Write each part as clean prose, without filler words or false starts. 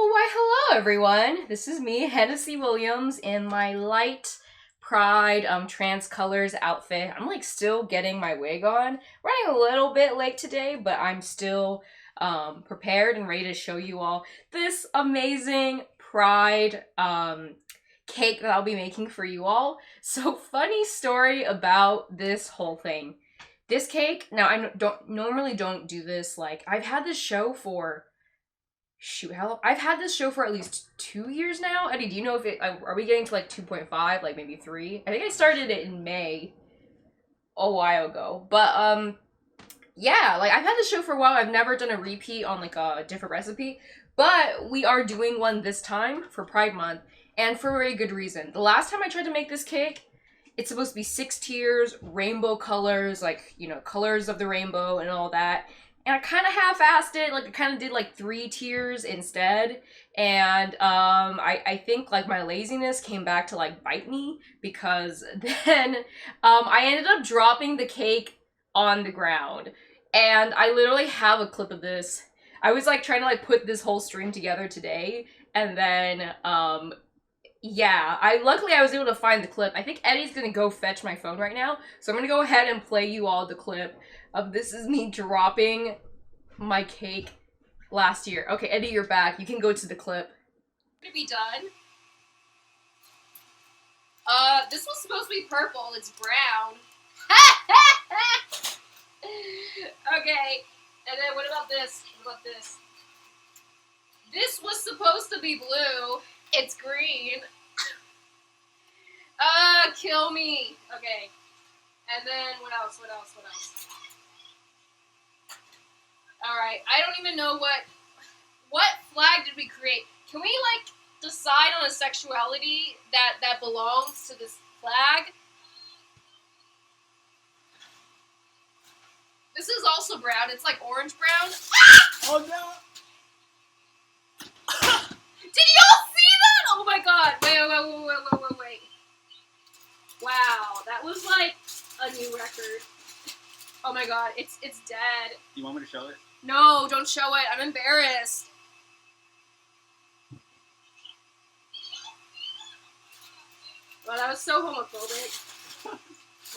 Oh, why, hello everyone. This is me, Hennessy Williams, in my light pride trans colors outfit. I'm like still getting my wig on. Running a little bit late today, but I'm still prepared and ready to show you all this amazing pride cake that I'll be making for you all. So funny story about this whole thing. This cake, now I don't do this, like I've had this show for I've had this show for at least 2 years now. Eddie, do you know if are we getting to like 2.5, like maybe 3? I think I started it in May a while ago. But yeah, like I've had this show for a while. I've never done a repeat on like a different recipe, but we are doing one this time for Pride Month, and for a very good reason. The last time I tried to make this cake, it's supposed to be 6 tiers, rainbow colors, like, you know, colors of the rainbow and all that. And I kind of half-assed it, like I kind of did like 3 tiers instead. And I think like my laziness came back to like bite me, because then I ended up dropping the cake on the ground. And I literally have a clip of this. I was like trying to like put this whole stream together today, and then yeah, luckily I was able to find the clip. I think Eddie's gonna go fetch my phone right now, so I'm gonna go ahead and play you all the clip of this is me dropping my cake last year. Okay, Eddie, you're back. You can go to the clip. Gonna be done. This was supposed to be purple. It's brown. Okay, and then what about this? What about this? This was supposed to be blue. It's green. Kill me. Okay. And then what else? Alright, I don't even know what flag did we create? Can we like decide on a sexuality that belongs to this flag? This is also brown. It's like orange brown. Oh no! Did y'all see that? Oh my god. Wait. Wow, that was like a new record. Oh my god, it's dead. You want me to show it? No, don't show it. I'm embarrassed. Wow, that was so homophobic.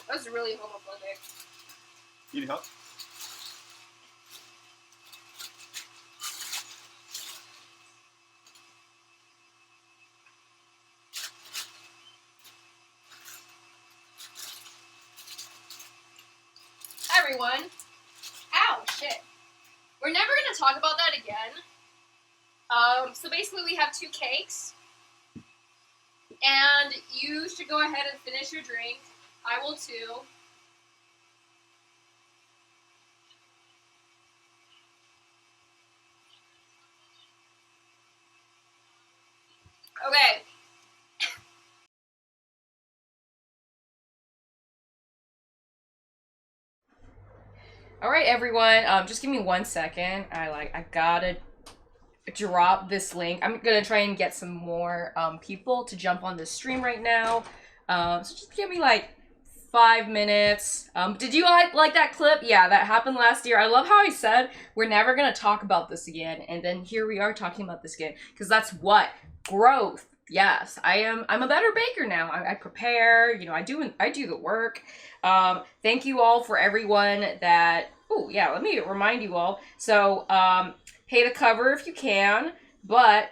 That was really homophobic. You need help? Everyone. Ow, shit. We're never gonna talk about that again. So basically we have 2 cakes. And you should go ahead and finish your drink. I will too. Okay. All right, everyone. Just give me 1 second. I gotta drop this link. I'm gonna try and get some more people to jump on this stream right now. So just give me like 5 minutes. Did you like that clip? Yeah, that happened last year. I love how I said we're never gonna talk about this again, and then here we are talking about this again, because that's what growth. Yes, I'm a better baker now. I prepare, you know, I do the work. Thank you all for everyone that, oh yeah, let me remind you all. So, pay the cover if you can, but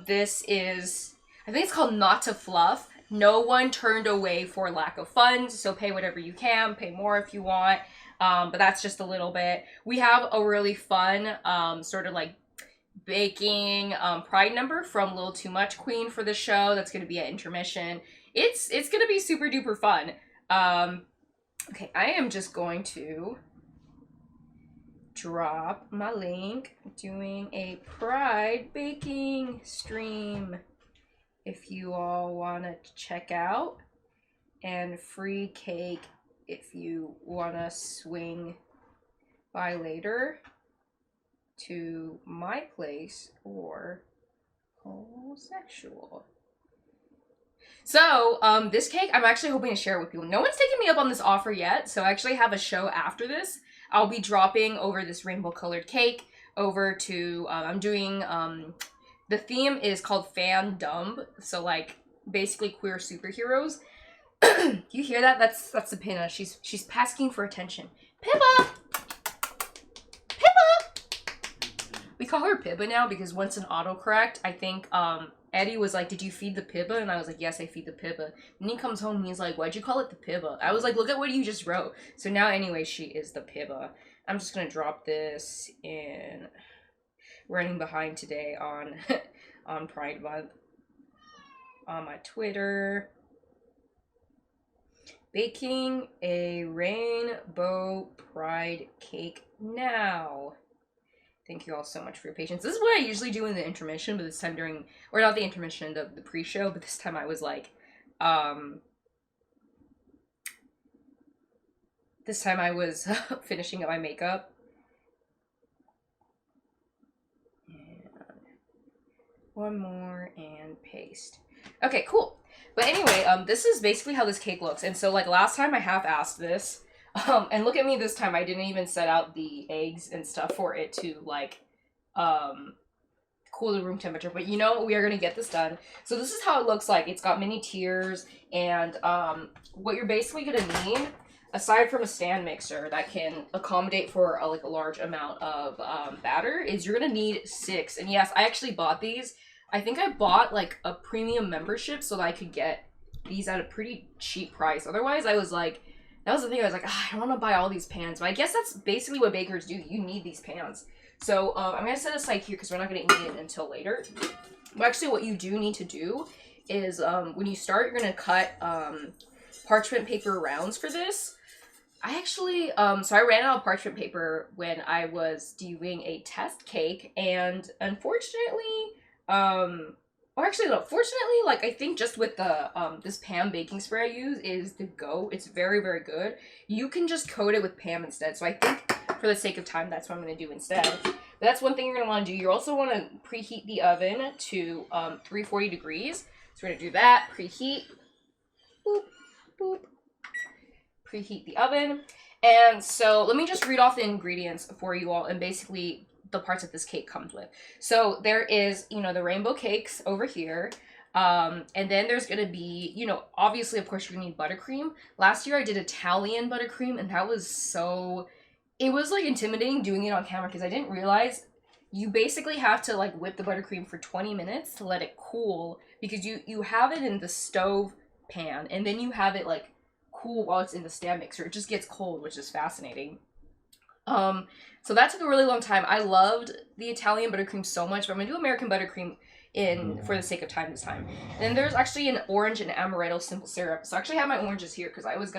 this is, I think it's called Not to Fluff. No one turned away for lack of funds, so pay whatever you can, pay more if you want, but that's just a little bit. We have a really fun sort of like baking pride number from Little Too Much Queen for the show. That's going to be at intermission. It's going to be super duper fun. Okay, I am just going to drop my link. Doing a pride baking stream if you all want to check out, and free cake if you want to swing by later to my place or homosexual. So, this cake, I'm actually hoping to share it with people. No one's taken me up on this offer yet, so I actually have a show after this. I'll be dropping over this rainbow colored cake over to, I'm doing the theme is called fandom, so like basically queer superheroes. You hear that? That's the Pinna. She's asking for attention. Pippa! We call her Pippa now because once in autocorrect, I think Eddie was like, "Did you feed the Pippa?" And I was like, "Yes, I feed the Pippa." And he comes home and he's like, "Why'd you call it the Pippa?" I was like, "Look at what you just wrote." So now anyway, she is the Pippa. I'm just gonna drop this in running behind today on on Pride Month on my Twitter. Baking a rainbow pride cake now. Thank you all so much for your patience. This is what I usually do in the intermission, but this time during, or not the intermission, the pre-show, but this time I was like, this time I was finishing up my makeup. And one more and paste. Okay, cool. But anyway, this is basically how this cake looks. And so, like, last time I half-assed this. And look at me this time. I didn't even set out the eggs and stuff for it to, like, cool the room temperature. But you know, we are going to get this done. So this is how it looks like. It's got mini tiers. And what you're basically going to need, aside from a stand mixer that can accommodate for, a large amount of batter, is you're going to need 6. And yes, I actually bought these. I think I bought, like, a premium membership so that I could get these at a pretty cheap price. Otherwise, I was like, that was the thing. I was like, I don't want to buy all these pans. But I guess that's basically what bakers do. You need these pans. So I'm going to set aside here because we're not going to eat it until later. But actually, what you do need to do is when you start, you're going to cut parchment paper rounds for this. I actually, so I ran out of parchment paper when I was doing a test cake. And unfortunately... or actually, no, fortunately, like, I think just with the, this Pam baking spray I use is the Go. It's very, very good. You can just coat it with Pam instead. So I think, for the sake of time, that's what I'm going to do instead. But that's one thing you're going to want to do. You also want to preheat the oven to, 340 degrees. So we're going to do that. Preheat. Boop, boop. Preheat the oven. And so, let me just read off the ingredients for you all, and basically... the parts that this cake comes with. So there is, you know, the rainbow cakes over here. And then there's going to be, you know, obviously, of course, you're going to need buttercream. Last year I did Italian buttercream, and that was so... it was, like, intimidating doing it on camera because I didn't realize you basically have to, like, whip the buttercream for 20 minutes to let it cool because you have it in the stove pan, and then you have it, like, cool while it's in the stand mixer. It just gets cold, which is fascinating. So that took a really long time. I loved the Italian buttercream so much, but I'm gonna do American buttercream for the sake of time this time. And then there's actually an orange and amaretto simple syrup. So I actually have my oranges here because I was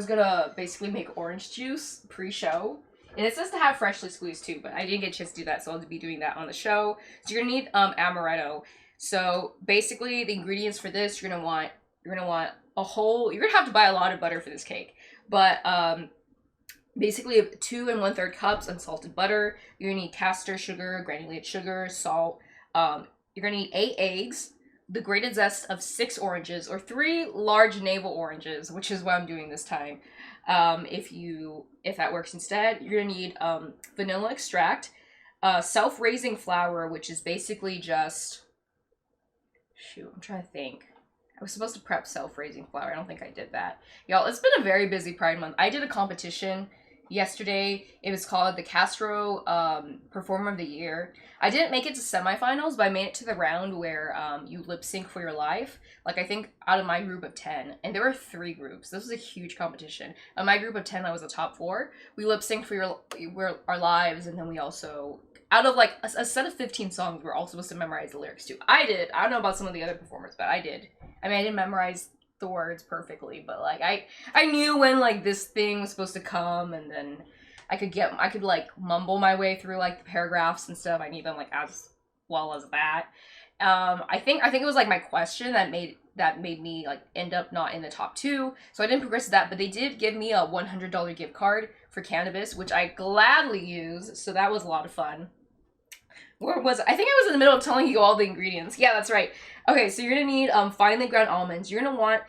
gonna basically make orange juice pre-show. And it says to have freshly squeezed too, but I didn't get a chance to do that, so I'll be doing that on the show. So you're gonna need amaretto. So basically the ingredients for this, you're gonna want a whole, you're gonna have to buy a lot of butter for this cake. But basically 2 1/3 cups unsalted butter. You're gonna need caster sugar, granulated sugar, salt. You're gonna need 8 eggs, the grated zest of 6 oranges, or 3 large navel oranges, which is what I'm doing this time. If that works instead, you're gonna need vanilla extract, self-raising flour, which is basically just... shoot, I'm trying to think. I was supposed to prep self-raising flour. I don't think I did that. Y'all, it's been a very busy Pride Month. I did a competition yesterday. It was called the Castro Performer of the Year. I didn't make it to semifinals, but I made it to the round where you lip sync for your life. Like, I think out of my group of 10, and there were 3 groups. This was a huge competition. In my group of 10, I was the top 4. We lip synced for our lives, and then we also, out of like a set of 15 songs, we're all supposed to memorize the lyrics to. I did. I don't know about some of the other performers, but I did. I mean, I didn't memorize the words perfectly, but like I knew when like this thing was supposed to come, and then I could like mumble my way through like the paragraphs and stuff. I knew them like as well as that. I think it was like my question that made me like end up not in the top 2, so I didn't progress to that. But they did give me a $100 gift card for cannabis, which I gladly used. So that was a lot of fun. Where was I think I was in the middle of telling you all the ingredients. Yeah, that's right. Okay, so you're gonna need finely ground almonds. You're gonna want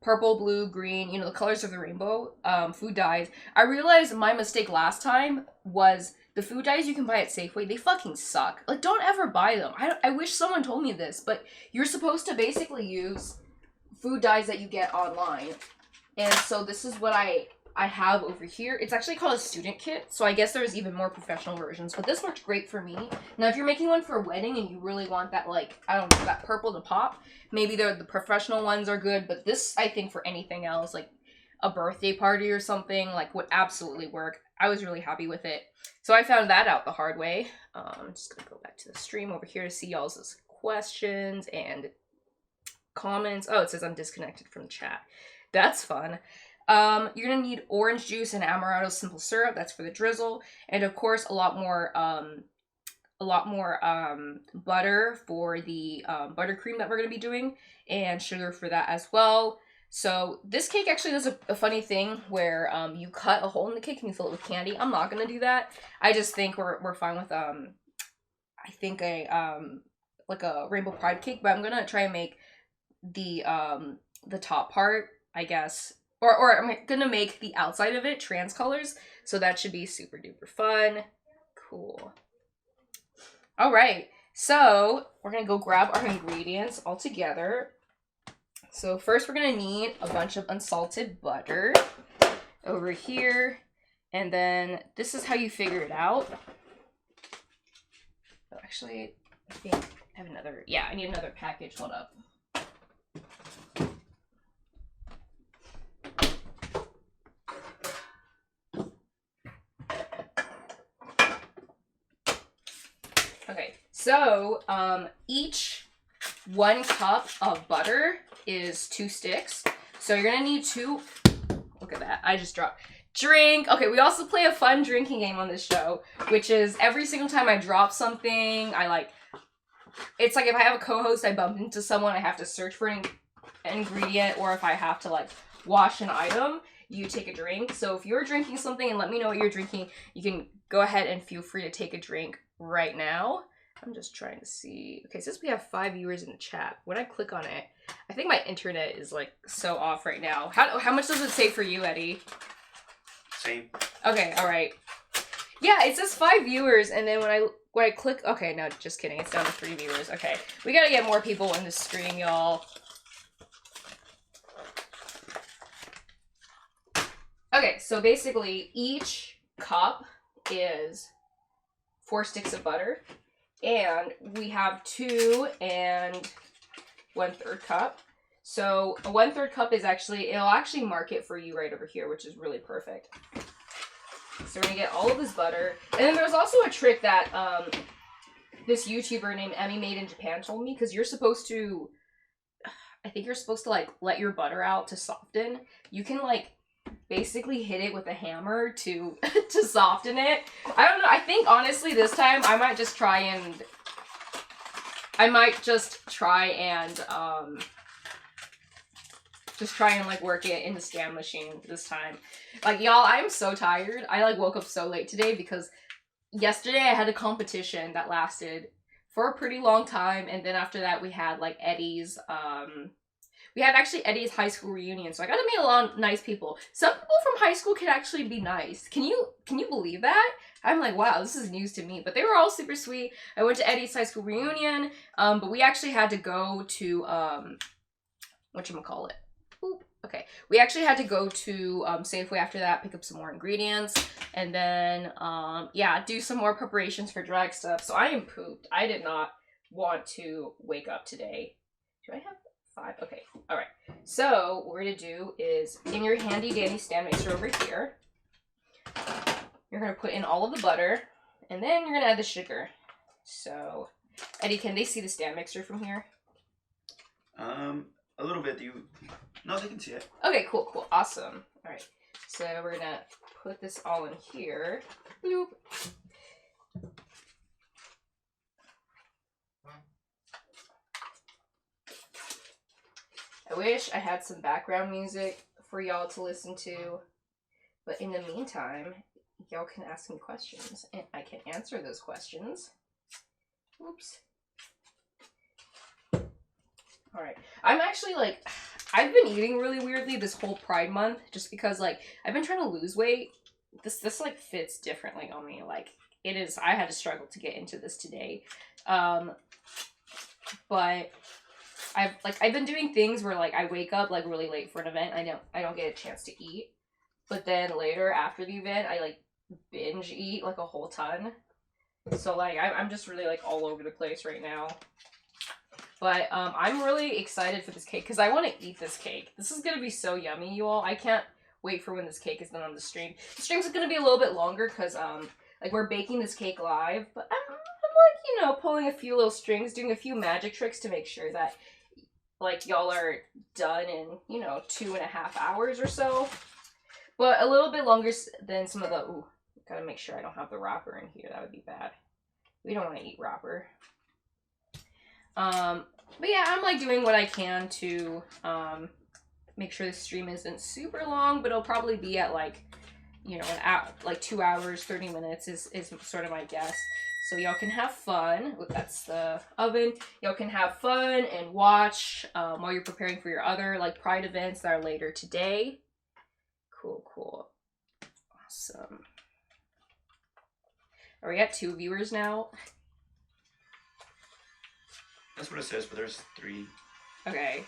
purple, blue, green, you know, the colors of the rainbow, food dyes. I realized my mistake last time was the food dyes you can buy at Safeway, they fucking suck. Like, don't ever buy them. I wish someone told me this, but you're supposed to basically use food dyes that you get online. And so this is what I have over here. It's actually called a student kit, so I guess there's even more professional versions, but this worked great for me. Now, if you're making one for a wedding and you really want that, like, I don't know, that purple to pop, maybe the professional ones are good, but this, I think, for anything else, like a birthday party or something, like, would absolutely work. I was really happy with it. So I found that out the hard way. I'm just gonna go back to the stream over here to see y'all's questions and comments. Oh, it says I'm disconnected from the chat. That's fun. You're gonna need orange juice and Amaretto simple syrup. That's for the drizzle, and of course a lot more butter for the buttercream that we're gonna be doing, and sugar for that as well. So this cake actually does a funny thing where you cut a hole in the cake and you fill it with candy. I'm not gonna do that. I just think we're fine with I think like a rainbow pride cake, but I'm gonna try and make the top part, I guess. Or I'm gonna make the outside of it trans colors, so that should be super duper fun. Cool. All right, so we're gonna go grab our ingredients all together. So first we're gonna need a bunch of unsalted butter over here, and then this is how you figure it out. Oh, actually, I think I have another, yeah, I need another package, hold up. Okay, so each 1 cup of butter is 2 sticks. So you're gonna need 2. Look at that, I just dropped. Drink. Okay, we also play a fun drinking game on this show, which is every single time I drop something, it's like if I have a co-host, I bump into someone, I have to search for an ingredient, or if I have to like wash an item, you take a drink. So if you're drinking something and let me know what you're drinking, you can go ahead and feel free to take a drink right now. I'm just trying to see. Okay, since we have 5 viewers in the chat, when I click on it, I think my internet is like so off right now. How much does it say for you, Eddie? Same. Okay, all right. Yeah, it says 5 viewers, and then when I click, okay, no, just kidding. It's down to 3 viewers. Okay, we gotta get more people in the stream, y'all. Okay, so basically each cup is 4 sticks of butter, and we have 2 and 1/3 cup. So a 1/3 cup is it'll actually mark it for you right over here, which is really perfect. So we're gonna get all of this butter, and then there's also a trick that this YouTuber named Emmy Made in Japan told me, because you're supposed to, I think you're supposed to like let your butter out to soften. You can like basically hit it with a hammer to to soften it. I don't know. I think honestly this time I might just try and like work it in the stand machine this time. Like, y'all, I'm so tired. I like woke up so late today because yesterday I had a competition that lasted for a pretty long time, and then after that we had like Eddie's Eddie's high school reunion, so I got to meet a lot of nice people. Some people from high school can actually be nice. Can you believe that? I'm like, wow, this is news to me. But they were all super sweet. I went to Eddie's high school reunion, but we actually had to go to whatchamacallit? Oop, okay. We actually had to go to Safeway after that, pick up some more ingredients, and then yeah, do some more preparations for drag stuff. So I am pooped. I did not want to wake up today. Do I have 5? Okay, all right. So what we're gonna do is, in your handy dandy stand mixer over here, you're gonna put in all of the butter, and then you're gonna add the sugar. So, Eddie, can they see the stand mixer from here? A little bit. No, they can see it. Okay, cool, awesome. All right, so we're gonna put this all in here. Bloop. I wish I had some background music for y'all to listen to, but in the meantime, y'all can ask me questions, and I can answer those questions. Oops. Alright, I'm actually, like, I've been eating really weirdly this whole Pride month, just because, like, I've been trying to lose weight. This like, fits differently on me, like, it is, I had to struggle to get into this today. But I've been doing things where like I wake up like really late for an event. I don't get a chance to eat. But then later after the event, I like binge eat like a whole ton. So like I'm just really like all over the place right now. But I'm really excited for this cake because I want to eat this cake. This is gonna be so yummy, you all. I can't wait for when this cake is done on the stream. The stream's gonna be a little bit longer because like we're baking this cake live, but I'm like, you know, pulling a few little strings, doing a few magic tricks to make sure that like y'all are done in, you know, 2.5 hours or so. But a little bit longer than some of the, ooh, gotta make sure I don't have the wrapper in here. That would be bad. We don't want to eat wrapper. But yeah, I'm like doing what I can to make sure the stream isn't super long, but it'll probably be at like, you know, like 2 hours, 30 minutes is sort of my guess. So y'all can have fun. That's the oven. Y'all can have fun and watch while you're preparing for your other like Pride events that are later today. Cool. Awesome. Are we at 2 viewers now? That's what it says, but there's 3. Okay.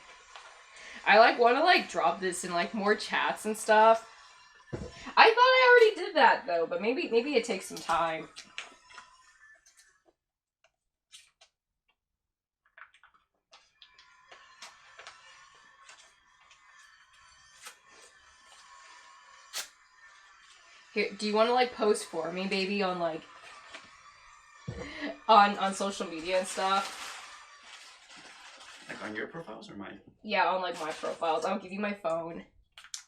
I like want to like drop this in like more chats and stuff. I thought I already did that though, but maybe it takes some time. Here, do you want to like post for me, baby, on like on social media and stuff? Like on your profiles or mine? Yeah, on like my profiles. I'll give you my phone.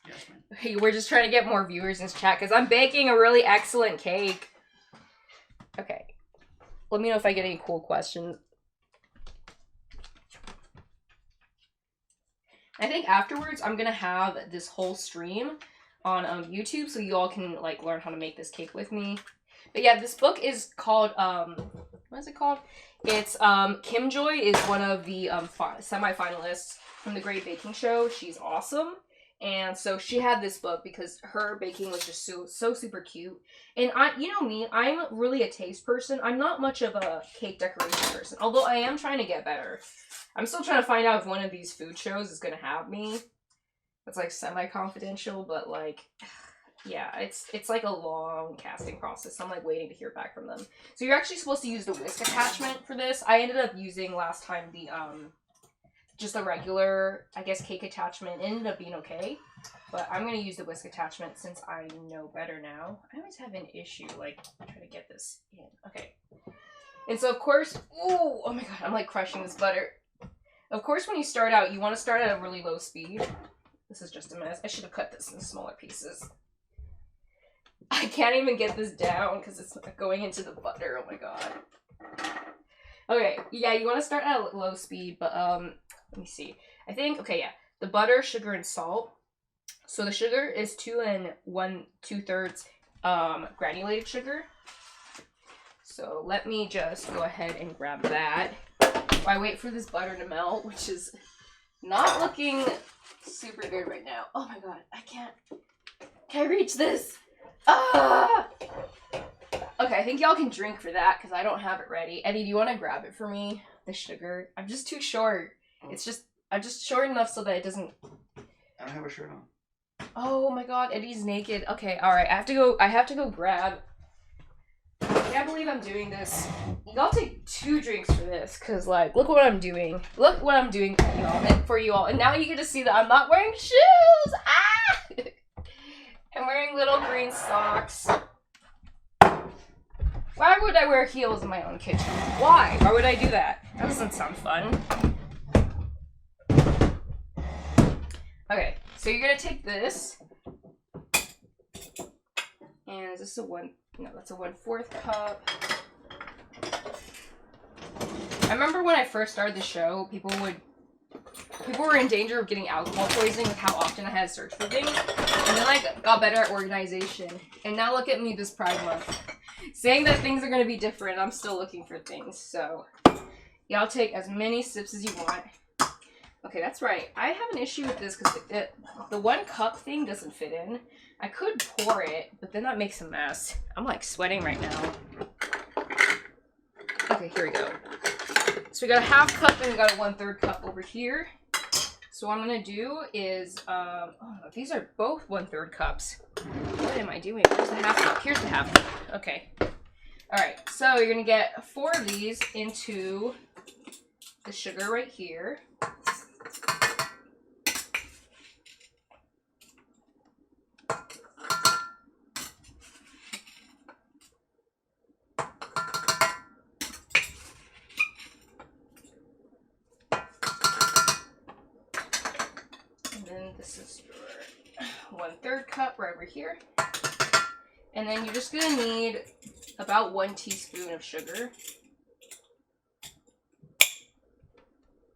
Yes, ma'am. Hey, we're just trying to get more viewers in this chat because I'm baking a really excellent cake. Okay. Let me know if I get any cool questions. I think afterwards I'm gonna have this whole stream on YouTube so you all can like learn how to make this cake with me. But yeah, this book is called what is it called? It's Kim Joy is one of the semi-finalists from the Great Baking Show. She's awesome. And so she had this book because her baking was just so super cute. And you know me, I'm really a taste person. I'm not much of a cake decoration person, although I am trying to get better. I'm still trying to find out if one of these food shows is gonna have me. It's like semi-confidential, but like, yeah, it's like a long casting process. I'm like waiting to hear back from them. So you're actually supposed to use the whisk attachment for this. I ended up using last time the just a regular, I guess, cake attachment. It ended up being okay, but I'm gonna use the whisk attachment since I know better now. I always have an issue like trying to get this in. Okay, and so of course, ooh, oh my god, I'm like crushing this butter. Of course, when you start out, you want to start at a really low speed. This is just a mess. I should have cut this in smaller pieces. I can't even get this down because it's going into the butter. Oh my god. Okay, yeah, you want to start at a low speed, but let me see. I think, okay, yeah, the butter, sugar, and salt. So the sugar is 2 2/3 granulated sugar. So let me just go ahead and grab that while I wait for this butter to melt, which is not looking super good right now. Oh my god, I can't reach this? Ah! Okay, I think y'all can drink for that because I don't have it ready. Eddie, do you want to grab it for me? The sugar? I'm just too short. It's just, I'm just short enough so that it doesn't... I don't have a shirt on. Oh my god, Eddie's naked. Okay, alright, I have to go grab... I can't believe I'm doing this. Y'all take 2 drinks for this, because, like, look what I'm doing. Look what I'm doing for you all. And now you get to see that I'm not wearing shoes! Ah! I'm wearing little green socks. Why would I wear heels in my own kitchen? Why? Why would I do that? That doesn't sound fun. Okay, so you're gonna take this. And is this a 1... No, that's a 1/4 cup. I remember when I first started the show, people were in danger of getting alcohol poisoning with how often I had to search for things. And then I got better at organization. And now look at me this Pride Month. Saying that things are going to be different, I'm still looking for things. So, y'all take as many sips as you want. Okay, that's right. I have an issue with this because the 1 cup thing doesn't fit in. I could pour it, but then that makes a mess. I'm like sweating right now. Okay, here we go. So we got a 1/2 cup and we got a 1/3 cup over here. So what I'm gonna do is, oh, these are both 1/3 cups. What am I doing? Where's the 1/2 cup? Here's the 1/2 cup. Okay. All right, so you're gonna get 4 of these into the sugar right here. This is your 1/3 cup right over here. And then you're just gonna need about 1 teaspoon of sugar.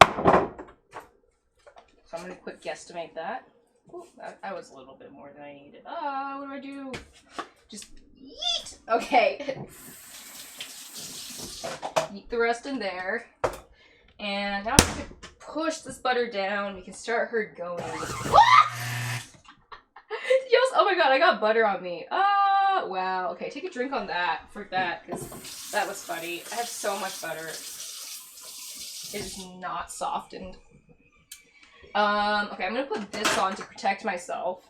So I'm gonna quick guesstimate that. Ooh, that was a little bit more than I needed. What do? Just yeet! Okay. Yeet the rest in there. And now we can push this butter down. We can start her going. Yes, oh my god, I got butter on me. Wow. Okay, take a drink on that. For that, because that was funny. I have so much butter. It is not softened. Okay, I'm gonna put this on to protect myself.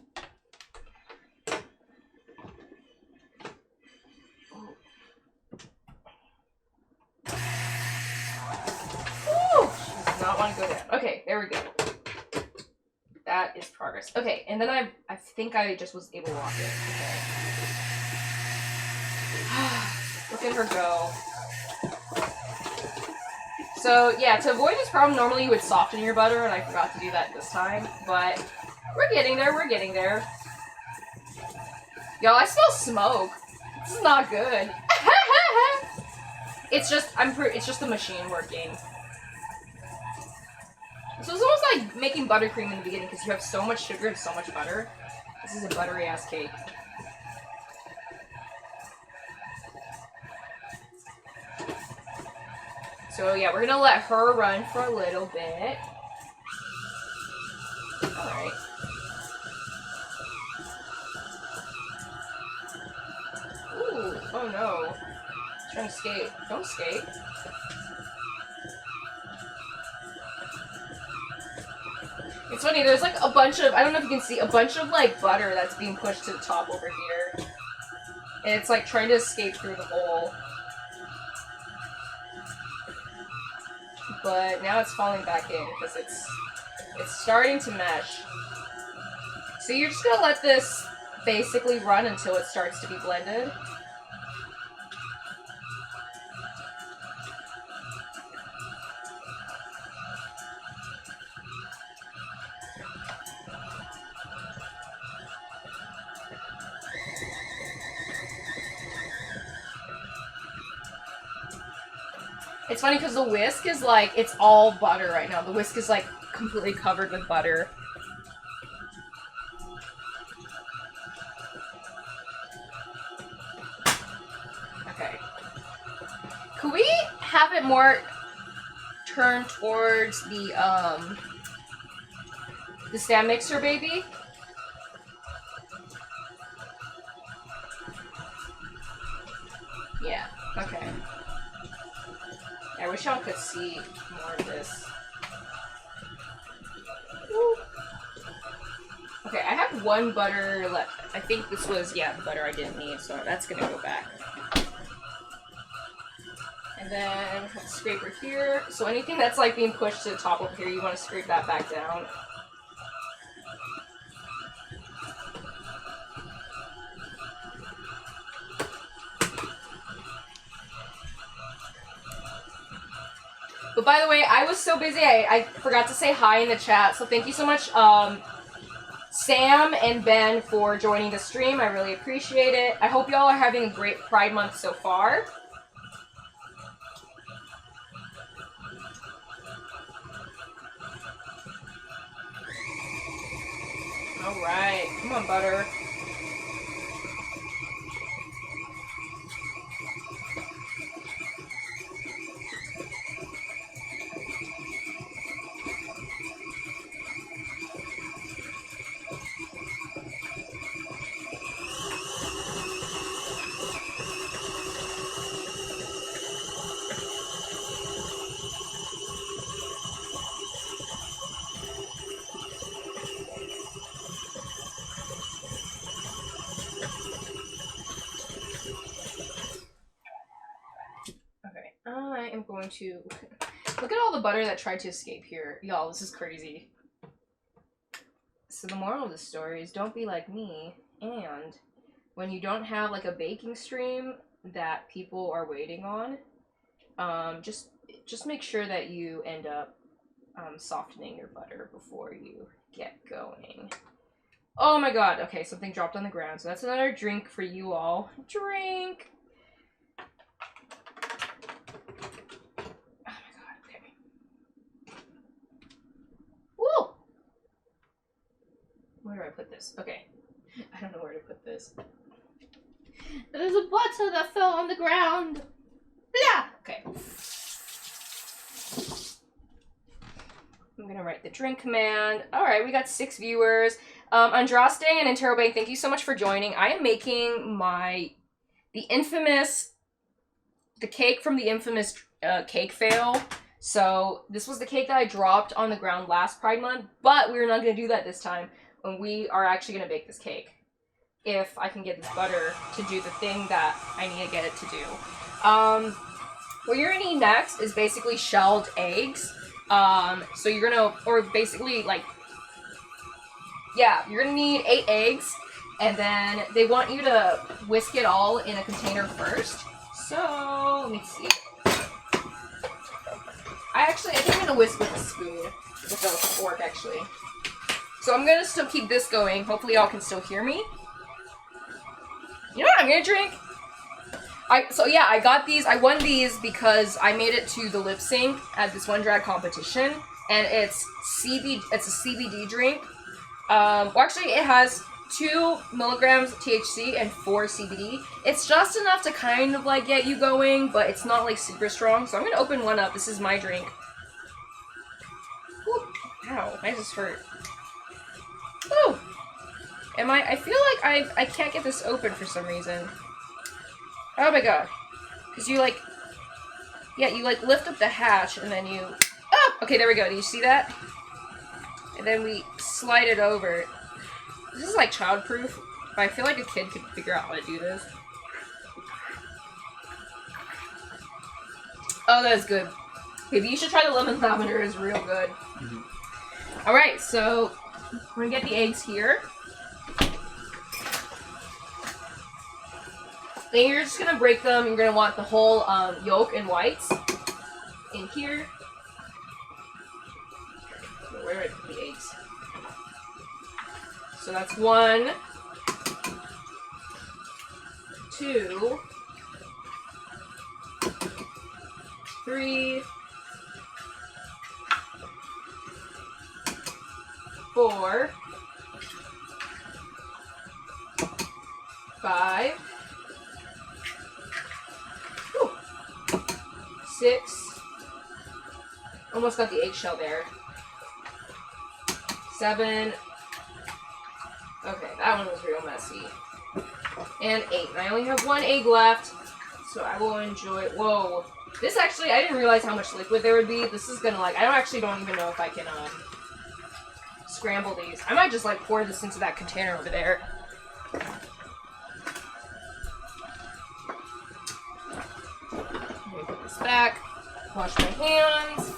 Not want to go down. Okay, there we go. That is progress. Okay, and then I think I just was able to lock it. Okay. Look at her go. So yeah, to avoid this problem, normally you would soften your butter, and I forgot to do that this time. But we're getting there. We're getting there. Y'all, I smell smoke. This is not good. It's just it's just the machine working. So it's almost like making buttercream in the beginning because you have so much sugar and so much butter. This is a buttery ass cake. So yeah, we're gonna let her run for a little bit. Alright. Ooh, oh no. She's trying to skate. Don't skate. It's funny, there's like a bunch of, I don't know if you can see, a bunch of like butter that's being pushed to the top over here. And it's like trying to escape through the hole. But now it's falling back in because it's starting to mesh. So you're just gonna let this basically run until it starts to be blended. It's funny because the whisk is like, it's all butter right now. The whisk is like completely covered with butter. Okay. Could we have it more turned towards the stand mixer, baby? Yeah, okay. I wish y'all could see more of this. Woo. Okay, I have 1 butter left. I think this was, yeah, the butter I didn't need, so that's gonna go back. And then scraper here. So anything that's like being pushed to the top over here, you want to scrape that back down. But by the way, I was so busy, I forgot to say hi in the chat. So thank you so much, Sam and Ben, for joining the stream. I really appreciate it. I hope y'all are having a great Pride Month so far. Alright, come on, butter. I am going to look at all the butter that tried to escape here. Y'all, this is crazy. So the moral of the story is don't be like me, and when you don't have like a baking stream that people are waiting on, just make sure that you end up softening your butter before you get going. Oh my god, okay, something dropped on the ground, so that's another drink for you all. Drink! Oh my god, okay. Woo! Where do I put this? Okay. I don't know where to put this. There's a butter that fell on the ground! Blah! Okay. I'm gonna write the drink command. Alright, we got 6 viewers. Andraste and Interrobang, thank you so much for joining. I am making the cake from the infamous cake fail. So this was the cake that I dropped on the ground last Pride Month, but we're not gonna do that this time. And we are actually gonna bake this cake. If I can get this butter to do the thing that I need to get it to do. What you're gonna need next is basically shelled eggs. So you're gonna, or basically like, yeah, you're gonna need 8 eggs, and then they want you to whisk it all in a container first. So, let me see. I think I'm gonna whisk with a spoon, with a fork actually. So I'm gonna still keep this going. Hopefully y'all can still hear me. You know what I'm gonna drink? I got these. I won these because I made it to the lip sync at this one drag competition, and it's a CBD drink. Well, actually, it has 2 milligrams THC and 4 CBD. It's just enough to kind of like get you going, but it's not like super strong. So I'm gonna open one up. This is my drink. Ooh, ow, my just hurt. Ooh. I feel like I can't get this open for some reason. Oh my god. Because you like lift up the hatch and then you... Oh! Okay, there we go. Do you see that? And then we slide it over. This is like childproof, but I feel like a kid could figure out how to do this. Oh, that is good. Maybe you should try the lemon lavender. It's real good. Mm-hmm. Alright, so we're gonna get the eggs here. Then you're just gonna break them. You're gonna want the whole yolk and whites in here. Where do I put the eggs? So that's 1, 2, 3, 4, 5, 6. Almost got the eggshell there. 7. Okay, that one was real messy. And 8. And I only have 1 egg left, so I will enjoy. Whoa. This actually, I didn't realize how much liquid there would be. This is gonna like, I don't even know if I can scramble these. I might just like pour this into that container over there. Let me put this back. Wash my hands.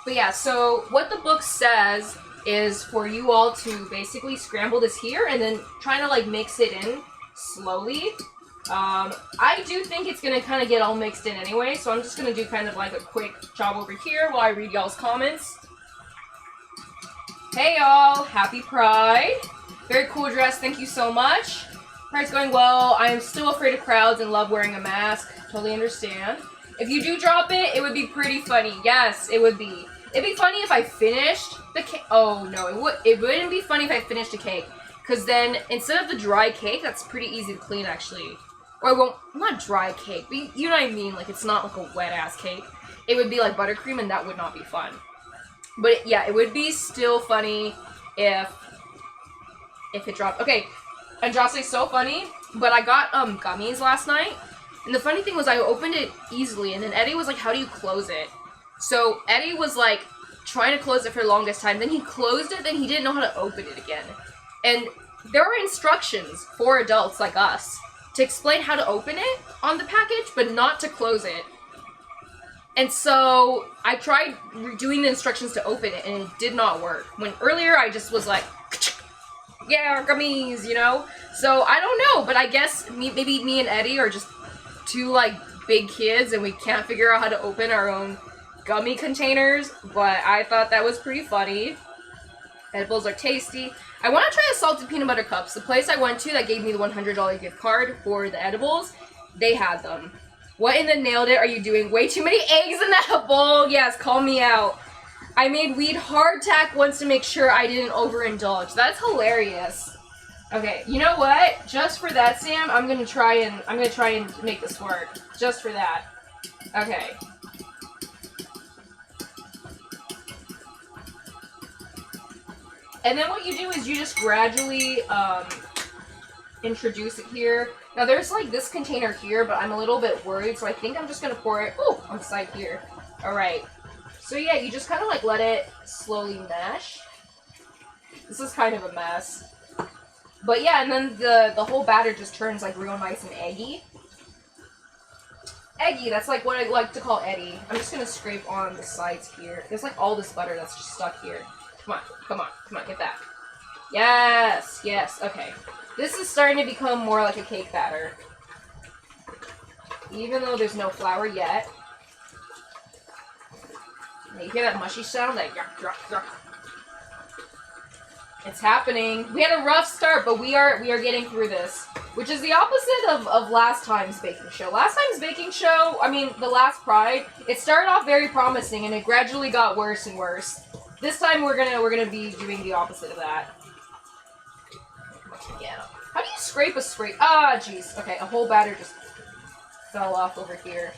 But yeah, so what the book says is for you all to basically scramble this here and then trying to like mix it in slowly. I do think it's gonna kind of get all mixed in anyway, so I'm just gonna do kind of like a quick job over here while I read y'all's comments. Hey y'all, happy Pride. Very cool dress, thank you so much. Pride's going well. I am still afraid of crowds and love wearing a mask. Totally understand. If you do drop it, it would be pretty funny. Yes, it would be. It'd be funny if I finished the cake. Oh no, it wouldn't be funny if I finished a cake. Because then, instead of the dry cake, that's pretty easy to clean actually. Or it won't, not dry cake, but you know what I mean? Like it's not like a wet ass cake. It would be like buttercream and that would not be fun. But yeah, it would be still funny if it dropped. Okay, Andraste's so funny, but I got gummies last night. And the funny thing was I opened it easily and then Eddie was like, how do you close it? So Eddie was like trying to close it for the longest time. Then he closed it, then he didn't know how to open it again. And there were instructions for adults like us. to explain how to open it on the package, but not to close it. And so I tried doing the instructions to open it, and it did not work. When earlier I just was like, yeah, gummies, you know? So I don't know, but I guess maybe me and Eddie are just two like big kids and we can't figure out how to open our own gummy containers, but I thought that was pretty funny. Edibles are tasty. I want to try the salted peanut butter cups. The place I went to that gave me the $100 gift card for the edibles, they had them. What in the nailed it are you doing? Way too many eggs in that bowl. Yes, call me out. I made weed hardtack once to make sure I didn't overindulge. That's hilarious. Okay, you know what? Just for that, Sam, I'm gonna try and make this work. Just for that. Okay. And then what you do is you just gradually introduce it here. Now there's like this container here, but I'm a little bit worried, so I think I'm just gonna pour it on the side here. Alright. So yeah, you just kind of like let it slowly mesh. This is kind of a mess. But yeah, and then the whole batter just turns like real nice and eggy. Eggy, that's like what I like to call Eddie. I'm just gonna scrape on the sides here. There's like all this butter that's just stuck here. Come on, come on, come on, get that. Yes, yes, okay. This is starting to become more like a cake batter. Even though there's no flour yet. You hear that mushy sound? Like, yuck, yuck, yuck. It's happening. We had a rough start, but we are getting through this. Which is the opposite of last time's baking show. Last time's baking show, I mean, the last Pride, it started off very promising and it gradually got worse and worse. This time we're gonna be doing the opposite of that. Yeah. How do you scrape a scrape? Ah, jeez. Okay, a whole batter just fell off over here.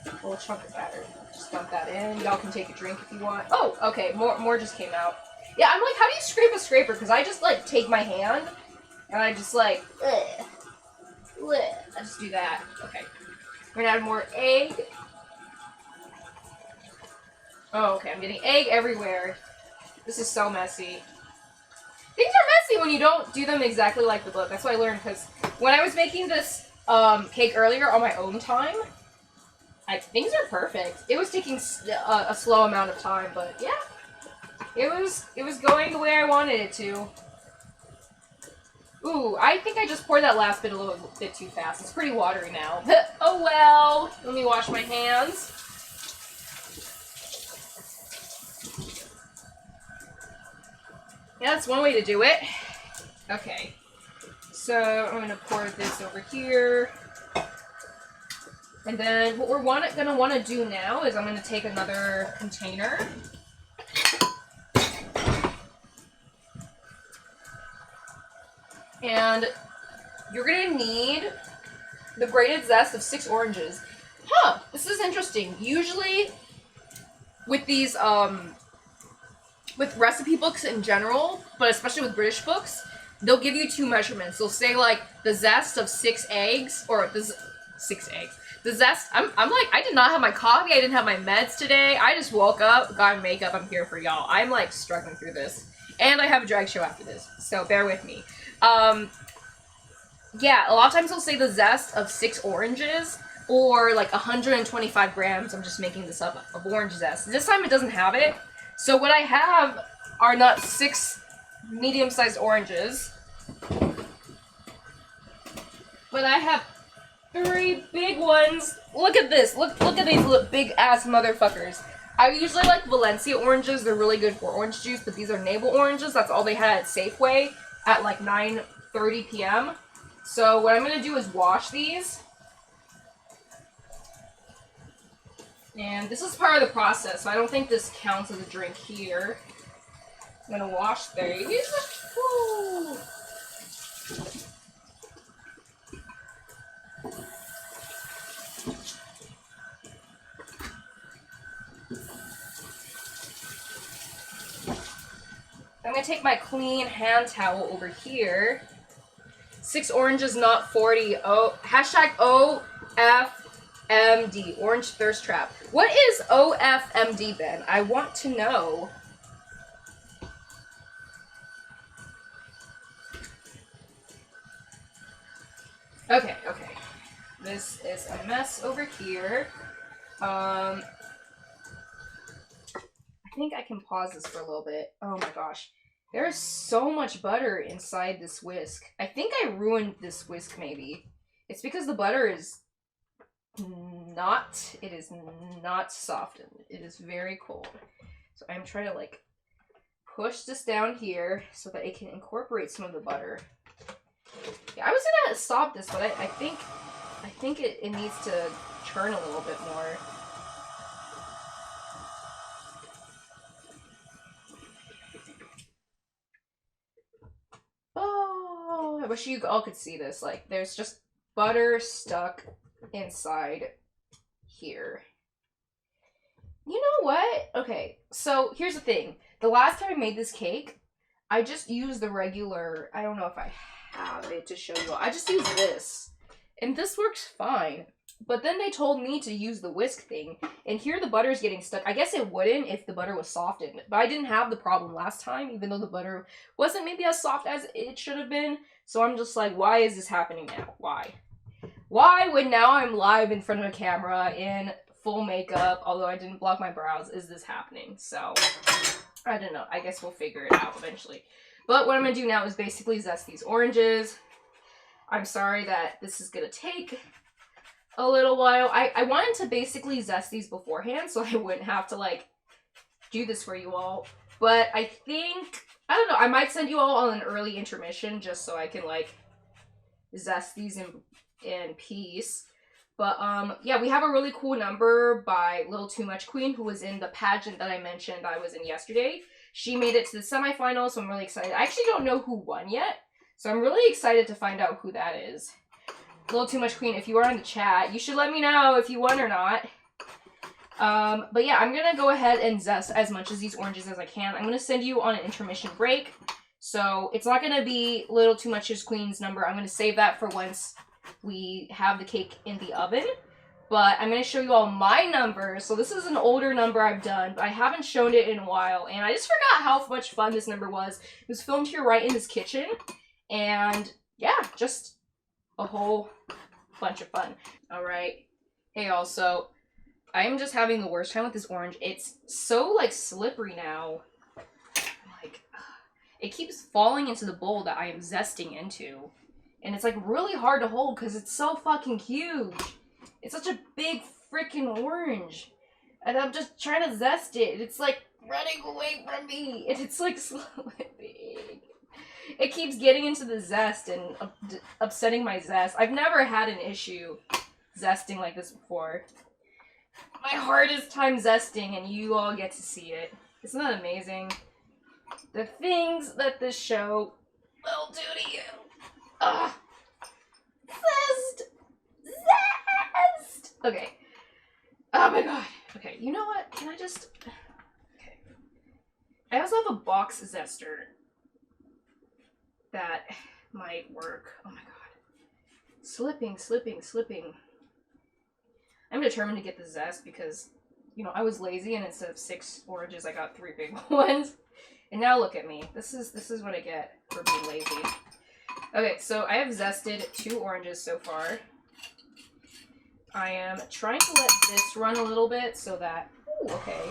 A little chunk of batter. Just dump that in. Y'all can take a drink if you want. Oh, okay. More just came out. Yeah, I'm like, how do you scrape a scraper? Because I just like take my hand and I just like, ugh, ugh. I just do that. Okay. We're gonna add more egg. Oh, okay. I'm getting egg everywhere. This is so messy. Things are messy when you don't do them exactly like the book. That's what I learned, because when I was making this cake earlier on my own time, things are perfect. It was taking a slow amount of time, but yeah, it was going the way I wanted it to. Ooh, I think I just poured that last bit a little bit too fast. It's pretty watery now. Oh well. Let me wash my hands. Yeah, that's one way to do it. Okay. So I'm going to pour this over here. And then what we're going to want to do now is I'm going to take another container. And you're going to need the grated zest of 6 oranges. Huh, this is interesting. Usually with these, with recipe books in general, but especially with British books, they'll give you 2 measurements. They'll say like the zest of 6 eggs, or 6 eggs. The zest, I'm like, I did not have my coffee, I didn't have my meds today. I just woke up, got makeup, I'm here for y'all. I'm like struggling through this. And I have a drag show after this, so bear with me. Yeah, a lot of times they'll say the zest of 6 oranges, or like 125 grams, I'm just making this up, of orange zest. This time it doesn't have it. So what I have are not 6 medium-sized oranges, but I have 3 big ones. Look at this. Look at these little big-ass motherfuckers. I usually like Valencia oranges. They're really good for orange juice, but these are navel oranges. That's all they had at Safeway at like 9:30 p.m. So what I'm going to do is wash these. And this is part of the process, so I don't think this counts as a drink here. I'm going to wash these. Woo. I'm going to take my clean hand towel over here. 6 oranges, not 40. Oh, hashtag OFMD, Orange Thirst Trap. What is OFMD, Ben? I want to know. Okay. This is a mess over here. I think I can pause this for a little bit. Oh my gosh. There's so much butter inside this whisk. I think I ruined this whisk maybe. It's because the butter is it is not softened. It is very cold. So I'm trying to like push this down here so that it can incorporate some of the butter. Yeah, I was gonna stop this, but I think it needs to churn a little bit more. Oh, I wish you all could see this. Like, there's just butter stuck inside here. You know what? Okay, so here's the thing. The last time I made this cake, I just used the regular, I don't know if I have it to show you all. I just used this. And this works fine. But then they told me to use the whisk thing. And here the butter's getting stuck. I guess it wouldn't if the butter was softened. But I didn't have the problem last time, even though the butter wasn't maybe as soft as it should have been. So I'm just like, why is this happening now? Why? Why, when now I'm live in front of a camera in full makeup, although I didn't block my brows, is this happening? So, I don't know. I guess we'll figure it out eventually. But what I'm going to do now is basically zest these oranges. I'm sorry that this is going to take a little while. I wanted to basically zest these beforehand so I wouldn't have to, like, do this for you all. But I think, I don't know, I might send you all on an early intermission just so I can, like, zest these in peace. But, yeah, we have a really cool number by Little Too Much Queen, who was in the pageant that I mentioned I was in yesterday. She made it to the semifinals, so I'm really excited. I actually don't know who won yet, so I'm really excited to find out who that is. Little Too Much Queen, if you are in the chat, you should let me know if you won or not. But yeah, I'm gonna go ahead and zest as much of these oranges as I can. I'm gonna send you on an intermission break, so it's not gonna be Little Too Much Queen's number. I'm gonna save that for once we have the cake in the oven. But I'm going to show you all my numbers. So this is an older number I've done, but I haven't shown it in a while. And I just forgot how much fun this number was. It was filmed here right in this kitchen. And yeah, just a whole bunch of fun. All right. Hey, y'all. So I am just having the worst time with this orange. It's so, like, slippery now. Like, it keeps falling into the bowl that I am zesting into. And it's, like, really hard to hold because it's so fucking huge. It's such a big freaking orange. And I'm just trying to zest it. It's, like, running away from me. And it's, like, slipping. It keeps getting into the zest and upsetting my zest. I've never had an issue zesting like this before. My hardest time zesting, and you all get to see it. Isn't that amazing? The things that this show will do to you. Ugh. Zest! Zest! Okay. Oh my god. Okay, you know what? Can I just... Okay. I also have a box zester that might work. Oh my god. Slipping. I'm determined to get the zest because, you know, I was lazy and instead of 6 oranges, I got 3 big ones. And now look at me. This is what I get for being lazy. Okay, so I have zested 2 oranges so far. I am trying to let this run a little bit so that... Ooh, okay.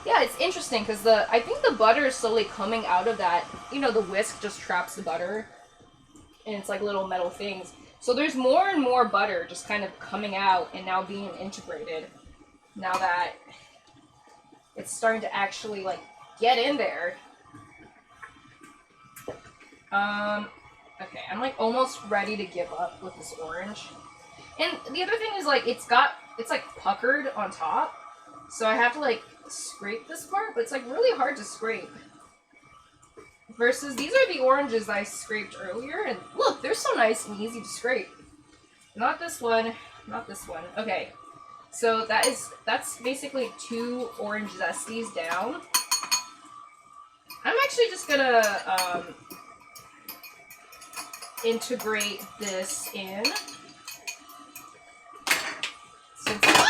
Yeah, it's interesting because I think the butter is slowly coming out of that. You know, the whisk just traps the butter. And it's like little metal things. So there's more and more butter just kind of coming out and now being integrated. Now that it's starting to actually, like, get in there. Okay, I'm, like, almost ready to give up with this orange. And the other thing is, like, it's, like, puckered on top. So I have to, like, scrape this part, but it's, like, really hard to scrape. Versus, these are the oranges that I scraped earlier, and look, they're so nice and easy to scrape. Not this one, not this one. Okay, so that's basically 2 orange zesties down. I'm actually just gonna, integrate this in. Since oh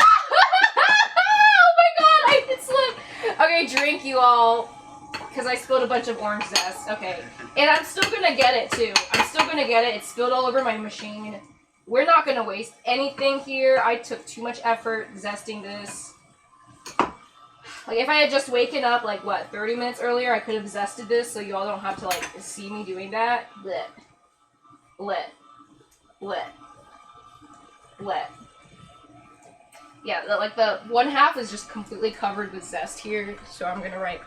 my god, I did slip! Okay, drink you all. Because I spilled a bunch of orange zest. Okay. And I'm still gonna get it, too. I'm still gonna get it. It spilled all over my machine. we're not gonna waste anything here. I took too much effort zesting this. Like, if I had just waken up, like, what, 30 minutes earlier, I could have zested this so you all don't have to, like, see me doing that. Blech. Blech. Blech. Blech. Yeah, like, the one half is just completely covered with zest here, so I'm gonna write,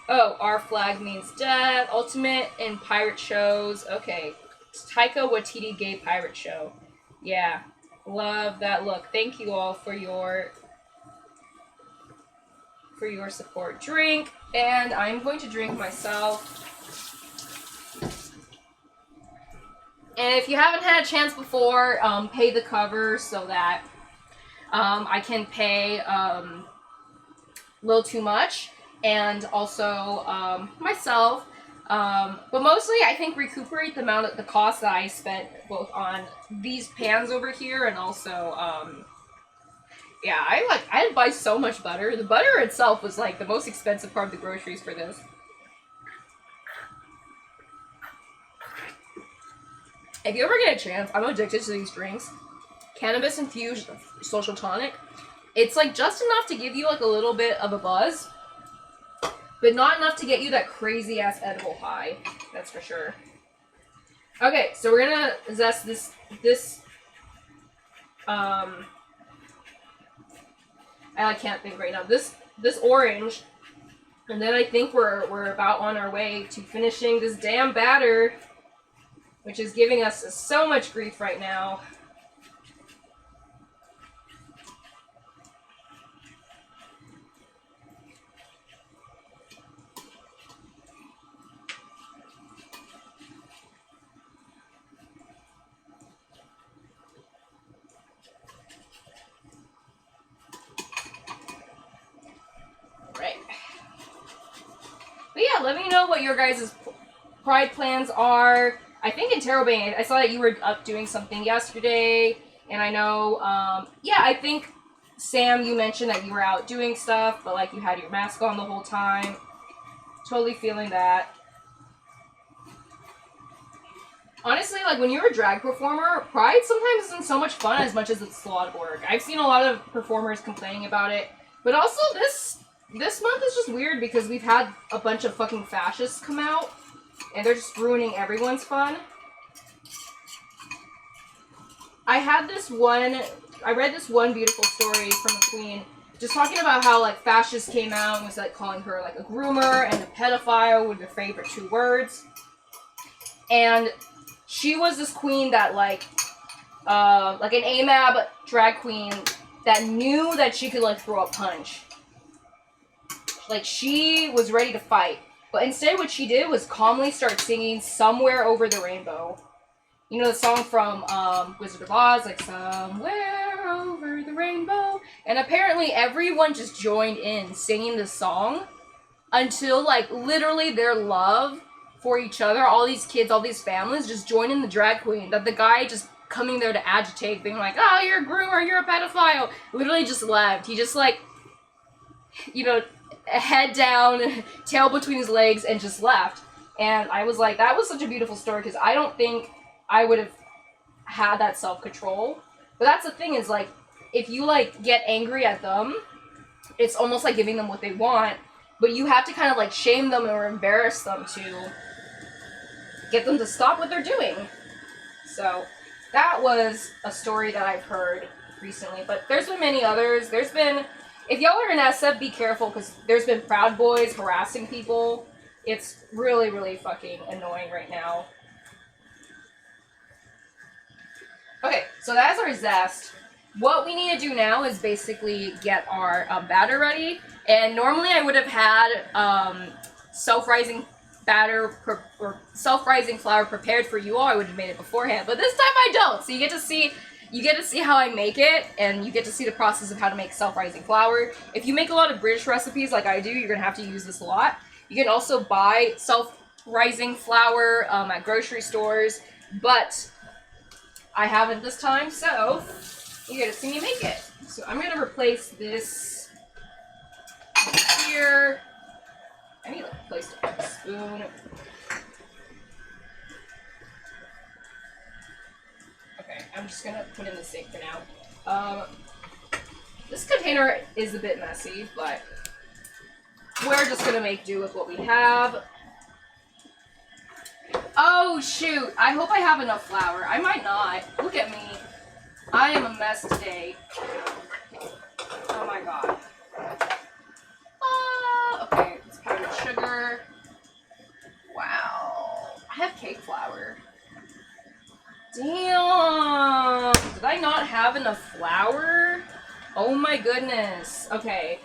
oh, our flag means death, ultimate in pirate shows. Okay. Taika Waititi gay pirate show. Yeah. Love that look. Thank you all for your support. Drink, and I'm going to drink myself. And if you haven't had a chance before, pay the cover so that I can pay a little too much, and also myself. But mostly, I think recuperate the amount of the cost that I spent both on these pans over here and also yeah, I had to buy so much butter. The butter itself was like the most expensive part of the groceries for this. If you ever get a chance, I'm addicted to these drinks. Cannabis infused social tonic. It's like just enough to give you like a little bit of a buzz, but not enough to get you that crazy ass edible high. That's for sure. Okay, so we're gonna zest this I can't think right now. This orange, and then I think we're about on our way to finishing this damn batter, which is giving us so much grief right now. Right. But yeah, let me know what your guys' pride plans are. I think in Terrobane, I saw that you were up doing something yesterday, and I know, yeah, I think, Sam, you mentioned that you were out doing stuff, but, like, you had your mask on the whole time. Totally feeling that. Honestly, like, when you're a drag performer, pride sometimes isn't so much fun as much as it's a lot of work. I've seen a lot of performers complaining about it, but also this month is just weird because we've had a bunch of fucking fascists come out, and they're just ruining everyone's fun. I read this one beautiful story from the Queen, just talking about how, like, fascists came out and was, like, calling her, like, a groomer and a pedophile were their favorite two words. And she was this queen that, like an AMAB drag queen that knew that she could, like, throw a punch. Like, she was ready to fight. But instead what she did was calmly start singing Somewhere Over the Rainbow. You know the song from Wizard of Oz, like, Somewhere Over the Rainbow? And apparently everyone just joined in singing the song until, like, literally their love for each other, all these kids, all these families, just joined in the drag queen. That the guy just coming there to agitate, being like, oh, you're a groomer, you're a pedophile, literally just left. He just, like, you know, head down, tail between his legs, and just left. And I was like, that was such a beautiful story, because I don't think I would have had that self-control. But that's the thing, is, like, if you, like, get angry at them, it's almost like giving them what they want, but you have to kind of, like, shame them or embarrass them to get them to stop what they're doing. So that was a story that I've heard recently, but there's been many others. There's been, if y'all are in SF, be careful, because there's been Proud Boys harassing people. It's really, really fucking annoying right now. Okay, so that's our zest. What we need to do now is basically get our batter ready. And normally I would have had self-rising batter or self-rising flour prepared for you all. I would have made it beforehand, but this time I don't. So you get to see how I make it, and you get to see the process of how to make self-rising flour. If you make a lot of British recipes like I do, you're gonna have to use this a lot. You can also buy self-rising flour at grocery stores, but I haven't this time, so you get to see me make it. So I'm gonna replace this here. I need a place to put a spoon. Okay, I'm just gonna put it in the sink for now. This container is a bit messy, but we're just gonna make do with what we have. Oh shoot, I hope I have enough flour. I might not. Look at me. I am a mess today. Oh my god. Okay, it's powdered sugar. Wow. I have cake flour. Damn! Did I not have enough flour? Oh my goodness. Okay.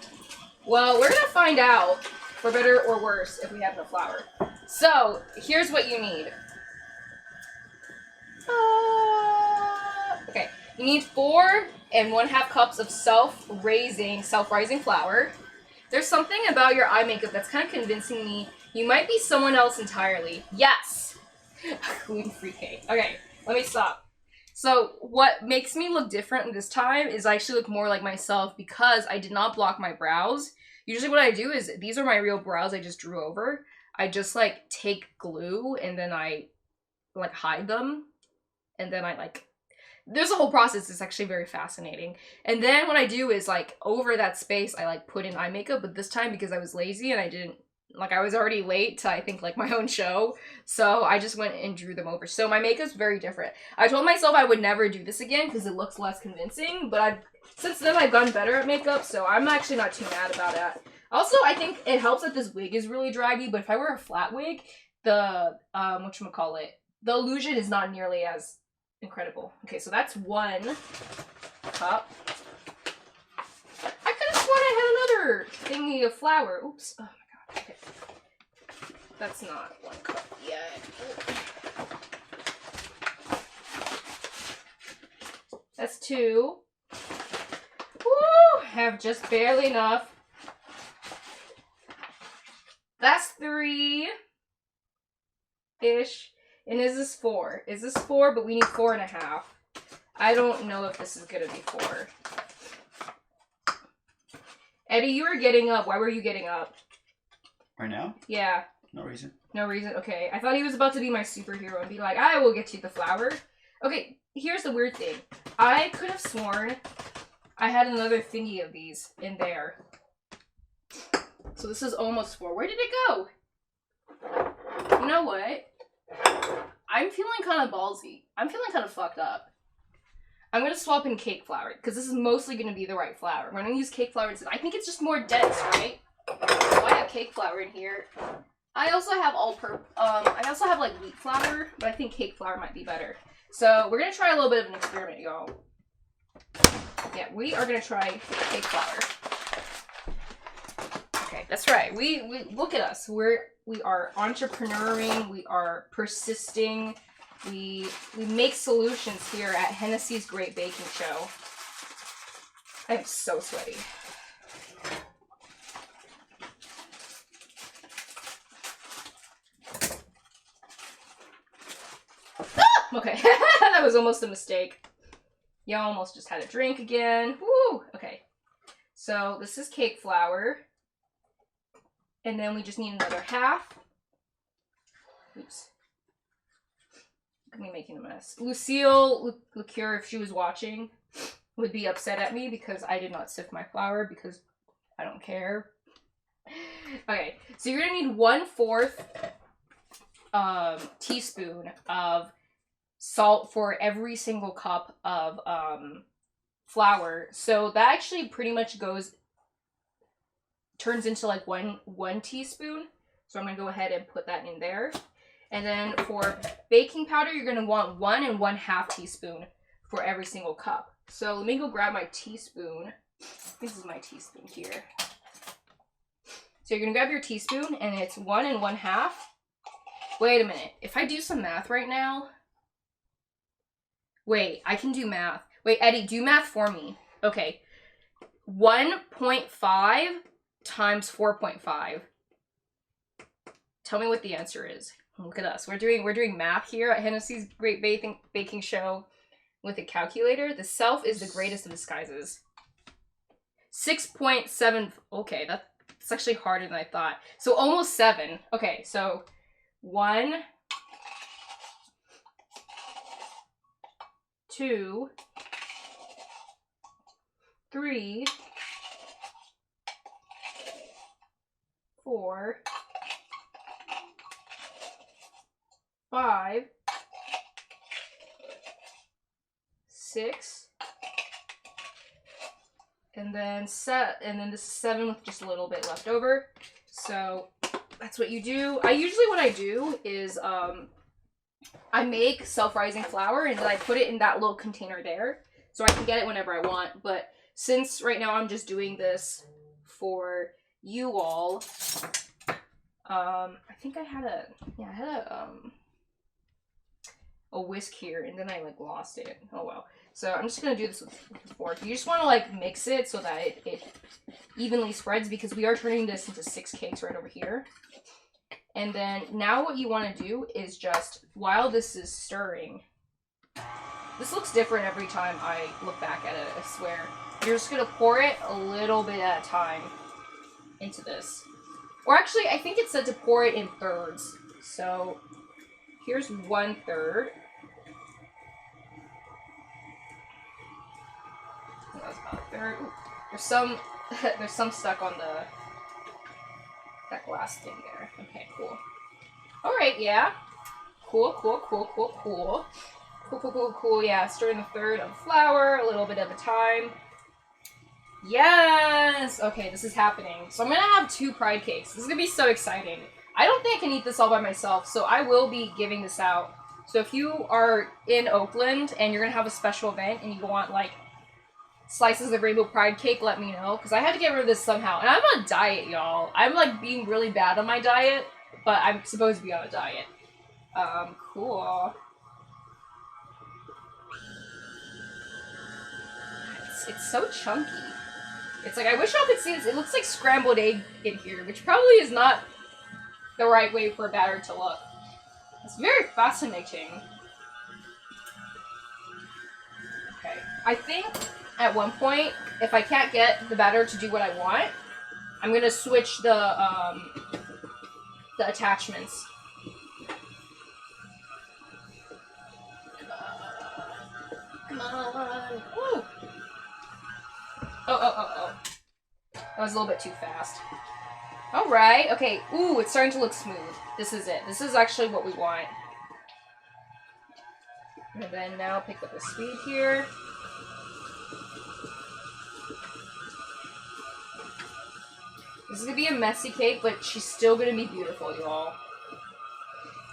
Well, we're gonna find out, for better or worse, if we have enough flour. So, here's what you need. Okay, you need 4 1/2 cups of self-rising flour. There's something about your eye makeup that's kind of convincing me you might be someone else entirely. Yes! Gluten-free cake. Okay, let me stop. So what makes me look different this time is I actually look more like myself because I did not block my brows. Usually what I do is, these are my real brows I just drew over. I just like take glue and then I like hide them. And then I like, there's a whole process. It's actually very fascinating. And then what I do is like over that space, I like put in eye makeup, but this time because I was lazy and I didn't, like I was already late to I think like my own show. So I just went and drew them over. So my makeup's very different. I told myself I would never do this again because it looks less convincing, but since then I've gotten better at makeup, so I'm actually not too mad about it. Also, I think it helps that this wig is really draggy, but if I wear a flat wig, the, whatchamacallit, the illusion is not nearly as incredible. Okay, so that's 1 cup. I could have sworn I had another thingy of flour. Oops. Oh my god. Okay. That's not 1 cup yet. That's 2. Woo! Have just barely enough. That's 3-ish. And is this 4? Is this 4? But we need 4.5. I don't know if this is gonna be 4. Eddie, you were getting up. Why were you getting up? Right now? Yeah. No reason. No reason? Okay. I thought he was about to be my superhero and be like, I will get you the flour. Okay, here's the weird thing. I could have sworn I had another thingy of these in there. So this is almost 4. Where did it go? You know what? I'm feeling kind of ballsy. I'm feeling kind of fucked up. I'm going to swap in cake flour because this is mostly going to be the right flour. We're going to use cake flour instead. I think it's just more dense, right? So I have cake flour in here. I also have I also have like wheat flour, but I think cake flour might be better. So we're going to try a little bit of an experiment, y'all. Yeah, we are going to try cake flour. Okay, that's right. We look at us. We are entrepreneuring. We are persisting. We make solutions here at Hennessy's Great Baking Show. I am so sweaty. Ah! Okay, that was almost a mistake. You almost just had a drink again. Woo! Okay, so this is cake flour. And then we just need another half. Oops. Look at me making a mess. Lucille Liqueur, if she was watching, would be upset at me because I did not sift my flour because I don't care. Okay, so you're gonna need 1/4 teaspoon of salt for every single cup of flour. So that actually pretty much turns into like one teaspoon. So I'm gonna go ahead and put that in there. And then for baking powder, you're gonna want 1 1/2 teaspoon for every single cup. So let me go grab my teaspoon. This is my teaspoon here. So you're gonna grab your teaspoon and it's 1 1/2. Wait a minute, if I do some math right now, wait, I can do math. Wait, Eddie, do math for me. Okay, 1.5 times 4.5. Tell me what the answer is. Look at us. We're doing math here at Hennessy's Great Baking Show with a calculator. The self is the greatest of disguises. 6.7. Okay, that's actually harder than I thought. So almost 7. Okay, so 1, 2, 2, 3, 4, 5, 6, and then this is 7 with just a little bit left over. So that's what you do. I usually, what I do is I make self-rising flour and then I put it in that little container there so I can get it whenever I want. But since right now I'm just doing this for you all, I think I had a whisk here and then I like lost it. Oh well. So I'm just gonna do this with a fork. You just want to like mix it so that it evenly spreads, because we are turning this into 6 cakes right over here. And then now what you want to do is just, while this is stirring, this looks different every time I look back at it, I swear. You're just gonna pour it a little bit at a time into this. Or actually, I think it said to pour it in thirds. So here's 1/3. That was about 1/3. Ooh, there's some stuck on that glass thing there. Okay, cool. All right, yeah. Cool. Yeah, stir in 1/3 of flour, a little bit at a time. Yes! Okay, this is happening. So I'm gonna have 2 pride cakes. This is gonna be so exciting. I don't think I can eat this all by myself, so I will be giving this out. So if you are in Oakland and you're gonna have a special event and you want like slices of rainbow pride cake, let me know, because I had to get rid of this somehow. And I'm on a diet, y'all. I'm like being really bad on my diet, but I'm supposed to be on a diet. Cool. It's so chunky. It's like, I wish y'all could see this. It looks like scrambled egg in here, which probably is not the right way for a batter to look. It's very fascinating. Okay. I think at one point, if I can't get the batter to do what I want, I'm gonna switch the attachments. Come on. Woo! Oh. That was a little bit too fast. Alright, okay. Ooh, it's starting to look smooth. This is it. This is actually what we want. And then now pick up the speed here. This is gonna be a messy cake, but she's still gonna be beautiful, y'all.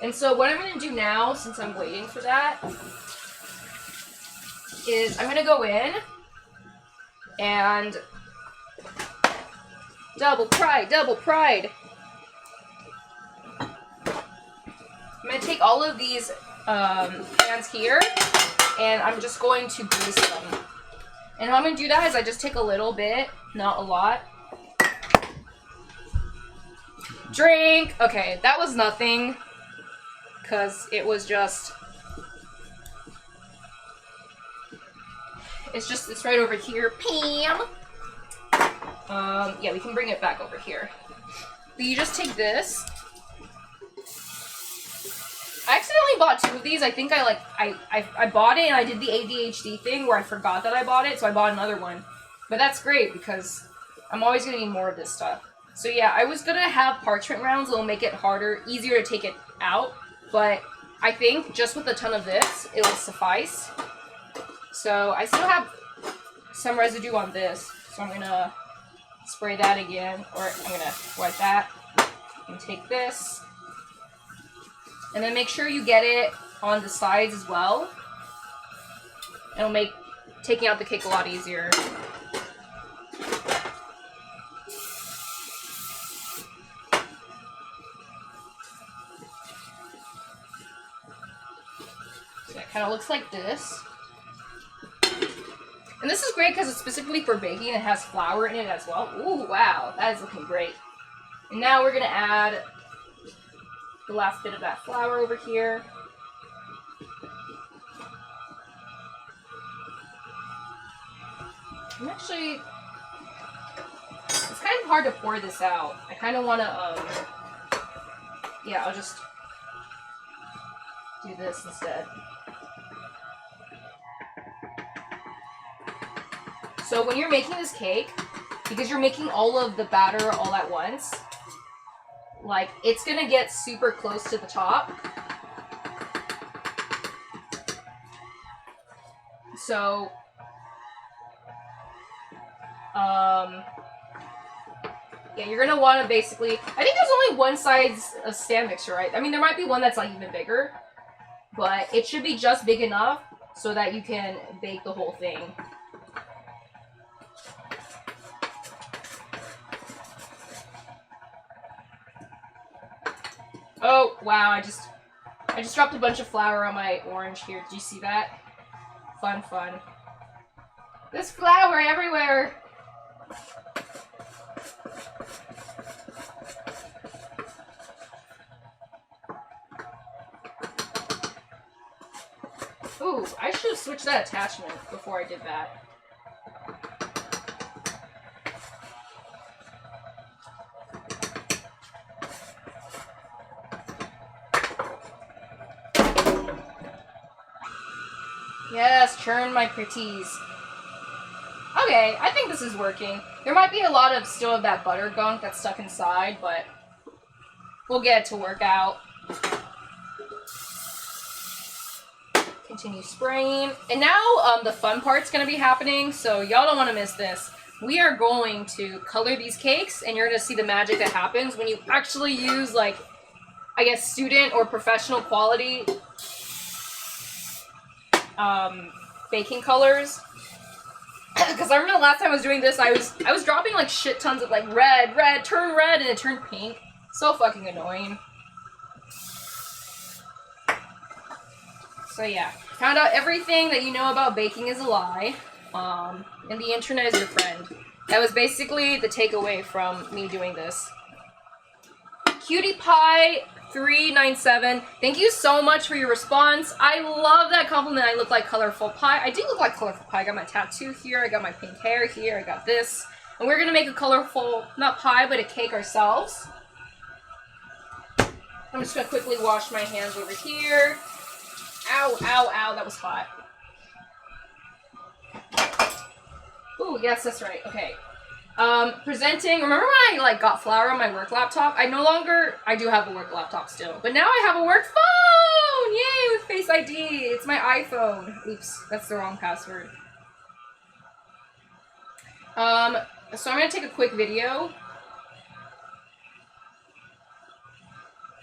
And so what I'm gonna do now, since I'm waiting for that, is I'm gonna go in and double pride. I'm gonna take all of these pans here and I'm just going to grease them. And how I'm gonna do that is I just take a little bit, not a lot. Drink! Okay, that was nothing, because it was just... It's right over here. Pam! Yeah, we can bring it back over here. But you just take this. I accidentally bought 2 of these. I think I bought it and I did the ADHD thing where I forgot that I bought it, so I bought another one. But that's great because I'm always gonna need more of this stuff. So yeah, I was gonna have parchment rounds. It'll make it easier to take it out. But I think just with a ton of this, it'll suffice. So I still have some residue on this. So I'm gonna spray that again. Or I'm gonna wipe that. And take this. And then make sure you get it on the sides as well. It'll make taking out the cake a lot easier. Kind of looks like this. And this is great because it's specifically for baking. It has flour in it as well. Ooh, wow. That is looking great. And now we're going to add the last bit of that flour over here. I'm actually... It's kind of hard to pour this out. I kind of want to, yeah, I'll just do this instead. So when you're making this cake, because you're making all of the batter all at once, like, it's gonna get super close to the top. So, yeah, you're gonna want to basically, I think there's only one size of stand mixer, right? I mean, there might be one that's like even bigger, but it should be just big enough so that you can bake the whole thing. Oh, wow, I just dropped a bunch of flour on my orange here. Did you see that? Fun, fun. There's flour everywhere! Ooh, I should have switched that attachment before I did that. Yes, churn my pretties. Okay, I think this is working. There might be a lot of still of that butter gunk that's stuck inside, but we'll get it to work out. Continue spraying. And now the fun part's gonna be happening, so y'all don't want to miss this. We are going to color these cakes, and you're gonna see the magic that happens when you actually use, like, I guess, student or professional quality baking colors. Because I remember the last time I was doing this, I was dropping like shit tons of like red, turn red, and it turned pink. So fucking annoying. So yeah, found out everything that you know about baking is a lie. And the internet is your friend. That was basically the takeaway from me doing this. Cutie Pie 397. Thank you so much for your response. I love that compliment. I look like colorful pie. I do look like colorful pie. I got my tattoo here. I got my pink hair here. I got this. And we're gonna make a colorful, not pie, but a cake ourselves. I'm just gonna quickly wash my hands over here. Ow, ow, ow. That was hot. Ooh, yes, that's right. Okay. Presenting, remember when I, like, got flour on my work laptop? I do have a work laptop still, but now I have a work phone! Yay, with Face ID! It's my iPhone. Oops, that's the wrong password. So I'm gonna take a quick video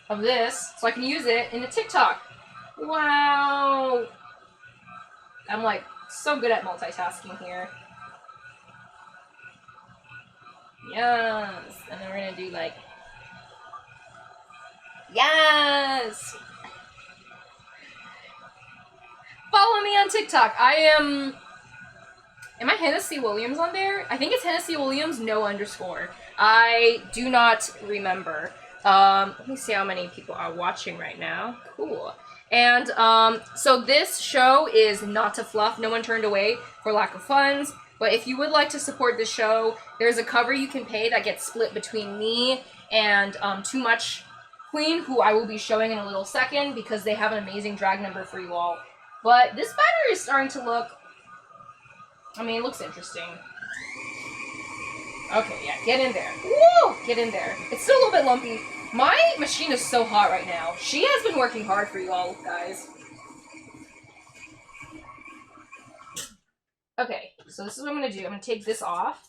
of this, so I can use it in a TikTok. Wow! I'm, like, so good at multitasking here. Yes! And then we're gonna do like... Yes! Follow me on TikTok. Am I Hennessy Williams on there? I think it's Hennessy Williams, no underscore. I do not remember. Let me see how many people are watching right now. Cool. And, so this show is not to fluff. No one turned away for lack of funds. But if you would like to support the show, there's a cover you can pay that gets split between me and Too Much Queen, who I will be showing in a little second because they have an amazing drag number for you all. But this batter is starting to look... I mean, it looks interesting. Okay, yeah, get in there. Woo! Get in there. It's still a little bit lumpy. My machine is so hot right now. She has been working hard for you all, guys. Okay, so this is what I'm going to do. I'm going to take this off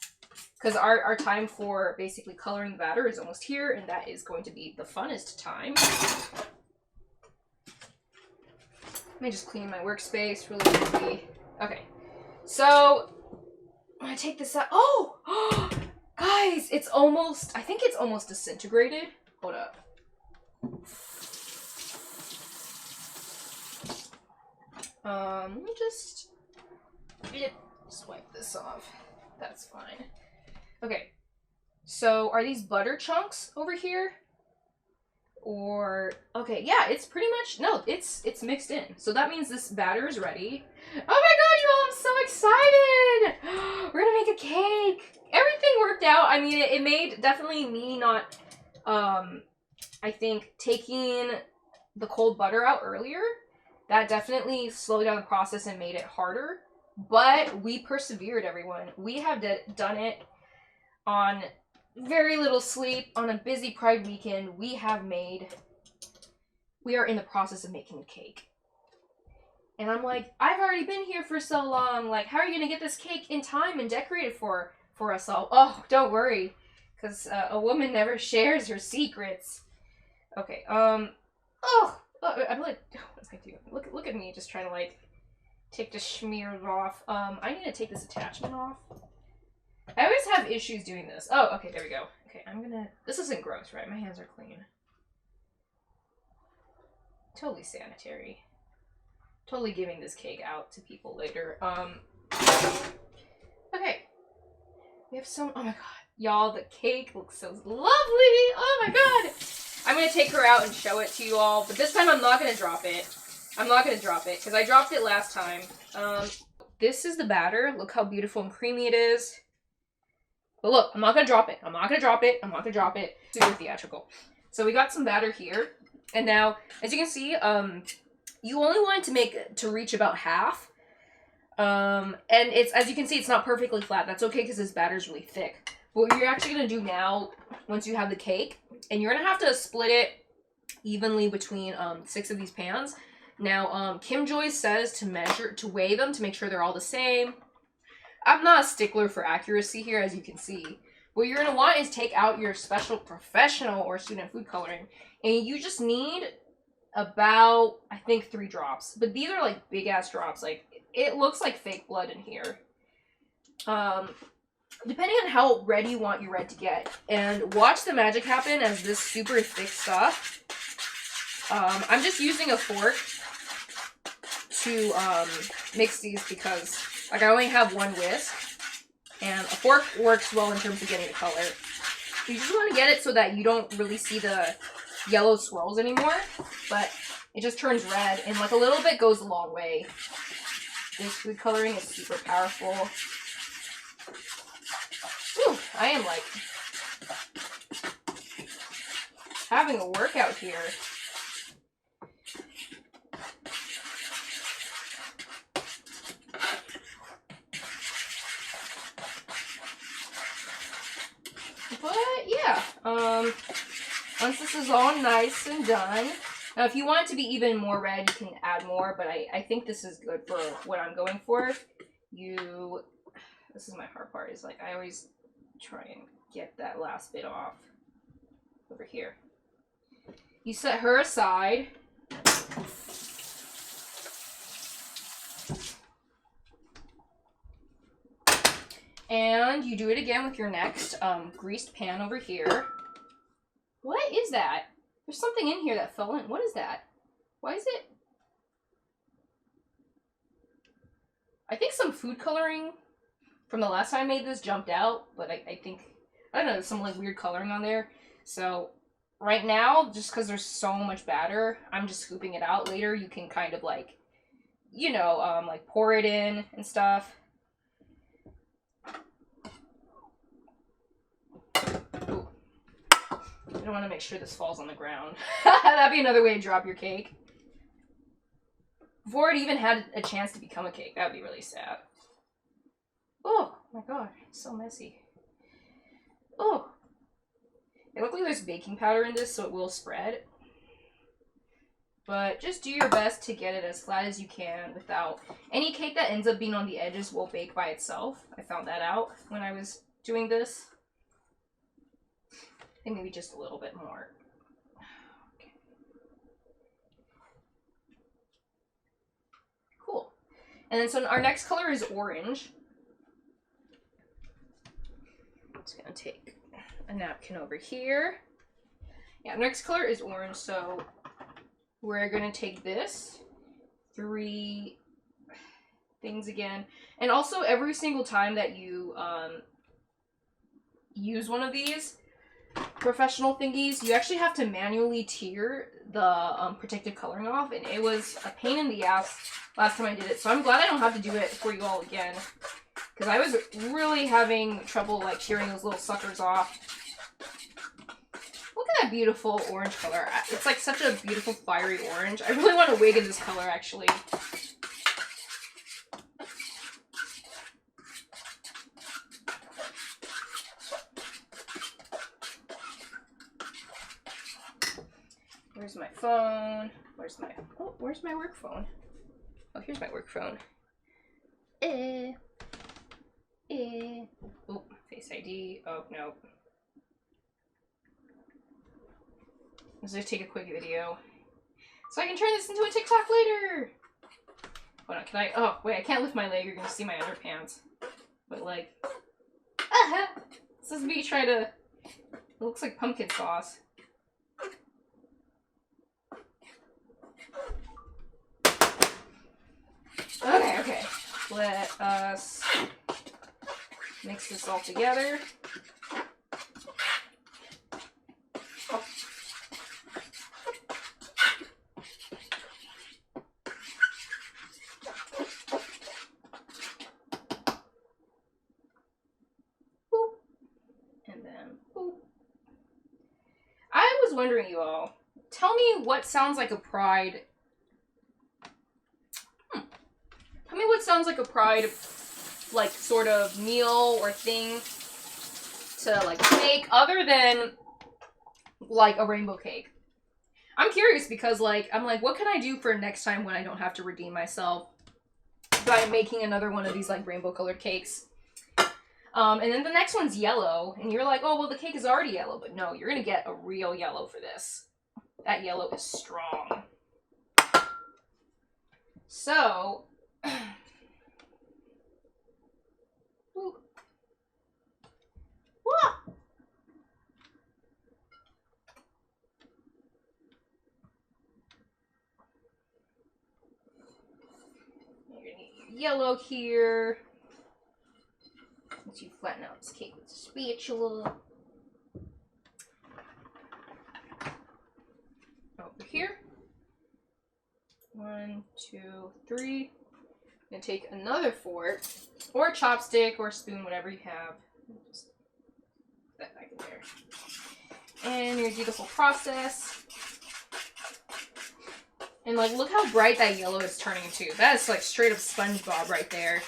because our time for basically coloring the batter is almost here, and that is going to be the funnest time. Let me just clean my workspace really quickly. Okay, so I'm going to take this out. Oh! Guys, it's almost, I think it's almost disintegrated. Hold up. Let me just wipe this off. That's fine. Okay. So are these butter chunks over here? Or okay, yeah, it's pretty much no, it's mixed in. So that means this batter is ready. Oh my god, you all, I'm so excited! We're gonna make a cake. Everything worked out. I mean, it made definitely me not I think taking the cold butter out earlier, that definitely slowed down the process and made it harder. But we persevered, everyone. We have done it on very little sleep, on a busy Pride weekend. We are in the process of making a cake. And I'm like, I've already been here for so long. Like, how are you going to get this cake in time and decorate it for us all? Oh, don't worry. Because a woman never shares her secrets. Okay, I'm like, what's I doing? Look at me just trying to, like, take the smears off. I need to take this attachment off. I always have issues doing this. Oh, okay, there we go. Okay, this isn't gross, right? My hands are clean. Totally sanitary. Totally giving this cake out to people later. Okay. We have some, oh my god. Y'all, the cake looks so lovely. Oh my god. I'm gonna take her out and show it to you all, but this time I'm not gonna drop it. I'm not gonna drop it, because I dropped it last time. This is the batter. Look how beautiful and creamy it is. But look, I'm not gonna drop it. I'm not gonna drop it. I'm not gonna drop it. Super theatrical. So we got some batter here. And now, as you can see, you only want it to reach about half. And it's, as you can see, it's not perfectly flat. That's okay because this batter is really thick. But what you're actually going to do now, once you have the cake, and you're going to have to split it evenly between 6 of these pans. Now, Kim Joy says to weigh them to make sure they're all the same. I'm not a stickler for accuracy here, as you can see. What you're going to want is take out your special professional or student food coloring, and you just need about, I think, 3 drops. But these are like big ass drops. Like, it looks like fake blood in here. Depending on how red you want your red to get. And watch the magic happen as this super thick stuff. I'm just using a fork to mix these because, like, I only have one whisk. And a fork works well in terms of getting the color. You just want to get it so that you don't really see the yellow swirls anymore, but it just turns red, and like a little bit goes a long way. This food coloring is super powerful. Ooh, I am like having a workout here. But yeah, once this is all nice and done, now if you want it to be even more red, you can add more, but I think this is good for what I'm going for. This is my hard part, is like I always try and get that last bit off over here. You set her aside. And you do it again with your next greased pan over here. What is that? There's something in here that fell in. What is that? Why is it? I think some food coloring from the last time I made this jumped out, but I think, I don't know, there's some like weird coloring on there. So right now, just because there's so much batter, I'm just scooping it out. Later, you can kind of like, you know, like pour it in and stuff. Ooh. I don't want to make sure this falls on the ground. That'd be another way to drop your cake. Before it even had a chance to become a cake. That would be really sad. Oh my god, it's so messy. Oh. It looks like there's baking powder in this, so it will spread. But just do your best to get it as flat as you can without... Any cake that ends up being on the edges will bake by itself. I found that out when I was doing this. I think maybe just a little bit more. Okay. Cool. And then so our next color is orange. I'm just gonna take a napkin over here. Yeah, next color is orange, so we're gonna take this 3 things again. And also every single time that you use one of these professional thingies, you actually have to manually tear the protective coloring off, and it was a pain in the ass last time I did it, so I'm glad I don't have to do it for you all again, because I was really having trouble like tearing those little suckers off. Look at that beautiful orange color. It's like such a beautiful fiery orange. I really want to wig in this color, actually. Where's my phone? Where's my work phone? Oh, here's my work phone. Oh, Face ID. Oh, no. Let's just take a quick video. So I can turn this into a TikTok later! Hold on, can I? Oh, wait, I can't lift my leg. You're gonna see my underpants. But, like... Aha! This is me trying to... It looks like pumpkin sauce. Okay. Let us mix this all together. Oh. Boop. And then boop. I was wondering, you all, tell me what sounds like a pride. Tell me what sounds like a pride, like, sort of meal or thing to, like, make other than, like, a rainbow cake. I'm curious because, like, I'm like, what can I do for next time when I don't have to redeem myself by making another one of these, like, rainbow-colored cakes? And then the next one's yellow, and you're like, oh, well, the cake is already yellow, but no, you're gonna get a real yellow for this. That yellow is strong. So... You're gonna need your yellow here. Once you flatten out this cake with a spatula. Over here. 1, 2, 3. I'm gonna take another fork, or a chopstick, or a spoon, whatever you have. Just put that back in there. And you're gonna do the whole process. And, like, look how bright that yellow is turning into. That is, like, straight up SpongeBob right there.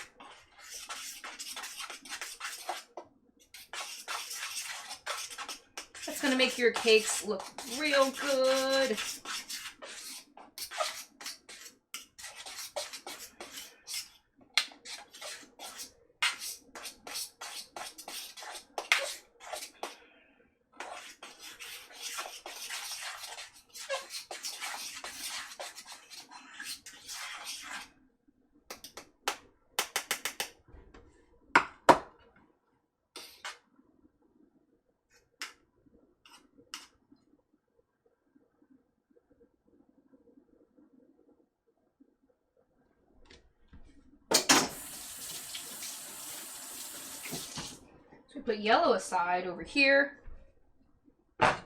That's gonna make your cakes look real good. Put yellow aside over here.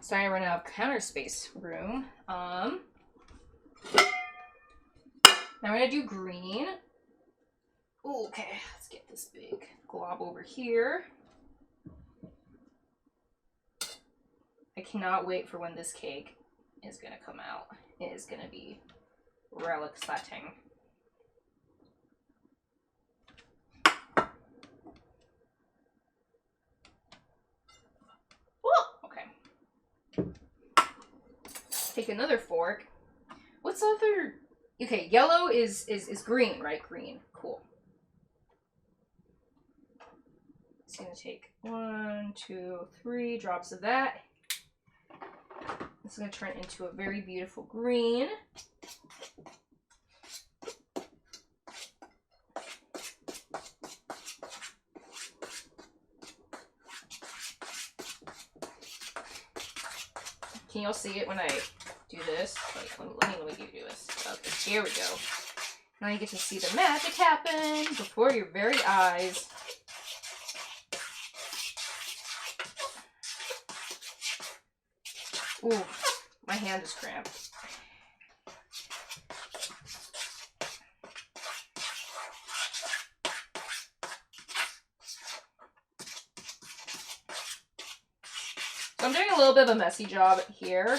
Starting to run out of counter space room. Now I'm gonna do green. Ooh, okay, let's get this big glob over here. I cannot wait for when this cake is gonna come out. It is gonna be real exciting. Take another fork. What's the other? Okay, yellow is green, right? Green. Cool. It's gonna take 1, 2, 3 drops of that. It's gonna turn into a very beautiful green. Can y'all see it when I do this? Like, let me do this. Okay, here we go. Now you get to see the magic happen before your very eyes. Ooh, my hand is cramped. So I'm doing a little bit of a messy job here.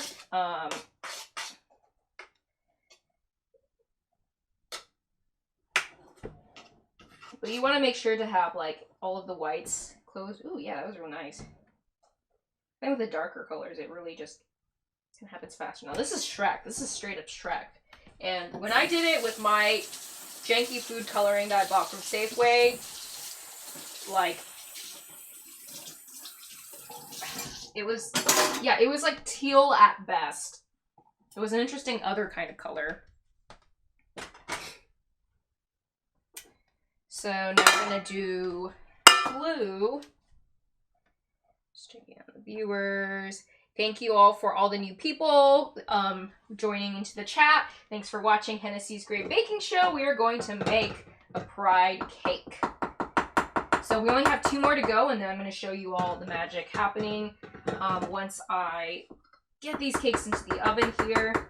But you want to make sure to have, like, all of the whites closed. Ooh, yeah, that was real nice. And with the darker colors, it really just It happens faster now. This is Shrek. This is straight up Shrek. And when I did it with my janky food coloring that I bought from Safeway, like, it was like teal at best. It was an interesting other kind of color. So now we're gonna do blue. Just checking out the viewers. Thank you all for all the new people joining into the chat. Thanks for watching Hennessy's Great Baking Show. We are going to make a pride cake. So we only have 2 more to go, and then I'm going to show you all the magic happening once I get these cakes into the oven here.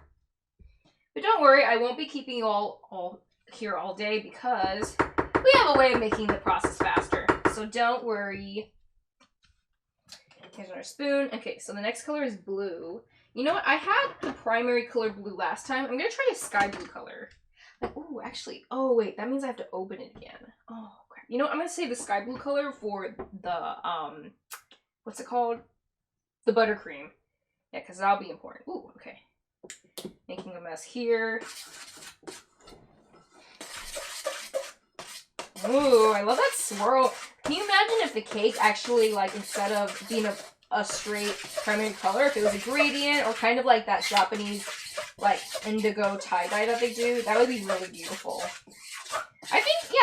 But don't worry, I won't be keeping you all here all day because we have a way of making the process faster. So don't worry. Here's our spoon. Okay, so the next color is blue. You know what? I had the primary color blue last time. I'm going to try a sky blue color. Like, oh, actually. Oh, wait. That means I have to open it again. Oh, crap. You know what? I'm going to save the sky blue color for the, what's it called? The buttercream. Yeah, because that'll be important. Ooh, okay. Making a mess here. Ooh, I love that swirl. Can you imagine if the cake actually, like, instead of being a straight primary color, if it was a gradient or kind of like that Japanese, like, indigo tie-dye that they do? That would be really beautiful. I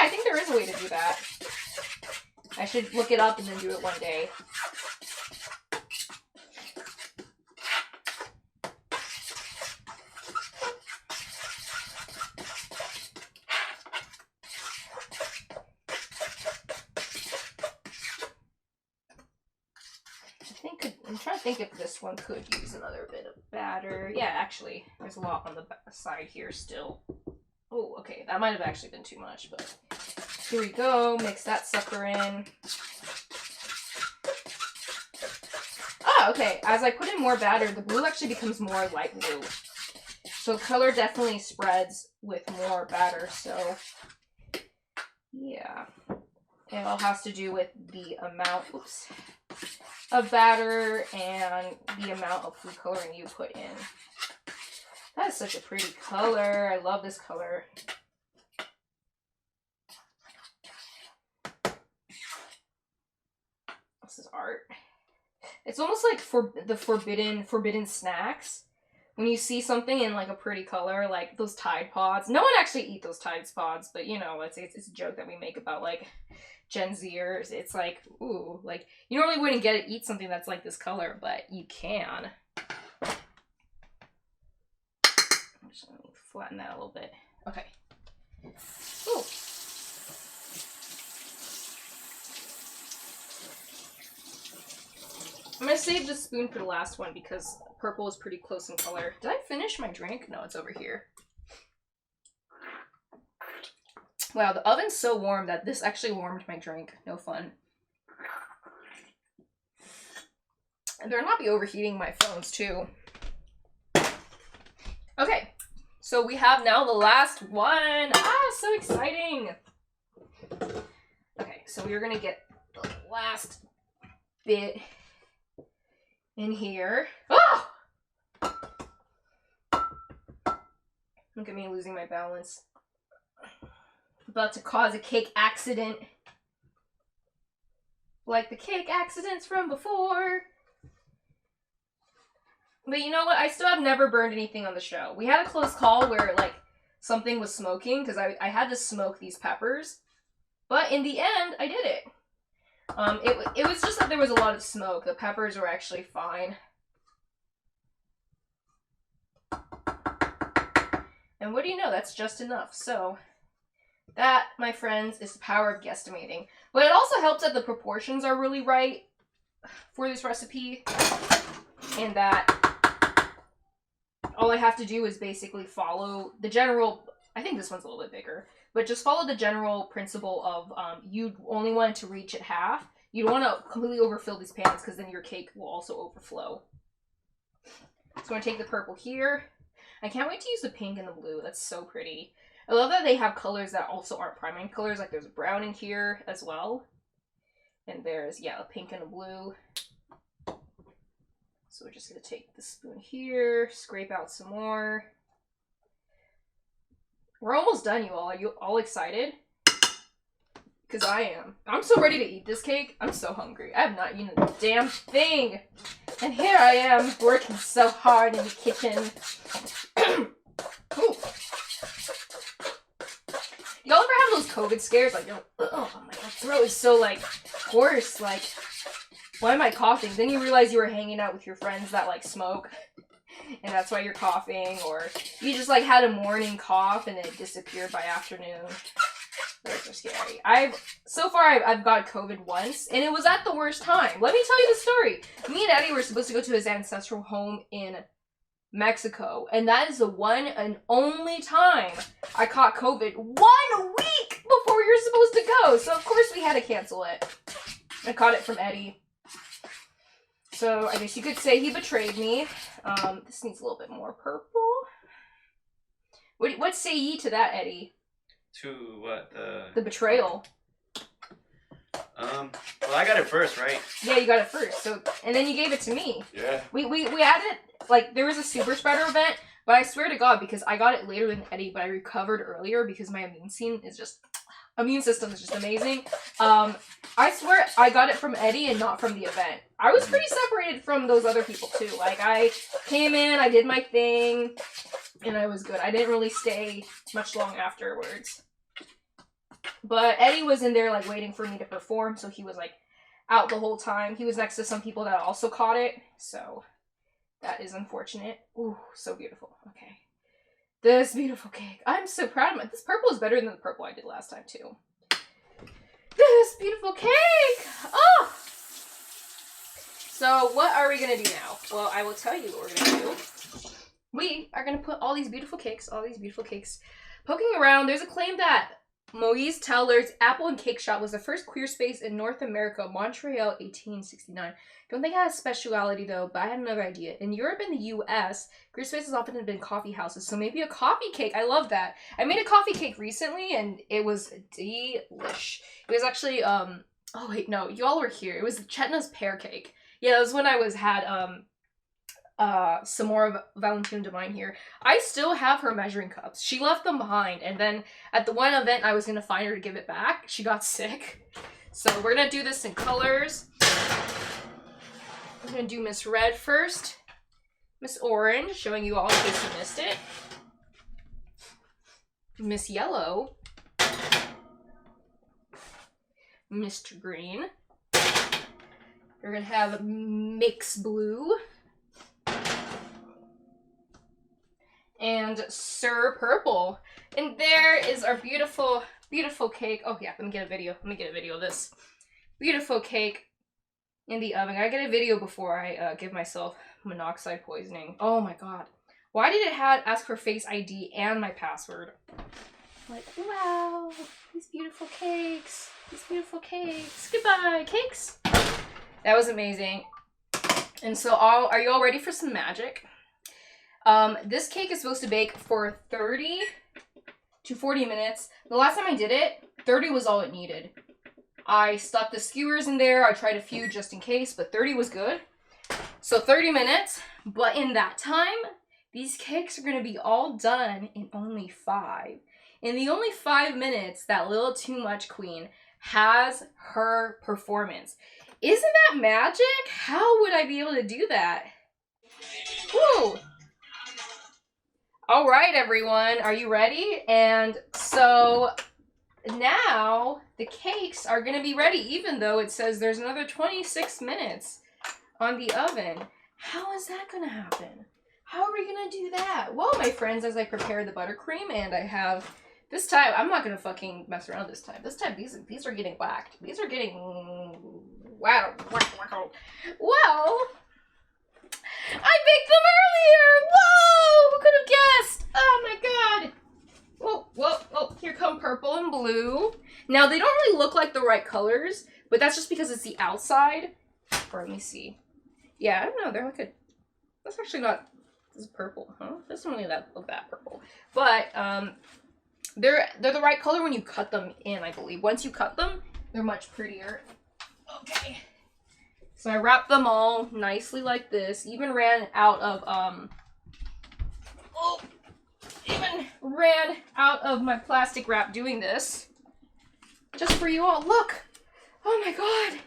think there is a way to do that. I should look it up and then do it one day. I'm trying to think if this one could use another bit of batter. Yeah, actually, there's a lot on the side here still. Oh, okay, that might have actually been too much, but here we go. Mix that sucker in. Oh, okay, as I put in more batter, the blue actually becomes more light blue. So color definitely spreads with more batter, so yeah. It all has to do with the amount, of batter and the amount of food coloring you put in. That is such a pretty color. I love this color. This is art. It's almost like for the forbidden snacks. When you see something in like a pretty color, like those Tide Pods. No one actually eat those Tide Pods, but you know, it's a joke that we make about like Gen Zers. It's like, ooh, like you normally wouldn't eat something that's like this color, but you can. I'm just gonna flatten that a little bit. Okay. Ooh. I'm gonna save the spoon for the last one because purple is pretty close in color. Did I finish my drink? No, it's over here. Wow, the oven's so warm that this actually warmed my drink. No fun. And they'll not be overheating my phones too. Okay, so we have now the last one. Ah, so exciting. Okay, so we're gonna get the last bit in here. Oh! Look at me losing my balance. About to cause a cake accident. Like the cake accidents from before. But you know what? I still have never burned anything on the show. We had a close call where, like, something was smoking because I had to smoke these peppers. But in the end, I did it. It was just that there was a lot of smoke. The peppers were actually fine. And what do you know? That's just enough. So that, my friends, is the power of guesstimating. But it also helps that the proportions are really right for this recipe. And that all I have to do is basically follow the general... I think this one's a little bit bigger. But just follow the general principle of you only want it to reach at half. You don't want to completely overfill these pans because then your cake will also overflow. So I'm going to take the purple here. I can't wait to use the pink and the blue. That's so pretty. I love that they have colors that also aren't primary colors. Like there's a brown in here as well. And there's, yeah, a pink and a blue. So we're just gonna take the spoon here, scrape out some more. We're almost done, you all. Are you all excited? Because I am. I'm so ready to eat this cake. I'm so hungry. I have not eaten a damn thing. And here I am, working so hard in the kitchen. Ooh. Y'all ever have those COVID scares? Like, oh my throat is so, like, hoarse. Like, why am I coughing? Then you realize you were hanging out with your friends that, like, smoke. And that's why you're coughing. Or you just, like, had a morning cough and it disappeared by afternoon. Those are scary. So far I've got COVID once, and it was at the worst time. Let me tell you the story. Me and Eddie were supposed to go to his ancestral home in Mexico, and that is the one and only time I caught COVID 1 week before we were supposed to go. So of course we had to cancel it. I caught it from Eddie. So I guess you could say he betrayed me. This needs a little bit more purple. What say ye to that, Eddie? To what? The betrayal. Well, I got it first, right? Yeah, you got it first. So, and then you gave it to me. Yeah. We added, like, there was a super spreader event, but I swear to God, because I got it later than Eddie, but I recovered earlier because my immune system is just amazing. I swear I got it from Eddie and not from the event. I was pretty separated from those other people too. Like, I came in, I did my thing, and I was good. I didn't really stay much long afterwards. But Eddie was in there, like, waiting for me to perform, so he was, like, out the whole time. He was next to some people that also caught it, so that is unfortunate. Ooh, so beautiful. Okay. This beautiful cake. I'm so proud of it. This purple is better than the purple I did last time, too. This beautiful cake! Oh! So, what are we going to do now? Well, I will tell you what we're going to do. We are going to put all these beautiful cakes poking around. There's a claim that Moise Teller's Apple and Cake Shop was the first queer space in North America, Montreal, 1869. Don't think it has speciality though, but I had another idea. In Europe and the US, queer spaces often have been coffee houses, so maybe a coffee cake. I love that. I made a coffee cake recently and it was delish. It was actually, oh wait, no, y'all were here. It was Chetna's pear cake. Yeah, it was when I had, some more of Valentine Divine here. I still have her measuring cups. She left them behind, and then at the one event I was gonna find her to give it back. She got sick. So we're gonna do this in colors. I'm gonna do Miss Red first. Miss Orange, showing you all in case you missed it. Miss Yellow. Mr. Green. We're gonna have Mix Blue. And Sir Purple. And there is our beautiful, beautiful cake. Oh yeah, let me get a video. Let me get a video of this. Beautiful cake in the oven. I get a video before I give myself monoxide poisoning. Oh my God. Why did it ask for Face ID and my password? Like, wow, these beautiful cakes. These beautiful cakes. Goodbye, cakes. That was amazing. And so are you all ready for some magic? This cake is supposed to bake for 30 to 40 minutes. The last time I did it, 30 was all it needed. I stuck the skewers in there. I tried a few just in case, but 30 was good. So 30 minutes, but in that time, these cakes are going to be all done in only 5. In the only 5 minutes, that little too much queen has her performance. Isn't that magic? How would I be able to do that? Woo! All right, everyone, are you ready? And so now the cakes are going to be ready, even though it says there's another 26 minutes on the oven. How is that going to happen? How are we going to do that? Well, my friends, as I prepare the buttercream, and I have, this time, I'm not going to fucking mess around this time. This time, these are getting whacked. These are getting, wow. Well, I baked them earlier! Whoa! Who could have guessed? Oh my God! Whoa, here come purple and blue. Now, they don't really look like the right colors, but that's just because it's the outside. Or let me see. Yeah, I don't know, they're like a, that's actually not, this is purple, huh? This doesn't really look that purple. But, they're the right color when you cut them in, I believe. Once you cut them, they're much prettier. Okay. So I wrapped them all nicely like this. Even ran out of my plastic wrap doing this. Just for you all. Look! Oh my god!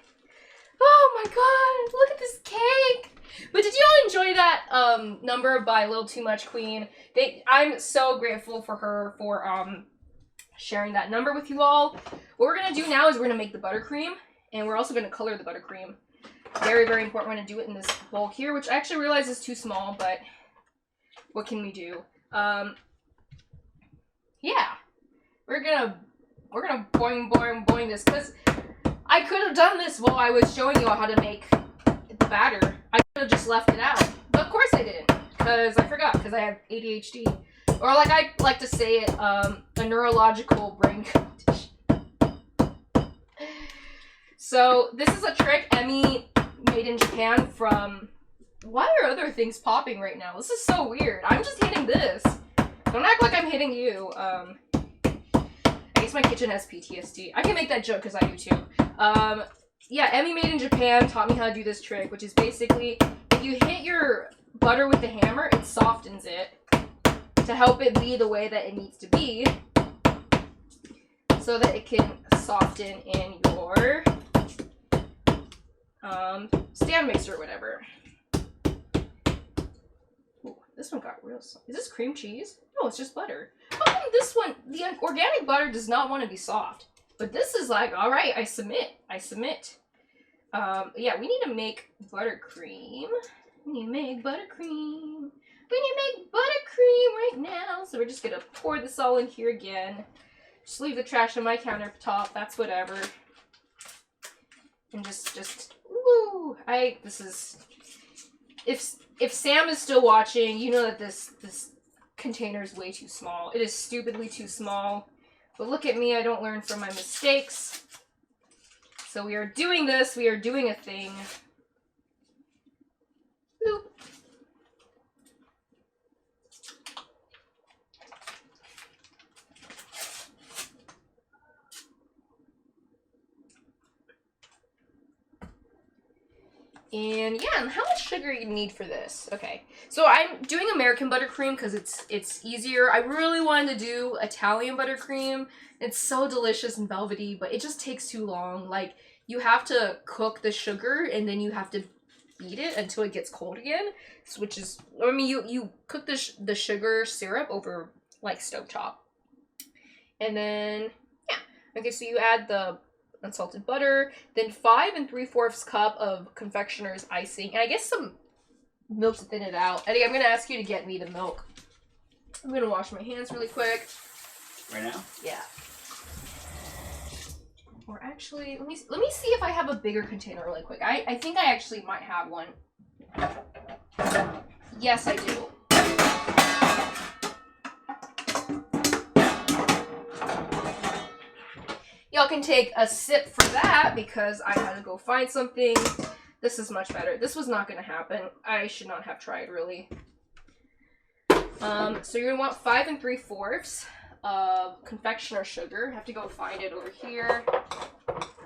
Oh my god! Look at this cake! But did you all enjoy that number by Little Too Much Queen? I'm so grateful for her for sharing that number with you all. What we're gonna do now is we're gonna make the buttercream, and we're also gonna color the buttercream. Very, very important. We're gonna do it in this bowl here, which I actually realize is too small, but what can we do? Yeah, we're gonna boing boing boing this, because I could have done this while I was showing you all how to make the batter. I could have just left it out, but of course I didn't, because I forgot, because I have ADHD, or like I like to say it, a neurological brain condition. So this is a trick Emmy made in Japan from... Why are other things popping right now? This is so weird. I'm just hitting this. Don't act like I'm hitting you. I guess my kitchen has PTSD. I can make that joke because I do too. Yeah, Emmy made in Japan taught me how to do this trick, which is basically if you hit your butter with the hammer, it softens it to help it be the way that it needs to be, so that it can soften in your stand mixer or whatever. Ooh, this one got real soft. Is this cream cheese? No, it's just butter. How come this one, the organic butter does not want to be soft? But this is like, all right, I submit. Yeah, we need to make buttercream. We need to make buttercream right now. So we're just gonna pour this all in here again. Just leave the trash on my countertop. That's whatever. And just, woo! If Sam is still watching, you know that this container is way too small. It is stupidly too small. But look at me, I don't learn from my mistakes. So we are doing this, we are doing a thing. Bloop. And yeah, and how much sugar you need for this? Okay, so I'm doing American buttercream because it's easier. I really wanted to do Italian buttercream. It's so delicious and velvety, but it just takes too long. Like, you have to cook the sugar and then you have to beat it until it gets cold again. Which is, I mean, you cook the sugar syrup over like stovetop, and then yeah. Okay, so you add the unsalted butter, then 5 3/4 cup of confectioner's icing, and I guess some milk to thin it out. Eddie, I'm gonna ask you to get me the milk. I'm gonna wash my hands really quick. Right now? Yeah. Or actually, let me see if I have a bigger container really quick. I think I actually might have one. Yes, I do. Y'all can take a sip for that because I had to go find something. This is much better. This was not going to happen. I should not have tried, really. So you're going to want 5 3/4 of confectioner sugar. I have to go find it over here.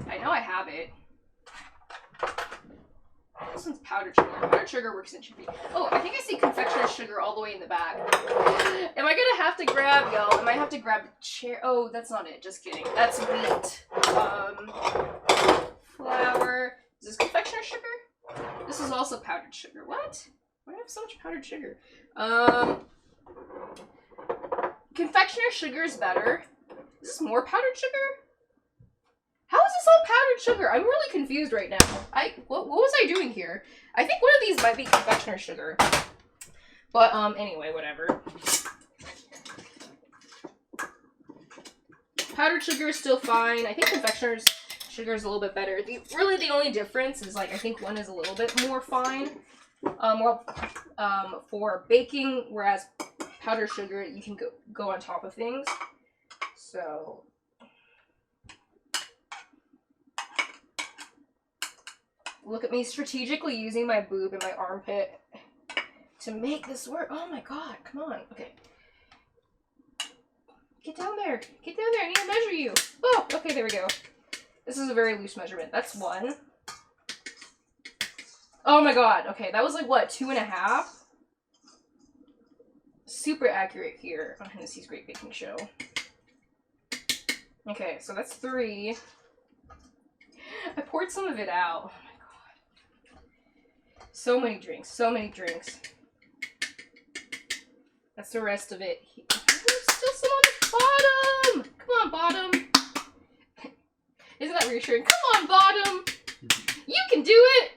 I know I have it. This one's powdered sugar. Powdered sugar works in chickpea. Oh, I think I see confectioner sugar all the way in the back. Am I gonna have to grab, y'all? I might have to grab the chair. Oh, that's not it. Just kidding. That's wheat. Flour. Is this confectioner sugar? This is also powdered sugar. What? Why do I have so much powdered sugar? Confectioner sugar is better. Is this more powdered sugar? How is this all powdered sugar? I'm really confused right now. What was I doing here? I think one of these might be confectioner sugar. But, anyway, whatever. Powdered sugar is still fine. I think confectioner's sugar is a little bit better. Really, the only difference is, like, I think one is a little bit more fine. For baking, whereas powdered sugar, you can go on top of things. So... Look at me strategically using my boob and my armpit to make this work. Oh my god, come on. Okay. Get down there. Get down there. I need to measure you. Oh, okay, there we go. This is a very loose measurement. That's 1. Oh my god. Okay, that was like, what, 2.5? Super accurate here on Hennessy's Great Baking Show. Okay, so that's 3. I poured some of it out. Oh my god. So many drinks. So many drinks. That's the rest of it. There's still some on the bottom! Come on, bottom! Isn't that reassuring? Come on, bottom! You can do it!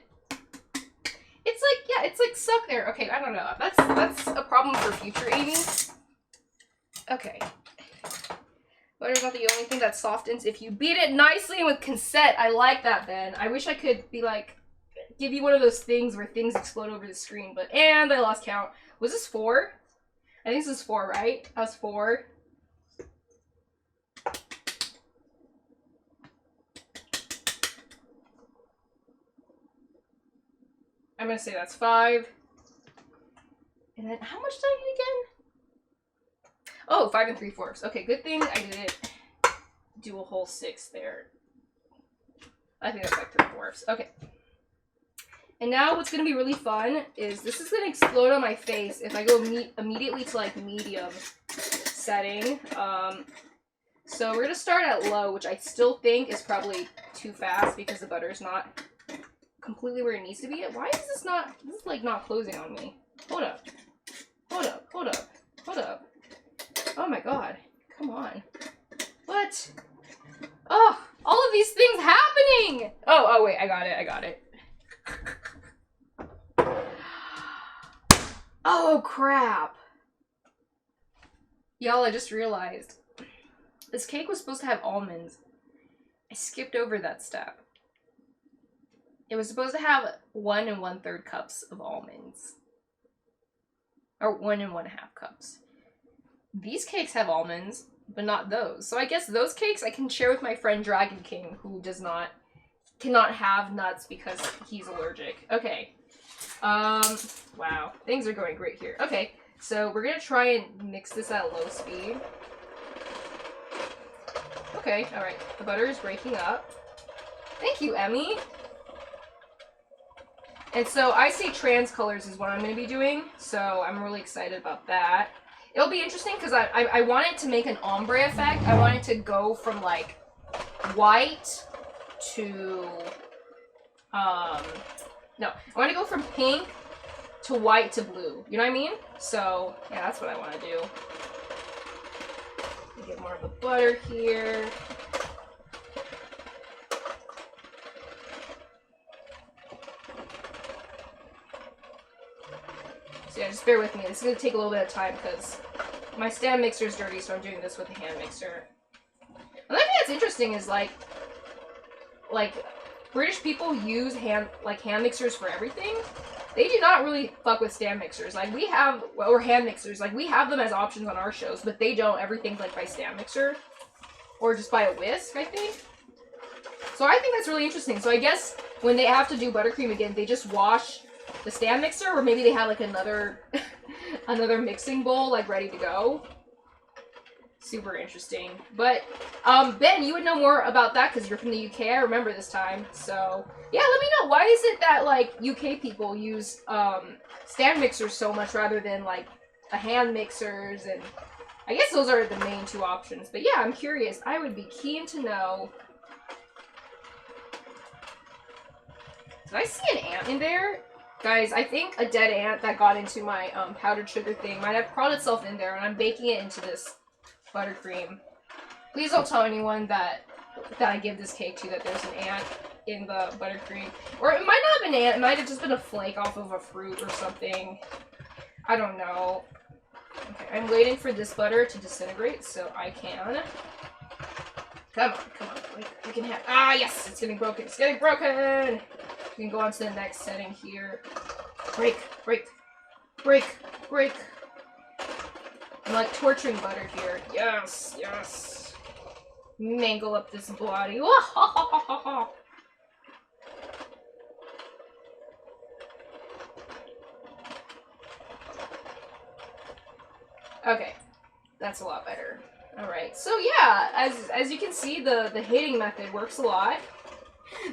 It's like, yeah, it's like stuck there. Okay, I don't know. That's a problem for future Amy. Okay. Butter's not the only thing that softens if you beat it nicely and with consent. I like that, Ben. I wish I could be like, give you one of those things where things explode over the screen, but, and I lost count. Was this 4? I think this is 4, right? That was 4. I'm gonna say that's 5. And then, how much did I need again? Oh, 5 3/4. Okay, good thing I didn't do a whole 6 there. I think that's like 3/4. Okay. And now what's gonna be really fun is this is gonna explode on my face if I go immediately to like medium setting. So we're gonna start at low, which I still think is probably too fast because the butter is not completely where it needs to be. Why is this not, this is like not closing on me. Hold up. Hold up, hold up, hold up. Oh my god. Come on. What? Oh, all of these things happening! Oh, wait, I got it. Oh, crap. Y'all, I just realized. This cake was supposed to have almonds. I skipped over that step. It was supposed to have 1 1/3 cups of almonds. Or 1 1/2 cups. These cakes have almonds, but not those. So I guess those cakes I can share with my friend Dragon King, who cannot have nuts because he's allergic. Okay. Wow. Things are going great here. Okay, so we're gonna try and mix this at low speed. Okay, alright. The butter is breaking up. Thank you, Emmy. And so I say trans colors is what I'm going to be doing, so I'm really excited about that. It'll be interesting because I want it to make an ombre effect. I want it to go from like white to, no, I want to go from pink to white to blue. You know what I mean? So yeah, that's what I want to do. Get more of the butter here. So yeah, just bear with me. This is going to take a little bit of time because my stand mixer is dirty, so I'm doing this with a hand mixer. Another thing that's interesting is like British people use hand mixers for everything. They do not really fuck with stand mixers. Like we have, or hand mixers. Like we have them as options on our shows, but they don't. Everything's like by stand mixer or just by a whisk, I think. So I think that's really interesting. So I guess when they have to do buttercream again, they just wash the stand mixer, or maybe they have like another another mixing bowl like ready to go. Super interesting. But Ben, you would know more about that because you're from the UK. I remember this time. So yeah, let me know, why is it that like UK people use stand mixers so much rather than like a hand mixers? And I guess those are the main 2 options. But yeah, I'm curious. I would be keen to know. Did I see an ant in there? Guys, I think a dead ant that got into my powdered sugar thing might have crawled itself in there, and I'm baking it into this buttercream. Please don't tell anyone that I give this cake to that there's an ant in the buttercream. Or it might not have been an ant, it might have just been a flake off of a fruit or something. I don't know. Okay, I'm waiting for this butter to disintegrate so I can. Come on. We can have. Ah, yes! It's getting broken. It's getting broken! We can go on to the next setting here. Break. I'm like torturing butter here. Yes. Mangle up this body. Okay, that's a lot better. All right, so yeah, as you can see, the hitting method works a lot.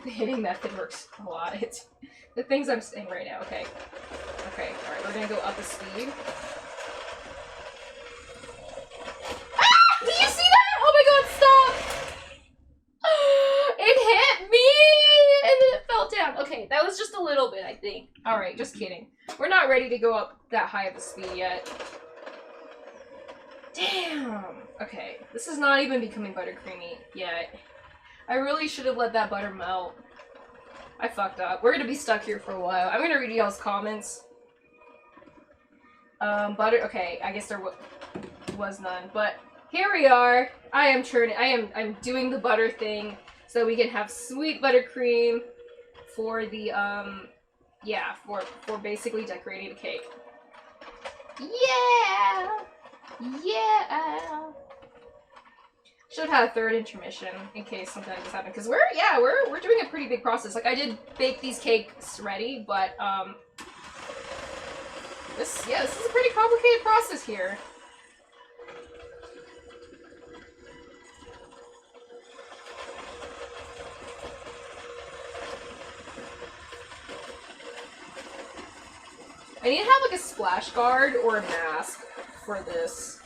The hitting method works a lot. This The things I'm saying right now. Okay. Okay. All right. We're gonna go up a speed. Ah! Did you see that? Oh my God! Stop! It hit me, and then it fell down. Okay, that was just a little bit, I think. All right, just kidding. We're not ready to go up that high of a speed yet. Damn. Okay, this is not even becoming buttercreamy yet. I really should have let that butter melt. I fucked up. We're gonna be stuck here for a while. I'm gonna read y'all's comments. Butter. Okay, I guess there was none, but here we are. I am churning. I'm doing the butter thing so we can have sweet buttercream for the yeah, for basically decorating the cake. Yeah. Yeah. Should have had a third intermission in case something like this happened, because we're doing a pretty big process. Like, I did bake these cakes ready, but this is a pretty complicated process here. I need to have like a splash guard or a mask for this.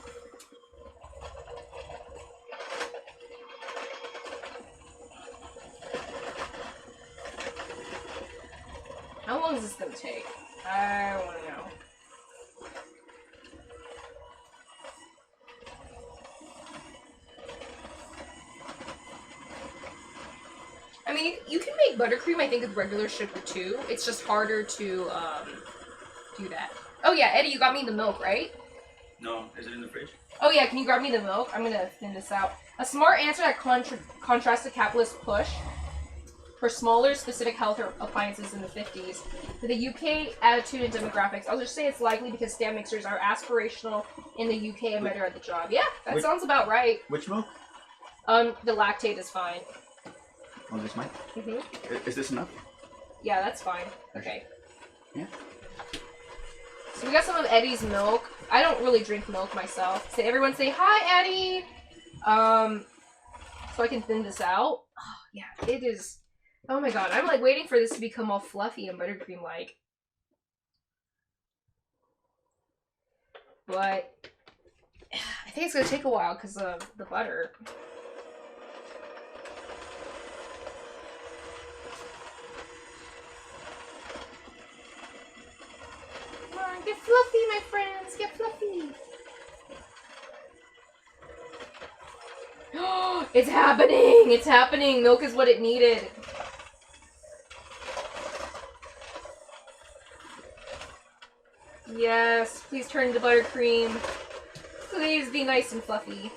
How long is this gonna take? I wanna know. I mean, you can make buttercream, I think, with regular sugar too. It's just harder to do that. Oh yeah, Eddie, you got me the milk, right? No, is it in the fridge? Oh yeah, can you grab me the milk? I'm gonna thin this out. A smart answer that contrasts the capitalist push for smaller specific health appliances in the 50s. For the UK attitude and demographics, I'll just say it's likely because stand mixers are aspirational in the UK and better at the job. Yeah, that sounds about right. Which milk? The lactate is fine. Oh, this might? Mm-hmm. Is this enough? Yeah, that's fine. Okay. Yeah. So we got some of Eddie's milk. I don't really drink milk myself. So everyone say, hi, Eddie! So I can thin this out. Oh, yeah, it is... Oh my god, I'm like waiting for this to become all fluffy and buttercream-like. But... I think it's gonna take a while because of the butter. Come on, get fluffy, my friends! Get fluffy! It's happening! It's happening! Milk is what it needed. Yes, please turn into buttercream. Please be nice and fluffy.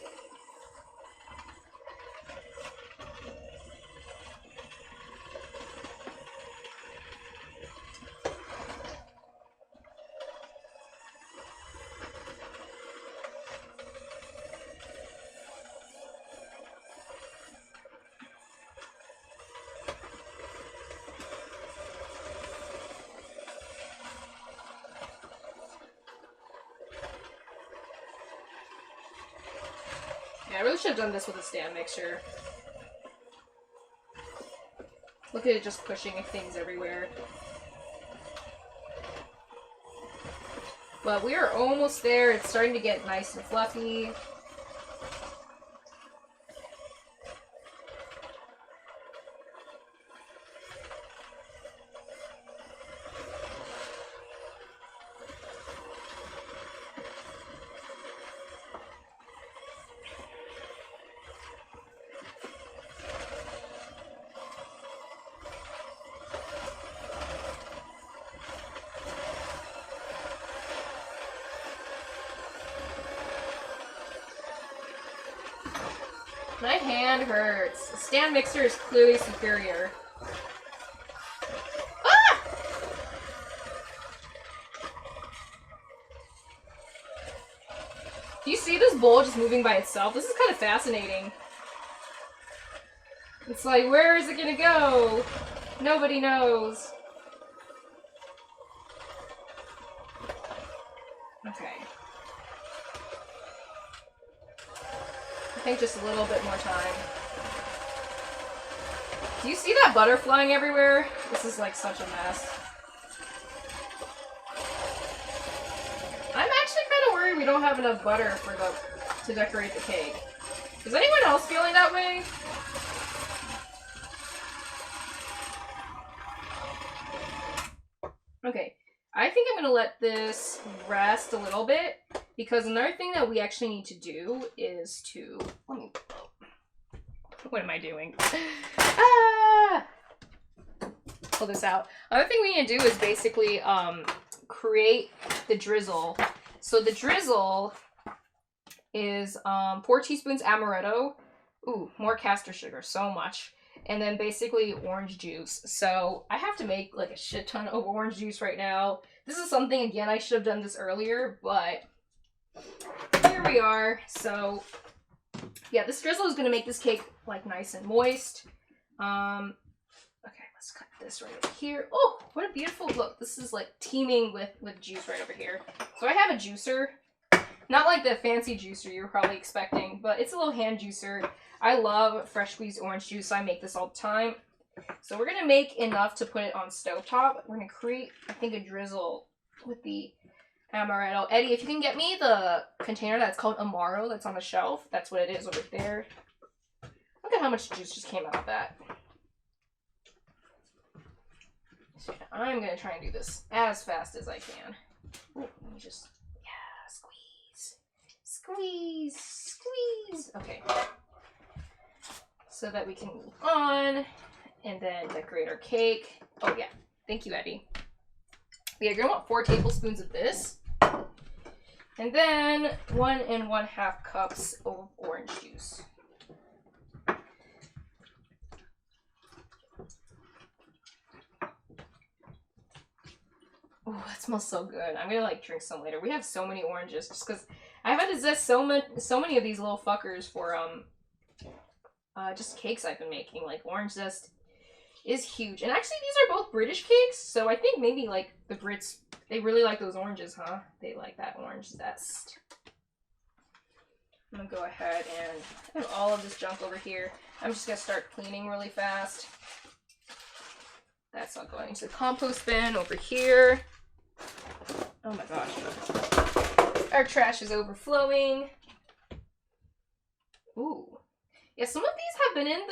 Yeah, I really should have done this with a stand mixer. Look at it just pushing things everywhere. But we are almost there. It's starting to get nice and fluffy. My hand hurts. The stand mixer is clearly superior. Ah! Do you see this bowl just moving by itself? This is kind of fascinating. It's like, where is it gonna go? Nobody knows. Okay. I think just a little bit more time. Do you see that butter flying everywhere? This is like such a mess. don't have enough butter to decorate the cake. Is anyone else feeling that way? Okay, I think I'm gonna let this rest a little bit because another thing that we actually need to do is to, what am I doing? Pull this out. Another thing we need to do is basically create the drizzle. So the drizzle is 4 teaspoons amaretto. Ooh, more castor sugar, so much. And then basically orange juice. So I have to make like a shit ton of orange juice right now. This is something, again, I should have done this earlier, but here we are. So yeah, this drizzle is gonna make this cake like nice and moist. Okay, let's cut this right over here. Oh, what a beautiful look. This is like teeming with juice right over here. So I have a juicer. Not like the fancy juicer you're probably expecting, but it's a little hand juicer. I love fresh squeezed orange juice, so I make this all the time. So we're going to make enough to put it on stovetop. We're going to create, I think, a drizzle with the amaretto. Eddie, if you can get me the container that's called Amaro that's on the shelf. That's what it is over there. Look at how much juice just came out of that. So I'm going to try and do this as fast as I can. Ooh, let me just, yeah, squeeze. Squeeze, squeeze. Okay. So that we can move on and then decorate our cake. Oh yeah, thank you, Eddie. We are gonna want 4 tablespoons of this. And then 1 1/2 cups of orange juice. Oh, that smells so good. I'm gonna like drink some later. We have so many oranges just because I've had to zest so many of these little fuckers for just cakes I've been making. Like orange zest is huge. And actually these are both British cakes, so I think maybe like the Brits, they really like those oranges, huh? They like that orange zest. I'm gonna go ahead and have all of this junk over here. I'm just gonna start cleaning really fast. That's all going into the compost bin over here. Oh my gosh. Our trash is overflowing. Ooh. Yeah, some of these have been in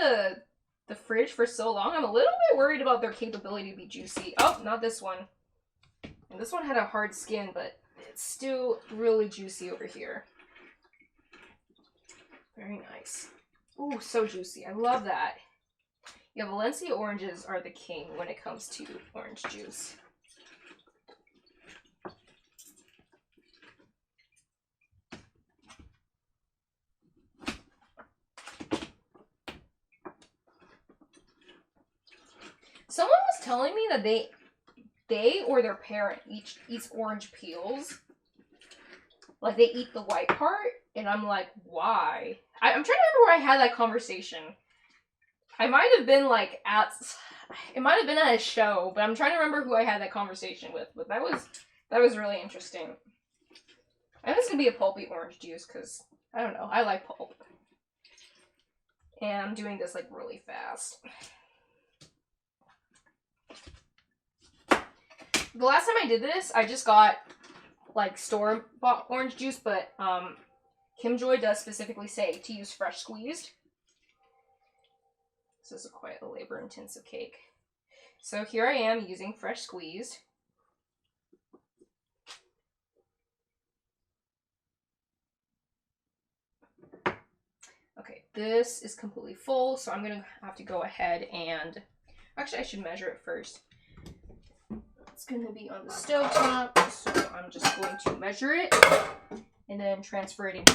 the fridge for so long. I'm a little bit worried about their capability to be juicy. Oh, not this one. And this one had a hard skin, but it's still really juicy over here. Very nice. Ooh, so juicy. I love that. Yeah, Valencia oranges are the king when it comes to orange juice. Someone was telling me that they or their parent eats orange peels. Like they eat the white part, and I'm like, why? I'm trying to remember where I had that conversation. I might have been like it might have been at a show, but I'm trying to remember who I had that conversation with. But that was really interesting. I think it's gonna be a pulpy orange juice because I don't know, I like pulp, and I'm doing this like really fast. The last time I did this, I just got like store-bought orange juice, but Kim Joy does specifically say to use fresh squeezed. This is quite a labor-intensive cake. So here I am using fresh squeezed. Okay, this is completely full, so I'm gonna have to go ahead and, actually I should measure it first. It's going to be on the stove top, so I'm just going to measure it and then transfer it into.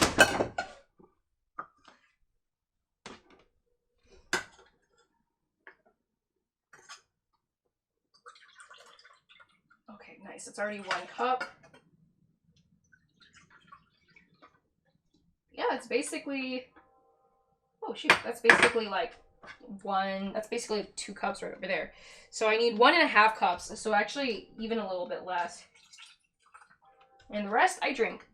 Okay, nice. It's already 1 cup. Yeah, it's basically, oh shoot, that's basically like that's basically 2 cups right over there. So I need 1 1/2 cups, so actually even a little bit less. And the rest I drink.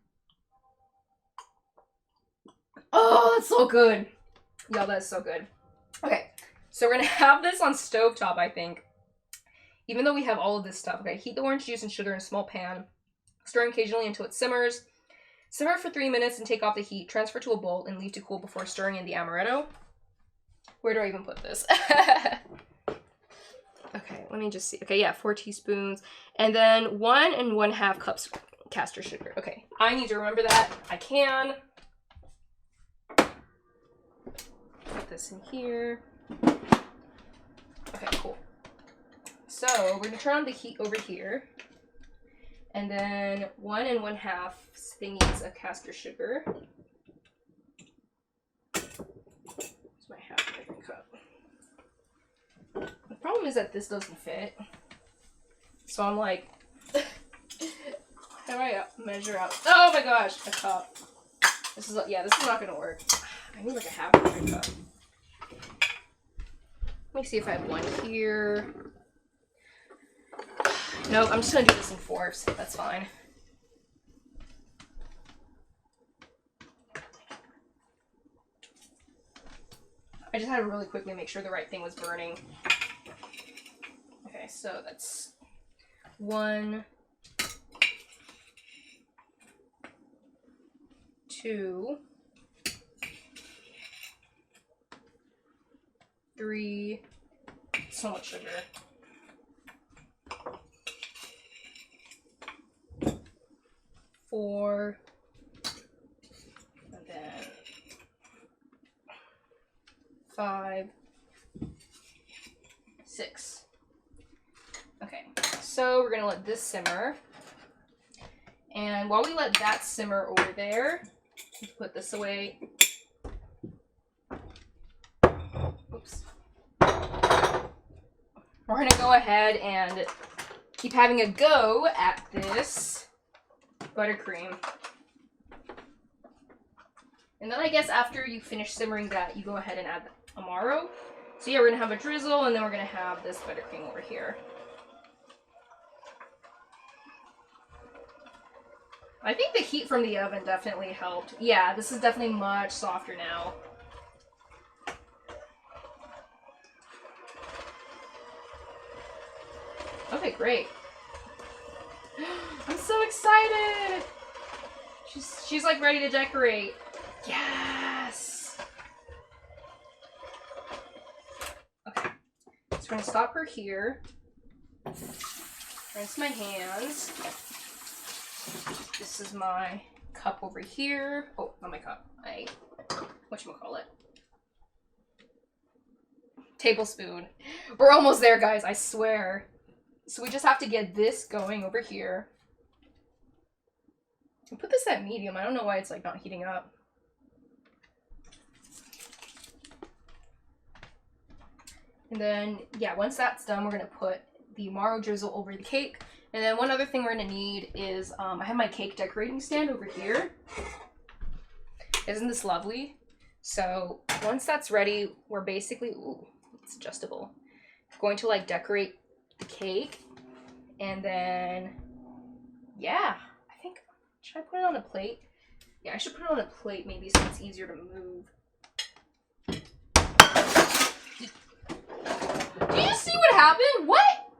Oh, that's so good. Y'all, that's so good. Okay, so we're gonna have this on stovetop, I think. Even though we have all of this stuff. Okay, heat the orange juice and sugar in a small pan. Stir occasionally until it simmers. Simmer for 3 minutes and take off the heat. Transfer to a bowl and leave to cool before stirring in the amaretto. Where do I even put this? Okay, let me just see. Okay, yeah, 4 teaspoons. And then 1 1/2 cups caster sugar. Okay, I need to remember that. I can. Put this in here. Okay, cool. So we're gonna turn on the heat over here. And then 1 1/2 thingies of caster sugar. Here's my half measuring cup. The problem is that this doesn't fit. So I'm like, how do I measure out? Oh my gosh, a cup. This is not gonna work. I need like a half measuring cup. Let me see if I have one here. Nope, I'm just gonna do this in 4/4. That's fine. I just had to really quickly make sure the right thing was burning. Okay, so that's 1, 2, 3. So much sugar. 4, and then 5, 6. Okay, so we're gonna let this simmer. And while we let that simmer over there, put this away. Oops. We're gonna go ahead and keep having a go at this buttercream. And then I guess after you finish simmering that, you go ahead and add the Amaro. So yeah, we're gonna have a drizzle, and then we're gonna have this buttercream over here. I think the heat from the oven definitely helped. Yeah, this is definitely much softer now. Okay, great. I'm so excited! She's like ready to decorate. Yes! Okay, so we're gonna stop her here. Rinse my hands. This is my cup over here. Oh, not my cup. Whatchamacallit? Tablespoon. We're almost there, guys, I swear. So we just have to get this going over here. I'll put this at medium. I don't know why it's like not heating up. And then, yeah, once that's done, we're gonna put the Amaro drizzle over the cake. And then one other thing we're gonna need is, I have my cake decorating stand over here. Isn't this lovely? So once that's ready, we're basically, ooh, it's adjustable. Going to like decorate the cake. And then, yeah, I think, should I put it on a plate? Yeah, I should put it on a plate maybe so it's easier to move. Did you see what happened? What?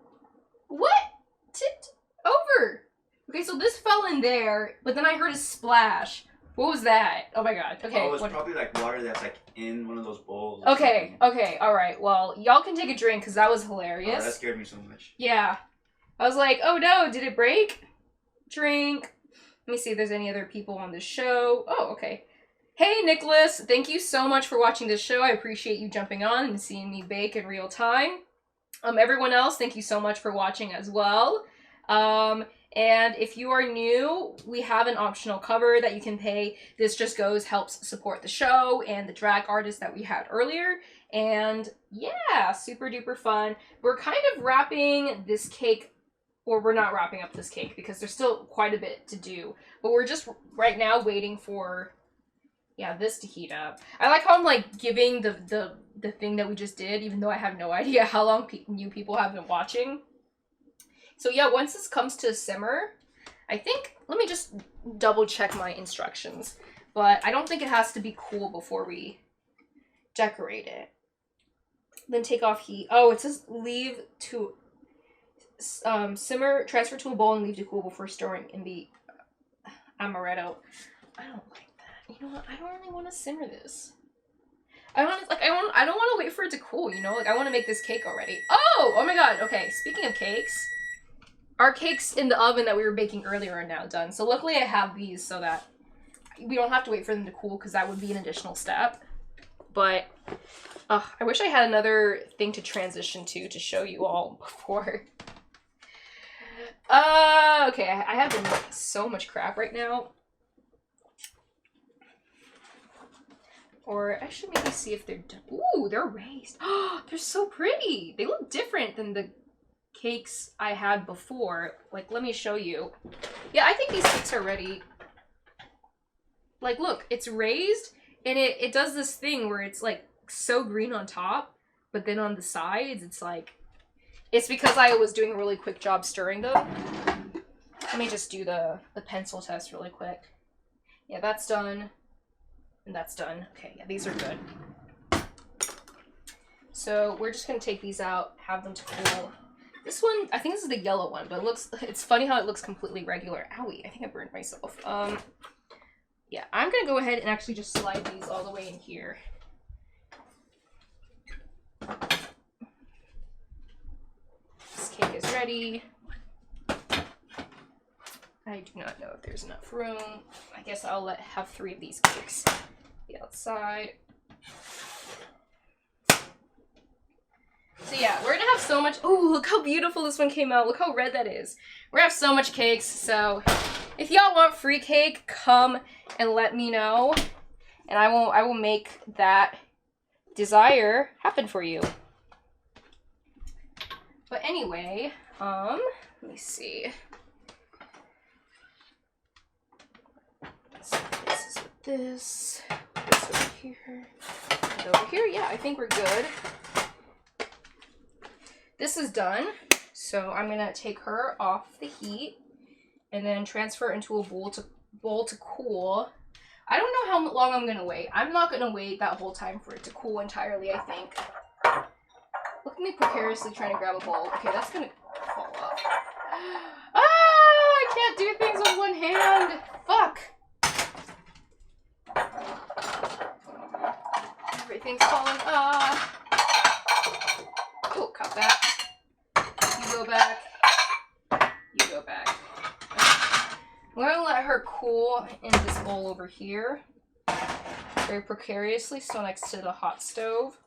What? Tipped over. Okay, so this fell in there, but then I heard a splash. What was that? Oh my god. Okay. Oh, it was probably like water that's like in one of those bowls. Okay, okay, alright. Well, y'all can take a drink because that was hilarious. Oh, that scared me so much. Yeah. I was like, oh no, did it break? Drink. Let me see if there's any other people on this show. Oh, okay. Hey, Nicholas. Thank you so much for watching this show. I appreciate you jumping on and seeing me bake in real time. Everyone else, thank you so much for watching as well. And if you are new, we have an optional cover that you can pay. This just helps support the show and the drag artist that we had earlier. And yeah, super duper fun. We're kind of wrapping this cake, or we're not wrapping up this cake because there's still quite a bit to do. But we're just right now waiting for, yeah, this to heat up. I like how I'm like giving the thing that we just did, even though I have no idea how long you people have been watching. So yeah, once this comes to simmer, I think, let me just double check my instructions. But I don't think it has to be cool before we decorate it. Then take off heat. Oh, it says leave to simmer, transfer to a bowl and leave to cool before storing in the amaretto. I don't like that. You know what? I don't really want to simmer this. I don't want to wait for it to cool, you know? Like, I want to make this cake already. Oh my god. Okay, speaking of cakes, our cakes in the oven that we were baking earlier are now done. So luckily I have these so that we don't have to wait for them to cool, because that would be an additional step. But I wish I had another thing to transition to show you all before. Okay, I have been making so much crap right now. Or I should maybe see if they're done. Ooh, they're raised. Oh, they're so pretty. They look different than the cakes I had before. Like, let me show you. Yeah, I think these cakes are ready. Like, look, it's raised, and it does this thing where it's, like, so green on top, but then on the sides, it's like... It's because I was doing a really quick job stirring them. Let me just do the pencil test really quick. Yeah, that's done. And that's done. Okay, yeah, these are good. So we're just gonna take these out, have them to cool. This one, I think this is the yellow one, but it's funny how it looks completely regular. Owie, I think I burned myself. Yeah, I'm gonna go ahead and actually just slide these all the way in here. This cake is ready. I do not know if there's enough room. I guess I'll have 3 of these cakes. The outside. So yeah, we're gonna have so much. Oh, look how beautiful this one came out. Look how red that is. We're gonna have so much cakes. So if y'all want free cake, come and let me know, and I will make that desire happen for you. But anyway, let me see. So this is with this. This over here. And over here, yeah, I think we're good. This is done, so I'm gonna take her off the heat and then transfer into a bowl to cool. I don't know how long I'm gonna wait. I'm not gonna wait that whole time for it to cool entirely, I think. Look at me precariously trying to grab a bowl. Okay, that's gonna fall off. Ah! I can't do things with one hand! Fuck! Everything's falling off. Oh, cut that. You go back. You go back. Okay. We're gonna let her cool in this bowl over here. Very precariously, so next to the hot stove.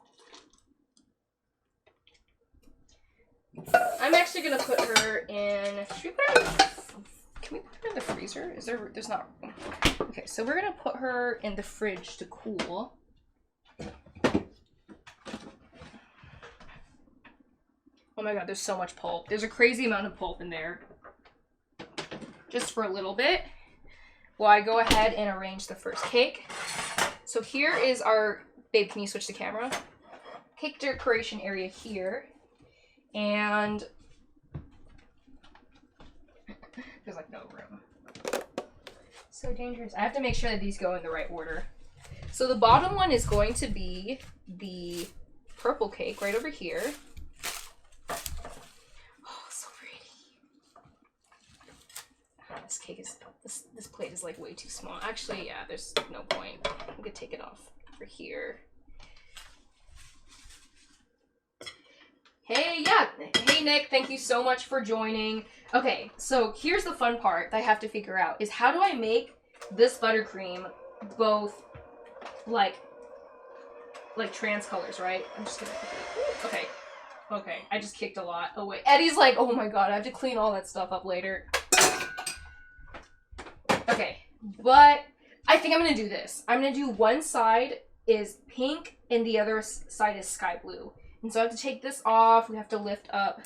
I'm actually gonna put her in. Should we put her in? Can we put her in the freezer? There's not room. Okay, so we're gonna put her in the fridge to cool. Oh my god, there's so much pulp. There's a crazy amount of pulp in there. Just for a little bit. While I go ahead and arrange the first cake. So here is our... Babe, can you switch the camera? Cake decoration area here. And... there's like no room. So dangerous. I have to make sure that these go in the right order. So the bottom one is going to be the purple cake right over here. This cake is, this plate is like way too small. Actually, yeah, there's no point. I'm gonna take it off for here. Hey, yeah. Hey, Nick, thank you so much for joining. Okay, so here's the fun part that I have to figure out is how do I make this buttercream both like trans colors, right? I'm just gonna, okay. Okay, I just kicked a lot. Oh wait, Eddie's like, oh my god, I have to clean all that stuff up later. Okay, but I think I'm gonna do this. I'm gonna do one side is pink and the other side is sky blue. And so I have to take this off. We have to lift up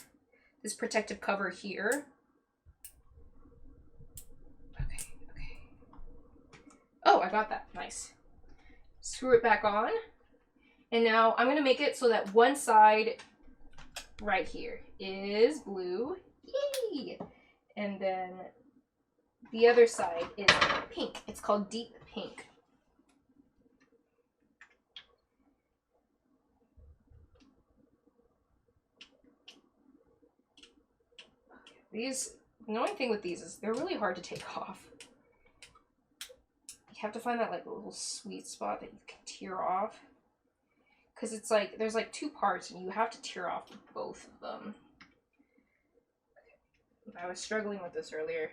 this protective cover here. Okay. Oh, I got that. Nice. Screw it back on. And now I'm gonna make it so that one side right here is blue. Yay! And then the other side is pink. It's called deep pink. These, the annoying thing with these is they're really hard to take off. Yeah, have to find that like little sweet spot that you can tear off. Because it's like, there's like 2 parts and you have to tear off both of them. I was struggling with this earlier.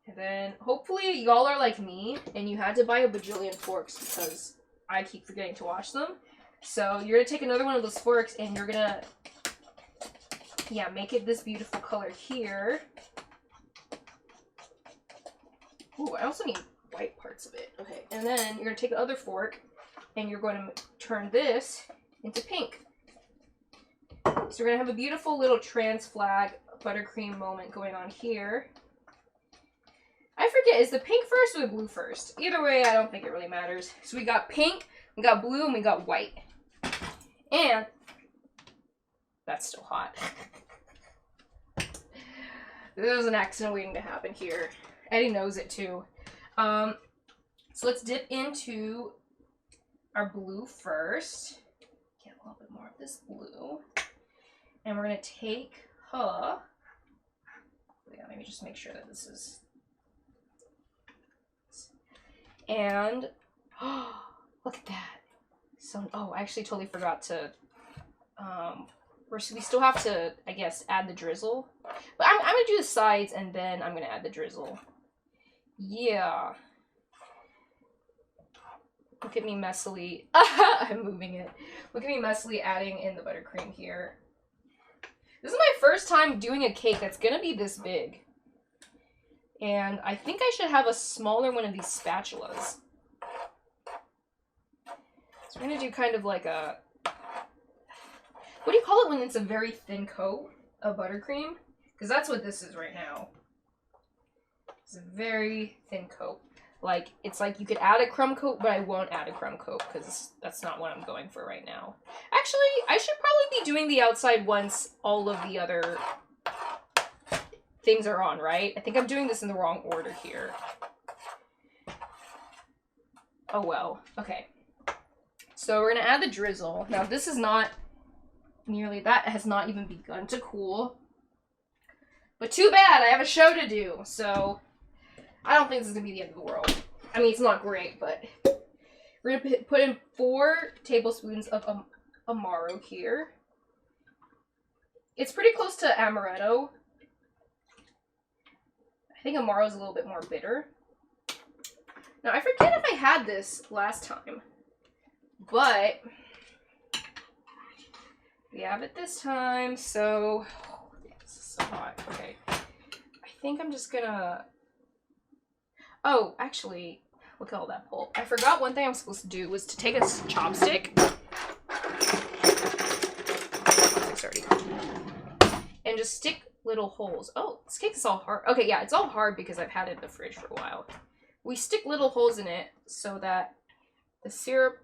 And then hopefully y'all are like me and you had to buy a bajillion forks because I keep forgetting to wash them. So you're gonna take another one of those forks and you're gonna, yeah, make it this beautiful color here. Ooh, I also need white parts of it. Okay, and then you're gonna take the other fork and you're going to turn this into pink. So we're gonna have a beautiful little trans flag buttercream moment going on here. I forget, is the pink first or the blue first? Either way, I don't think it really matters. So we got pink, we got blue, and we got white. And that's still hot. There's an accident waiting to happen here. Eddie knows it too. So let's dip into our blue first. Get a little bit more of this blue. And we're gonna take yeah, maybe just make sure that this is. And look at that. So, oh, I actually totally forgot to, we still have to, I guess, add the drizzle. But I'm gonna do the sides and then I'm gonna add the drizzle. Yeah. Look at me messily, I'm moving it. Look at me messily adding in the buttercream here. This is my first time doing a cake that's gonna be this big. And I think I should have a smaller one of these spatulas. So we're gonna do kind of like a, what do you call it when it's a very thin coat of buttercream? Because that's what this is right now. It's a very thin coat. Like, it's like you could add a crumb coat, but I won't add a crumb coat because that's not what I'm going for right now. Actually, I should probably be doing the outside once all of the other things are on, right? I think I'm doing this in the wrong order here. Oh well. Okay. So we're gonna add the drizzle. Now this is not nearly, that has not even begun to cool. But too bad, I have a show to do, so I don't think this is gonna be the end of the world. I mean, it's not great, but we're gonna put in 4 tablespoons of Amaro here. It's pretty close to amaretto. I think Amaro's a little bit more bitter. Now, I forget if I had this last time, but we have it this time, so oh, this is so hot. Okay, I think I'm just gonna, oh, actually, look at all that pulp. I forgot one thing I was supposed to do was to take a chopstick. Sorry. And just stick little holes. Oh, this cake is all hard. Okay, yeah, it's all hard because I've had it in the fridge for a while. We stick little holes in it so that the syrup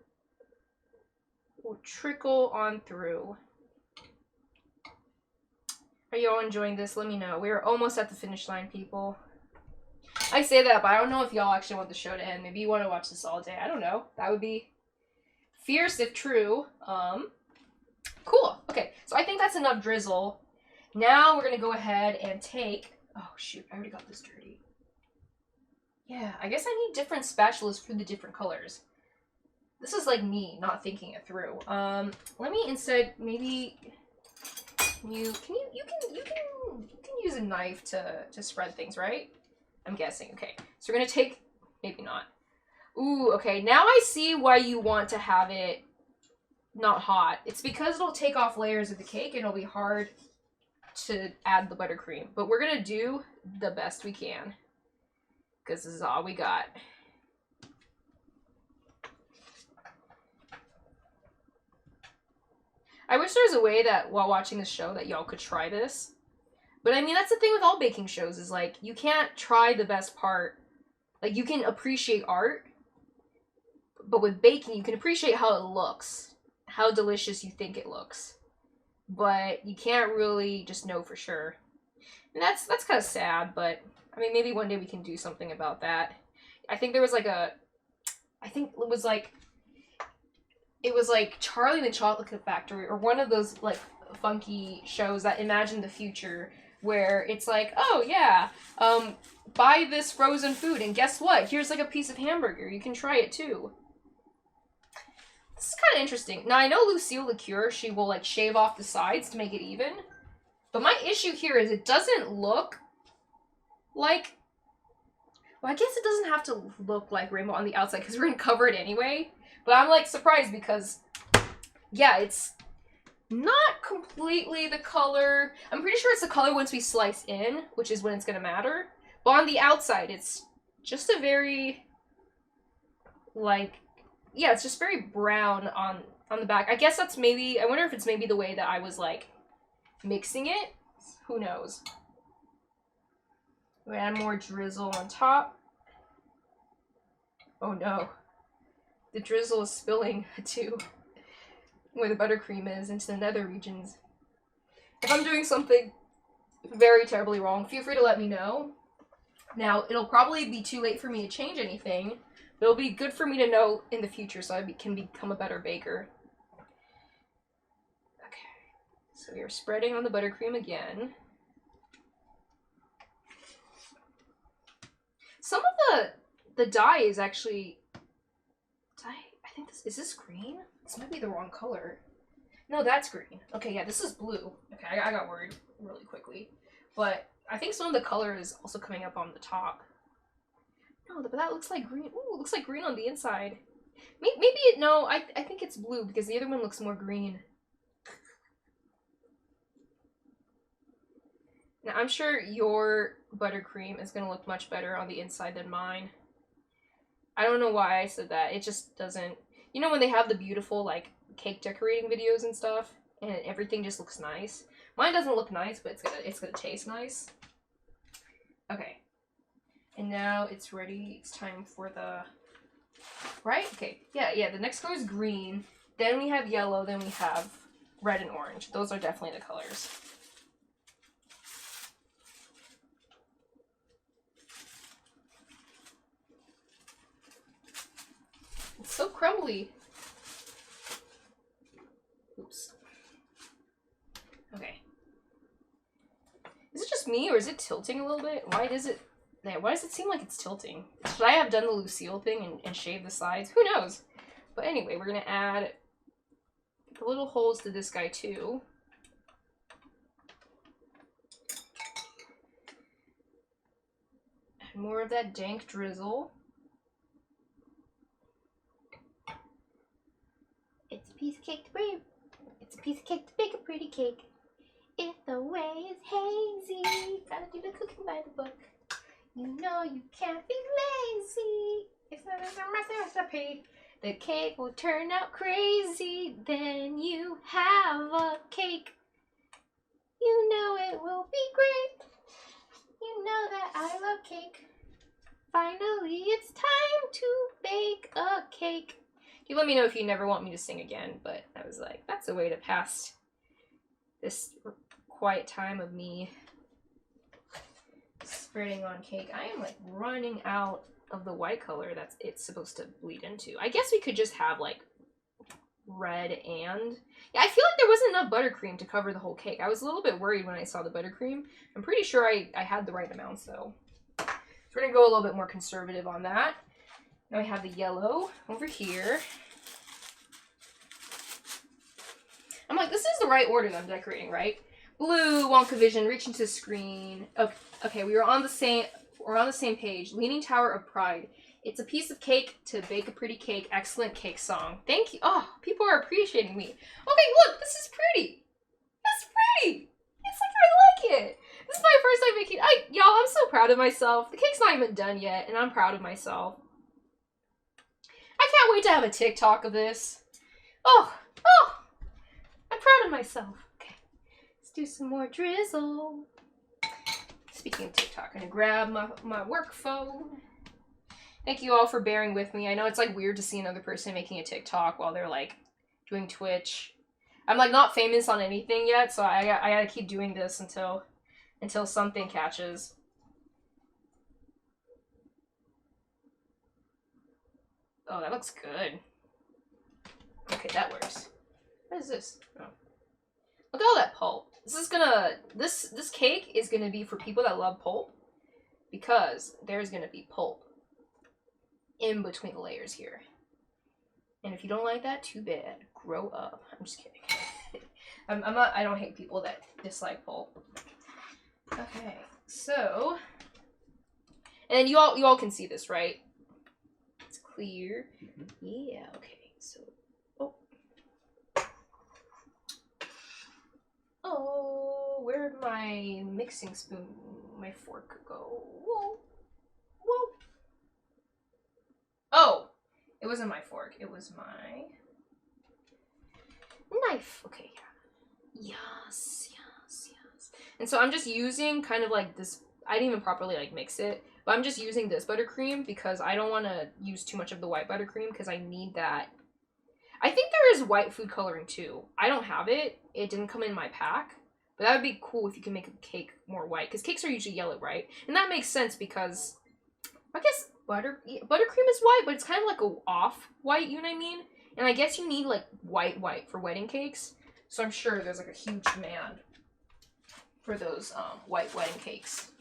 will trickle on through. Are you all enjoying this? Let me know. We are almost at the finish line, people. I say that, but I don't know if y'all actually want the show to end. Maybe you want to watch this all day. I don't know. That would be fierce if true. Cool. Okay, so I think that's enough drizzle. Now we're going to go ahead and take, oh shoot, I already got this dirty. Yeah, I guess I need different spatulas for the different colors. This is like me not thinking it through. Let me instead maybe you can use a knife to spread things, right? I'm guessing. Okay. So we're going to take, maybe not. Ooh, okay. Now I see why you want to have it not hot. It's because it'll take off layers of the cake and it'll be hard to add the buttercream. But we're going to do the best we can because this is all we got. I wish there was a way that while watching the show that y'all could try this. But I mean, that's the thing with all baking shows is like, you can't try the best part. Like, you can appreciate art, but with baking, you can appreciate how it looks, how delicious you think it looks. But you can't really just know for sure. And that's kind of sad, but I mean, maybe one day we can do something about that. I think there was like it was like Charlie and the Chocolate Factory or one of those like funky shows that imagine the future where it's like, oh yeah, buy this frozen food, and guess what? Here's like a piece of hamburger. You can try it too. This is kind of interesting. Now, I know Lucille Liqueur, she will like shave off the sides to make it even. But my issue here is it doesn't look like... Well, I guess it doesn't have to look like rainbow on the outside because we're going to cover it anyway. But I'm like surprised because, yeah, it's not completely the color. I'm pretty sure it's the color once we slice in, which is when it's going to matter. But on the outside, it's just a very, like, yeah, it's just very brown on the back. I guess that's maybe, I wonder if it's maybe the way that I was, like, mixing it. Who knows? We add more drizzle on top. Oh no. The drizzle is spilling to where the buttercream is into the nether regions. If I'm doing something very terribly wrong, feel free to let me know. Now, it'll probably be too late for me to change anything, but it'll be good for me to know in the future so I can become a better baker. Okay, so we are spreading on the buttercream again. Some of the dye is actually dye. I think this is this green? This might be the wrong color. No, that's green. Okay, yeah, this is blue. Okay, I got worried really quickly, but I think some of the color is also coming up on the top. No, but that looks like green. Ooh, it looks like green on the inside. No, I think it's blue because the other one looks more green. Now, I'm sure your buttercream is going to look much better on the inside than mine. I don't know why I said that. It just doesn't... You know when they have the beautiful, like, cake decorating videos and stuff? And everything just looks nice? Mine doesn't look nice, but it's gonna taste nice. Okay. And now it's ready. It's time for the... Right? Okay. Yeah, the next color is green. Then we have yellow. Then we have red and orange. Those are definitely the colors. It's so crumbly. Oops. Okay. Is it just me or is it tilting a little bit? Why does it seem like it's tilting? Should I have done the Lucille thing and shaved the sides? Who knows? But anyway, we're gonna add the little holes to this guy too. And more of that dank drizzle. It's a piece of cake to bake. It's a piece of cake to bake a pretty cake. If the way is hazy, gotta do the cooking by the book. You know you can't be lazy. If there's a recipe, the cake will turn out crazy. Then you have a cake. You know it will be great. You know that I love cake. Finally, it's time to bake a cake. You let me know if you never want me to sing again, but I was like, that's a way to pass this quiet time of me spreading on cake. I am like running out of the white color that it's supposed to bleed into. I guess we could just have like red and... Yeah, I feel like there wasn't enough buttercream to cover the whole cake. I was a little bit worried when I saw the buttercream. I'm pretty sure I had the right amounts though. So we're gonna go a little bit more conservative on that. Now we have the yellow over here. I'm like, this is the right order that I'm decorating, right? Blue, Wonka Vision, reach into the screen. Okay, we're on the same page. Leaning Tower of Pride. It's a piece of cake to bake a pretty cake. Excellent cake song. Thank you. Oh, people are appreciating me. Okay, look, this is pretty. That's pretty. It's like, I like it. This is my first time making... Y'all, I'm so proud of myself. The cake's not even done yet, and I'm proud of myself. I can't wait to have a TikTok of this. Oh, I'm proud of myself. Okay, let's do some more drizzle. Speaking of TikTok, I'm gonna grab my work phone. Thank you all for bearing with me. I know it's like weird to see another person making a TikTok while they're like doing Twitch. I'm like not famous on anything yet, so I gotta keep doing this until something catches. Oh, that looks good. Okay, that works. What is this? Oh. Look at all that pulp. This cake is gonna be for people that love pulp. because there's gonna be pulp in between the layers here. And if you don't like that, too bad. Grow up. I'm just kidding. I'm not. I don't hate people that dislike pulp. Okay, so, and then you all can see this, right? It's clear. Yeah. Okay. So, oh, where'd my mixing spoon, my fork go? Whoa, whoa. Oh, it wasn't my fork. It was my knife. Okay. Yes. And so I'm just using kind of like this. I didn't even properly like mix it, but I'm just using this buttercream because I don't want to use too much of the white buttercream because I need that. I think there is white food coloring too. I don't have it. It didn't come in my pack, but that would be cool if you can make a cake more white because cakes are usually yellow, right? And that makes sense because I guess buttercream is white, but it's kind of like a off white. You know what I mean? And I guess you need like white for wedding cakes. So I'm sure there's like a huge demand for those white wedding cakes.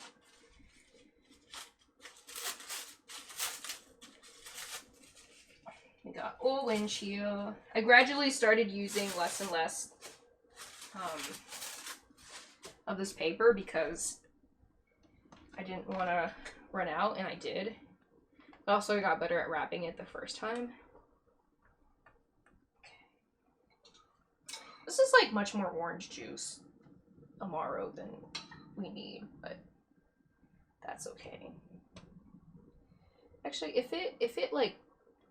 We got orange here. I gradually started using less and less of this paper because I didn't want to run out, and I did. But also I got better at wrapping it the first time. This is like much more orange juice Amaro than we need, but that's okay. Actually, if it like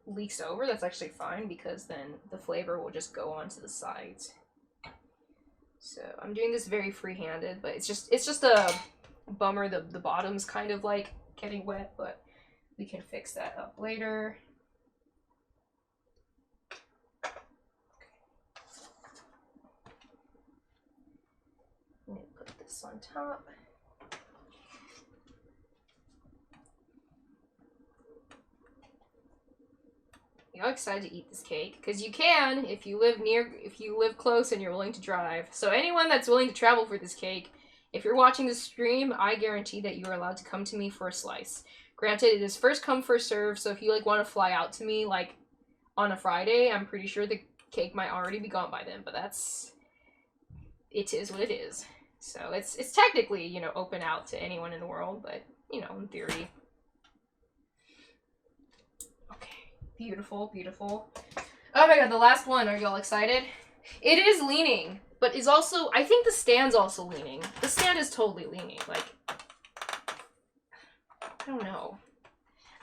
leaks over, that's actually fine because then the flavor will just go onto the sides. So I'm doing this very free-handed, but it's just a bummer the bottom's kind of like getting wet, but we can fix that up later. Let me put this on top. You excited to eat this cake? Because you can if you live close and you're willing to drive. So anyone that's willing to travel for this cake, if you're watching this stream, I guarantee that you are allowed to come to me for a slice. Granted, it is first come, first serve, so if you like want to fly out to me like on a Friday, I'm pretty sure the cake might already be gone by then, but it is what it is. So it's technically, you know, open out to anyone in the world, but, you know, in theory. Okay, beautiful, beautiful. Oh my god, the last one. Are y'all excited? It is leaning, but is also, I think the stand's also leaning. The stand is totally leaning, like, I don't know.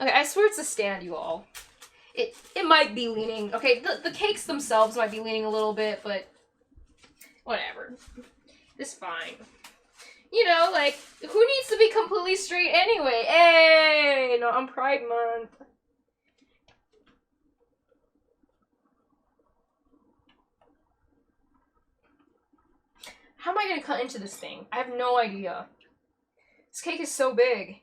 Okay, I swear it's a stand, you all. It might be leaning. Okay, the cakes themselves might be leaning a little bit, but whatever. It's fine. You know, like, who needs to be completely straight anyway? Hey, not on Pride Month. How am I gonna cut into this thing? I have no idea. This cake is so big.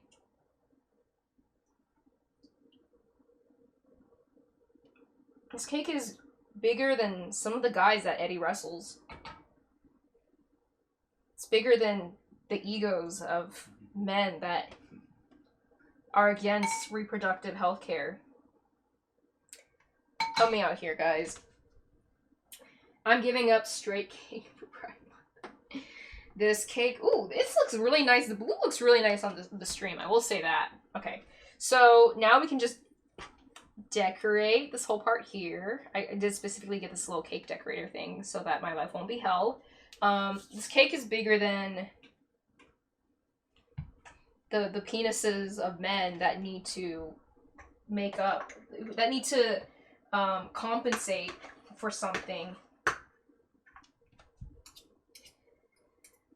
This cake is bigger than some of the guys that Eddie wrestles. It's bigger than the egos of men that are against reproductive health care. Help me out here, guys. I'm giving up straight cake for Pride Month. This cake, ooh, this looks really nice. The blue looks really nice on the stream. I will say that. Okay, so now we can just decorate this whole part here. I did specifically get this little cake decorator thing so that my life won't be hell. This cake is bigger than the penises of men that need to make up, that need to compensate for something.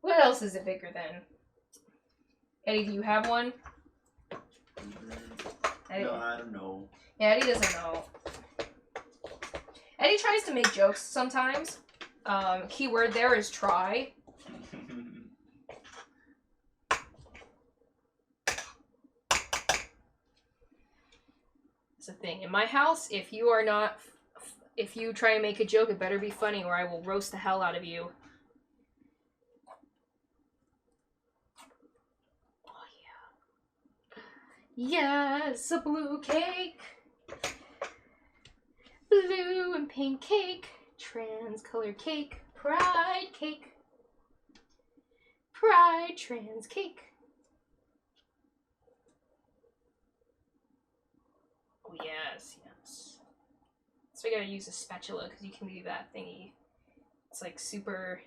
What else is it bigger than? Eddie, do you have one? Eddie? No, I don't know. Yeah, Eddie doesn't know. Eddie tries to make jokes sometimes. Keyword there is try. It's a thing. In my house, if you try and make a joke, it better be funny or I will roast the hell out of you. Oh, yeah. Yes, a blue cake. Blue and pink cake. Trans color cake. Pride cake. Pride trans cake. Oh, yes, yes. So I gotta use a spatula because you can do that thingy. It's like super.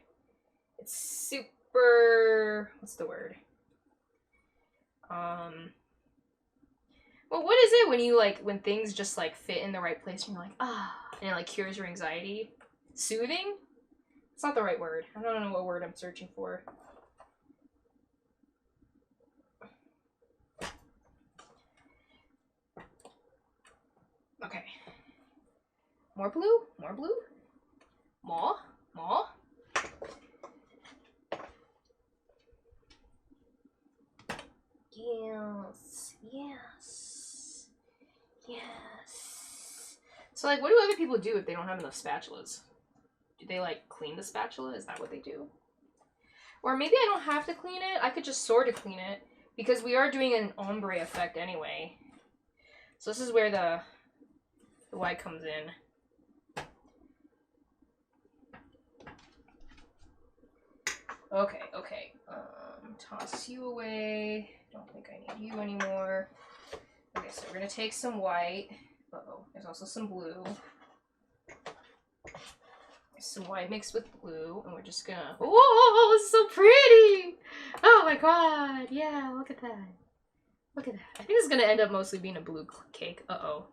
It's super. What's the word? Well, what is it when you like when things just like fit in the right place and you're like and it like cures your anxiety? Soothing? It's not the right word. I don't know what word I'm searching for. Okay. More blue? More blue? More? More? Yes. Yes. Yes. So, like, what do other people do if they don't have enough spatulas? Do they, like, clean the spatula? Is that what they do? Or maybe I don't have to clean it. I could just sort of clean it. Because we are doing an ombre effect anyway. So this is where the white comes in. Okay, okay. Toss you away. Don't think I need you anymore. Okay, so we're gonna take some white. Uh-oh, there's also some blue. There's some white mixed with blue, and we're just gonna... Oh, it's so pretty! Oh my god, yeah, look at that. Look at that. I think this is gonna end up mostly being a blue cake. Uh-oh.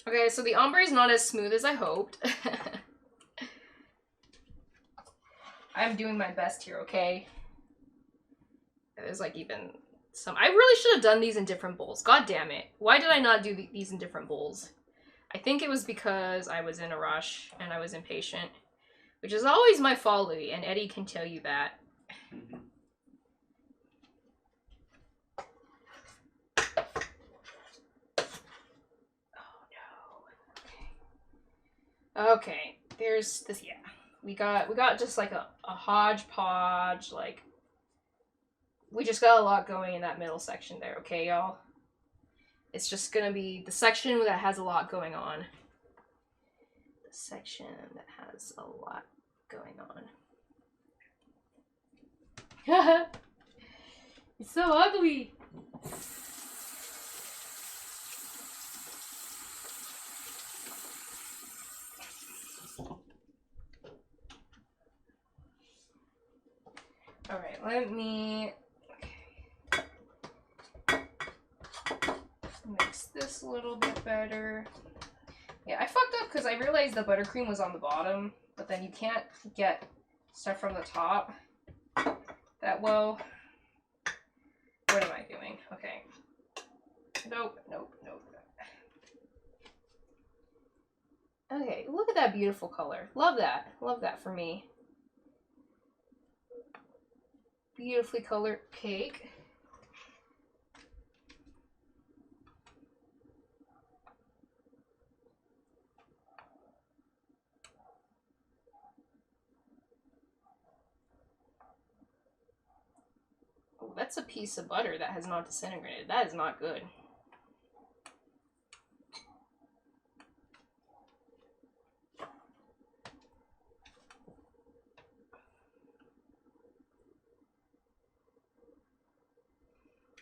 Okay, so the ombre is not as smooth as I hoped. I'm doing my best here, okay? There's like even some... I really should have done these in different bowls. God damn it. Why did I not do these in different bowls? I think it was because I was in a rush and I was impatient. Which is always my folly, and Eddie can tell you that. Okay, there's this, yeah. We got just like a hodgepodge, like, we just got a lot going in that middle section there, okay, y'all? It's just gonna be the section that has a lot going on. The section that has a lot going on. It's so ugly! Alright, let me mix this a little bit better. Yeah, I fucked up because I realized the buttercream was on the bottom, but then you can't get stuff from the top that well. What am I doing? Okay. Nope, nope, nope. Okay, look at that beautiful color. Love that. Love that for me. Beautifully colored cake. Oh, that's a piece of butter that has not disintegrated. That is not good.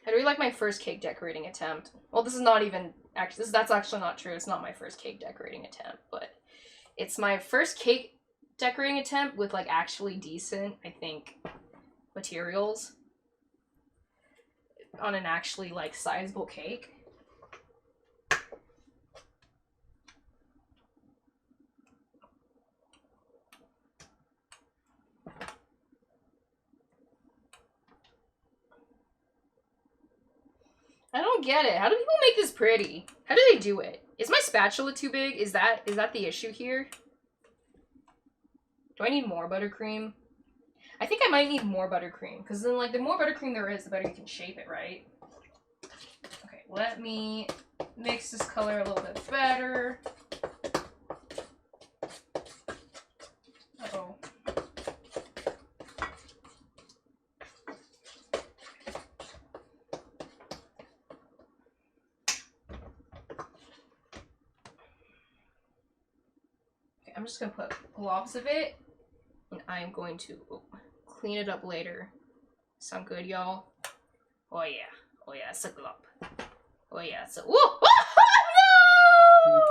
I really like my first cake decorating attempt. Well, this is not even actually that's actually not true. It's not my first cake decorating attempt, but it's my first cake decorating attempt with like actually decent, I think, materials on an actually like sizable cake. I don't get it. How do people make this pretty? How do they do it? Is my spatula too big? Is that the issue here? Do I need more buttercream? I think I might need more buttercream, because then like the more buttercream there is, the better you can shape it, right? Okay, let me Makes this color a little bit better. Uh-oh. Okay, I'm just gonna put globs of it, and I'm going to clean it up later. Sound good, y'all? Oh yeah. Oh yeah, it's a glob. Oh yeah, it's a whoa!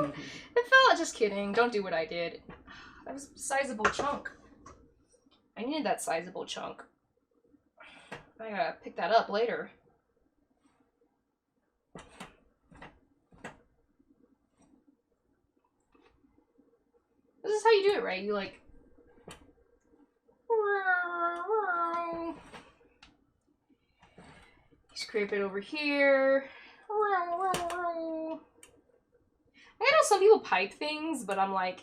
No! It fell. Just kidding. Don't do what I did. That was a sizable chunk. I needed that sizable chunk. I gotta pick that up later. This is how you do it, right? You like... You scrape it over here. I know some people pipe things, but I'm like,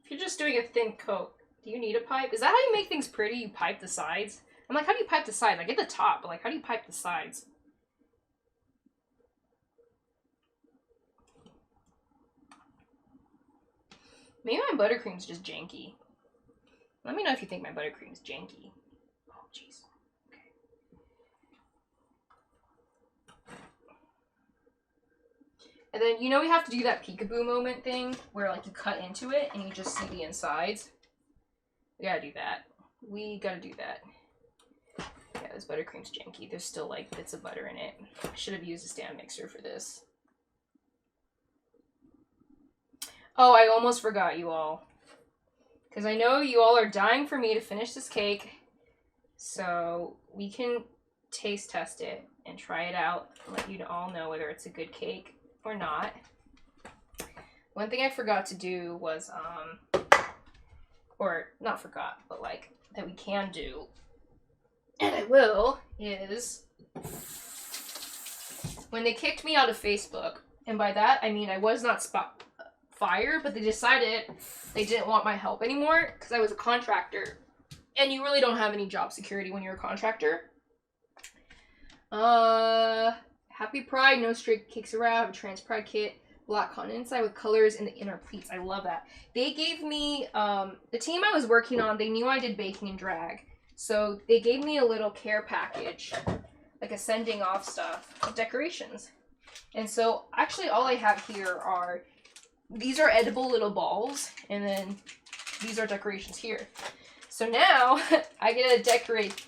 if you're just doing a thin coat, do you need a pipe? Is that how you make things pretty? You pipe the sides? I'm like, how do you pipe the sides? I get the top, but like, how do you pipe the sides? Maybe my buttercream's just janky. Let me know if you think my buttercream's janky. Oh, jeez. Okay. And then, you know, we have to do that peekaboo moment thing where like you cut into it and you just see the insides. We gotta do that. We gotta do that. Yeah, this buttercream's janky. There's still like bits of butter in it. I should have used a stand mixer for this. Oh, I almost forgot you all. Because I know you all are dying for me to finish this cake. So we can taste test it and try it out and let you all know whether it's a good cake or not. One thing I forgot to do was, or not forgot, but like that we can do, and I will, is when they kicked me out of Facebook, and by that I mean I was not fired, but they decided they didn't want my help anymore because I was a contractor, and you really don't have any job security when you're a contractor. Happy Pride, no stray cakes around, trans pride kit, black cotton inside with colors in the inner pleats. I love that. They gave me, the team I was working on, they knew I did baking and drag. So they gave me a little care package, like a sending off stuff of decorations. And so actually all I have here are, these are edible little balls, and then these are decorations here. So now I get to decorate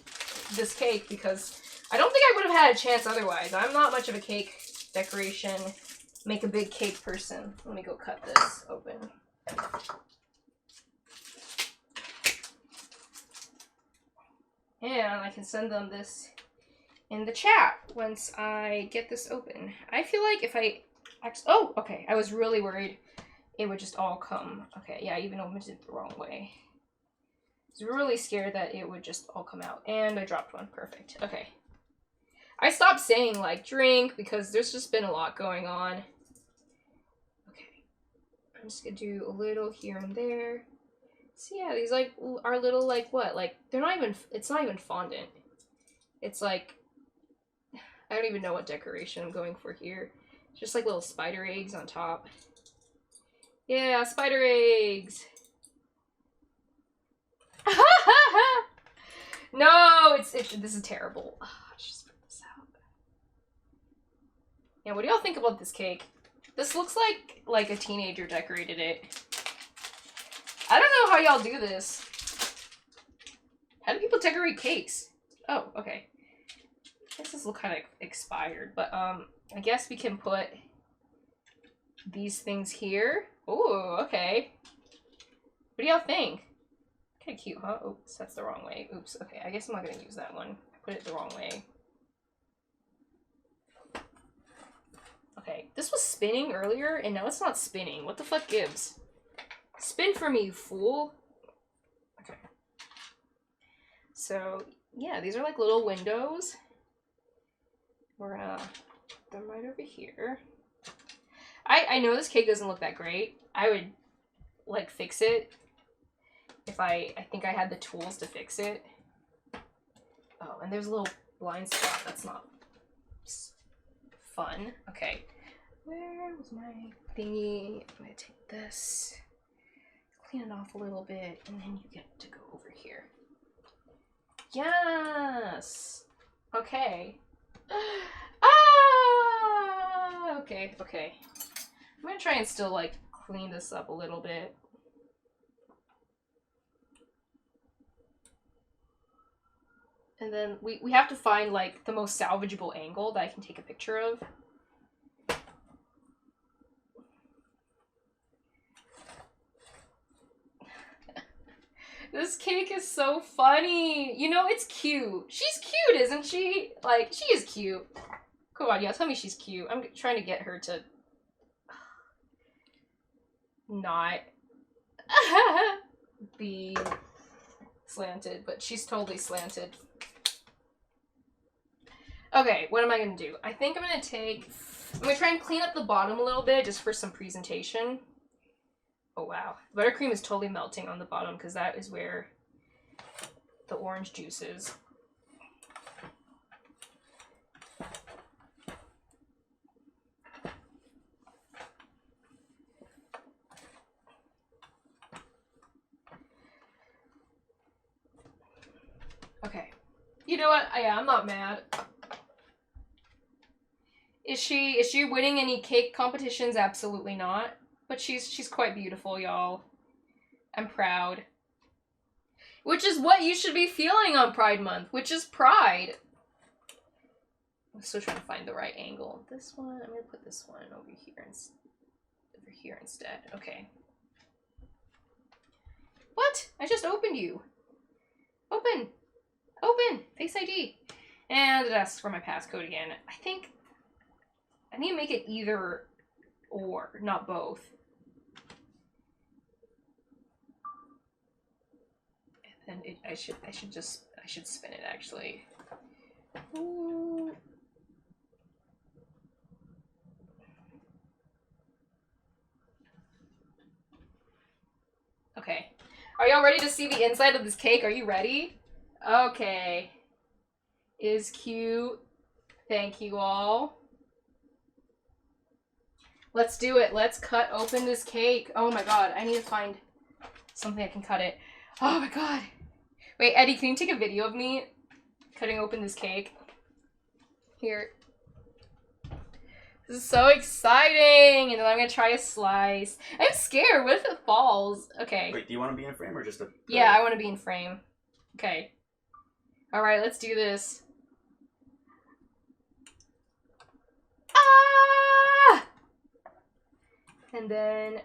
this cake because I don't think I would have had a chance otherwise. I'm not much of a cake decoration, make a big cake person. Let me go cut this open. And I can send them this in the chat once I get this open. I feel like if I... Oh, okay. I was really worried it would just all come. Okay, yeah, I even opened it the wrong way. I was really scared that it would just all come out. And I dropped one. Perfect. Okay. I stopped saying, like, drink because there's just been a lot going on. Okay. I'm just gonna do a little here and there. So yeah, these, like, are little, like, what? Like, they're not even, it's not even fondant. It's like, I don't even know what decoration I'm going for here. It's just, like, little spider eggs on top. Yeah, spider eggs! No, this is terrible. Oh, let's just put this out. Yeah, what do y'all think about this cake? This looks like a teenager decorated it. I don't know how y'all do this. How do people decorate cakes? Oh, okay. I guess this look kind of expired, but I guess we can put these things here. Ooh, okay. What do y'all think? Kind of cute, huh? Oops, that's the wrong way. Oops, okay. I guess I'm not gonna use that one. I put it the wrong way. Okay, this was spinning earlier, and now it's not spinning. What the fuck gives? Spin for me, you fool. Okay. So, yeah, these are like little windows. We're gonna put them right over here. I know this cake doesn't look that great. I would, like, fix it if I think I had the tools to fix it. Oh, and there's a little blind spot. That's not fun. Okay. Where was my thingy? I'm gonna take this, clean it off a little bit, and then you get to go over here. Yes! Okay. Ah! Okay, okay. I'm gonna try and still, like, clean this up a little bit. And then we have to find, like, the most salvageable angle that I can take a picture of. This cake is so funny. You know, it's cute. She's cute, isn't she? Like, she is cute. Come on, yeah, tell me she's cute. I'm trying to get her to not be slanted, but she's totally slanted. Okay, what am I gonna do? I think I'm gonna try and clean up the bottom a little bit just for some presentation. Oh wow, buttercream is totally melting on the bottom because that is where the orange juice is. Okay, you know what? I'm not mad. Is she winning any cake competitions? Absolutely not. But she's quite beautiful, y'all. I'm proud. Which is what you should be feeling on Pride Month, which is pride. I'm still trying to find the right angle. This one, I'm gonna put this one over here instead. Okay. What? I just opened you. Open. Open. Face ID. And it asks for my passcode again. I think I need to make it either or, not both. And then I should spin it actually. Ooh. Okay. Are y'all ready to see the inside of this cake? Are you ready? Okay. Is cute. Thank you all. Let's do it. Let's cut open this cake. Oh my god, I need to find something I can cut it. Oh my god. Wait, Eddie, can you take a video of me cutting open this cake? Here. This is so exciting! And then I'm gonna try a slice. I'm scared. What if it falls? Okay. Wait, do you want to be in frame or just a... Yeah, I want to be in frame. Okay. Alright, let's do this. Ah! And then...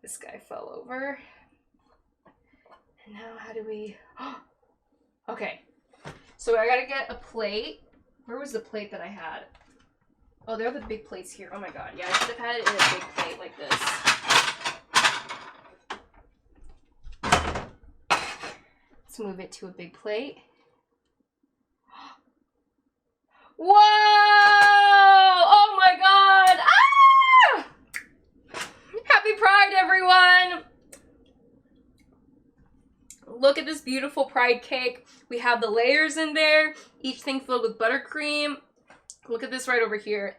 This guy fell over. And now how do we... Okay. So I gotta get a plate. Where was the plate that I had? Oh, there are the big plates here. Oh my god. Yeah, I should have had it in a big plate like this. Let's move it to a big plate. Whoa! Oh my god! Ah! Happy Pride, everyone! Look at this beautiful Pride cake. We have the layers in there, each thing filled with buttercream. Look at this right over here.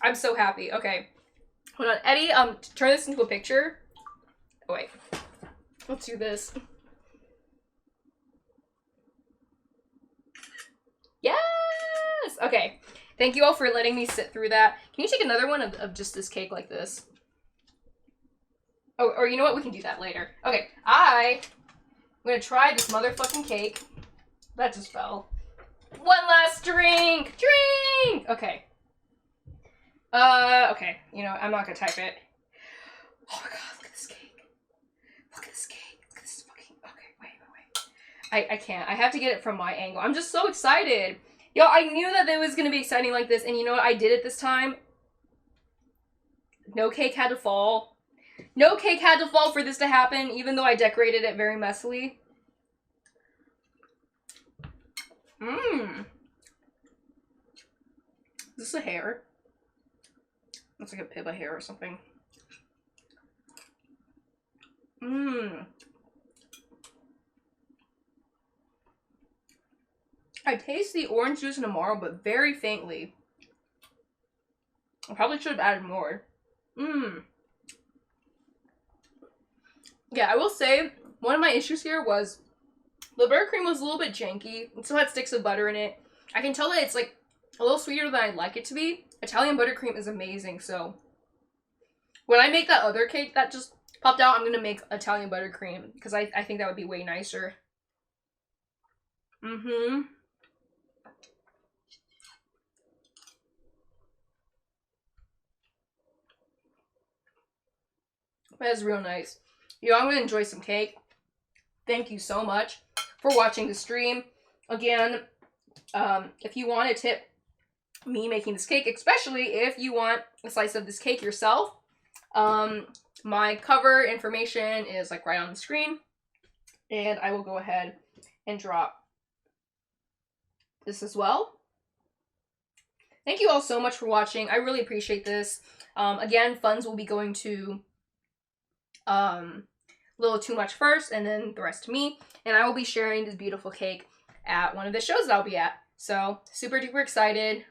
I'm so happy. Okay. Hold on. Eddie, turn this into a picture. Oh, wait. Let's do this. Yes! Okay. Thank you all for letting me sit through that. Can you take another one of just this cake like this? Oh, or you know what? We can do that later. Okay. I'm gonna try this motherfucking cake. That just fell. One last drink! Drink! Okay. Okay. You know, I'm not gonna type it. Oh my god, look at this cake. Look at this cake. Look at this fucking... Okay, wait. I can't. I have to get it from my angle. I'm just so excited. Yo, I knew that it was gonna be exciting like this, and you know what? I did it this time. No cake had to fall. No cake had to fall for this to happen, even though I decorated it very messily. Mmm. Is this a hair? Looks like a pibba hair or something. Mmm. I taste the orange juice in the marble, but very faintly. I probably should have added more. Yeah, I will say, one of my issues here was the buttercream was a little bit janky. It still had sticks of butter in it. I can tell that it's like a little sweeter than I'd like it to be. Italian buttercream is amazing, so when I make that other cake that just popped out, I'm gonna make Italian buttercream because I think that would be way nicer. That is real nice. Yo, I'm gonna enjoy some cake. Thank you so much for watching the stream. Again, if you want to tip me making this cake, especially if you want a slice of this cake yourself, my cover information is like right on the screen, and I will go ahead and drop this as well. Thank you all so much for watching. I really appreciate this. Again, funds will be going to Little Too Much first, and then the rest to me, and I will be sharing this beautiful cake at one of the shows that I'll be at. So super duper excited.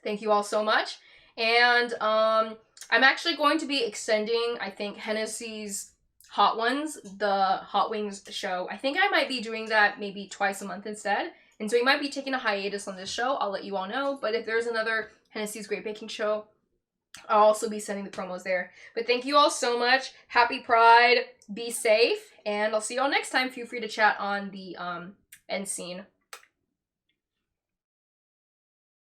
Thank you all so much. And I'm actually going to be extending, I think, Hennessy's Hot Ones, the Hot Wings show. I think I might be doing that maybe twice a month instead. And so we might be taking a hiatus on this show. I'll let you all know. But if there's another Hennessy's Great Baking show, I'll also be sending the promos there. But thank you all so much. Happy Pride. Be safe. And I'll see you all next time. Feel free to chat on the end scene.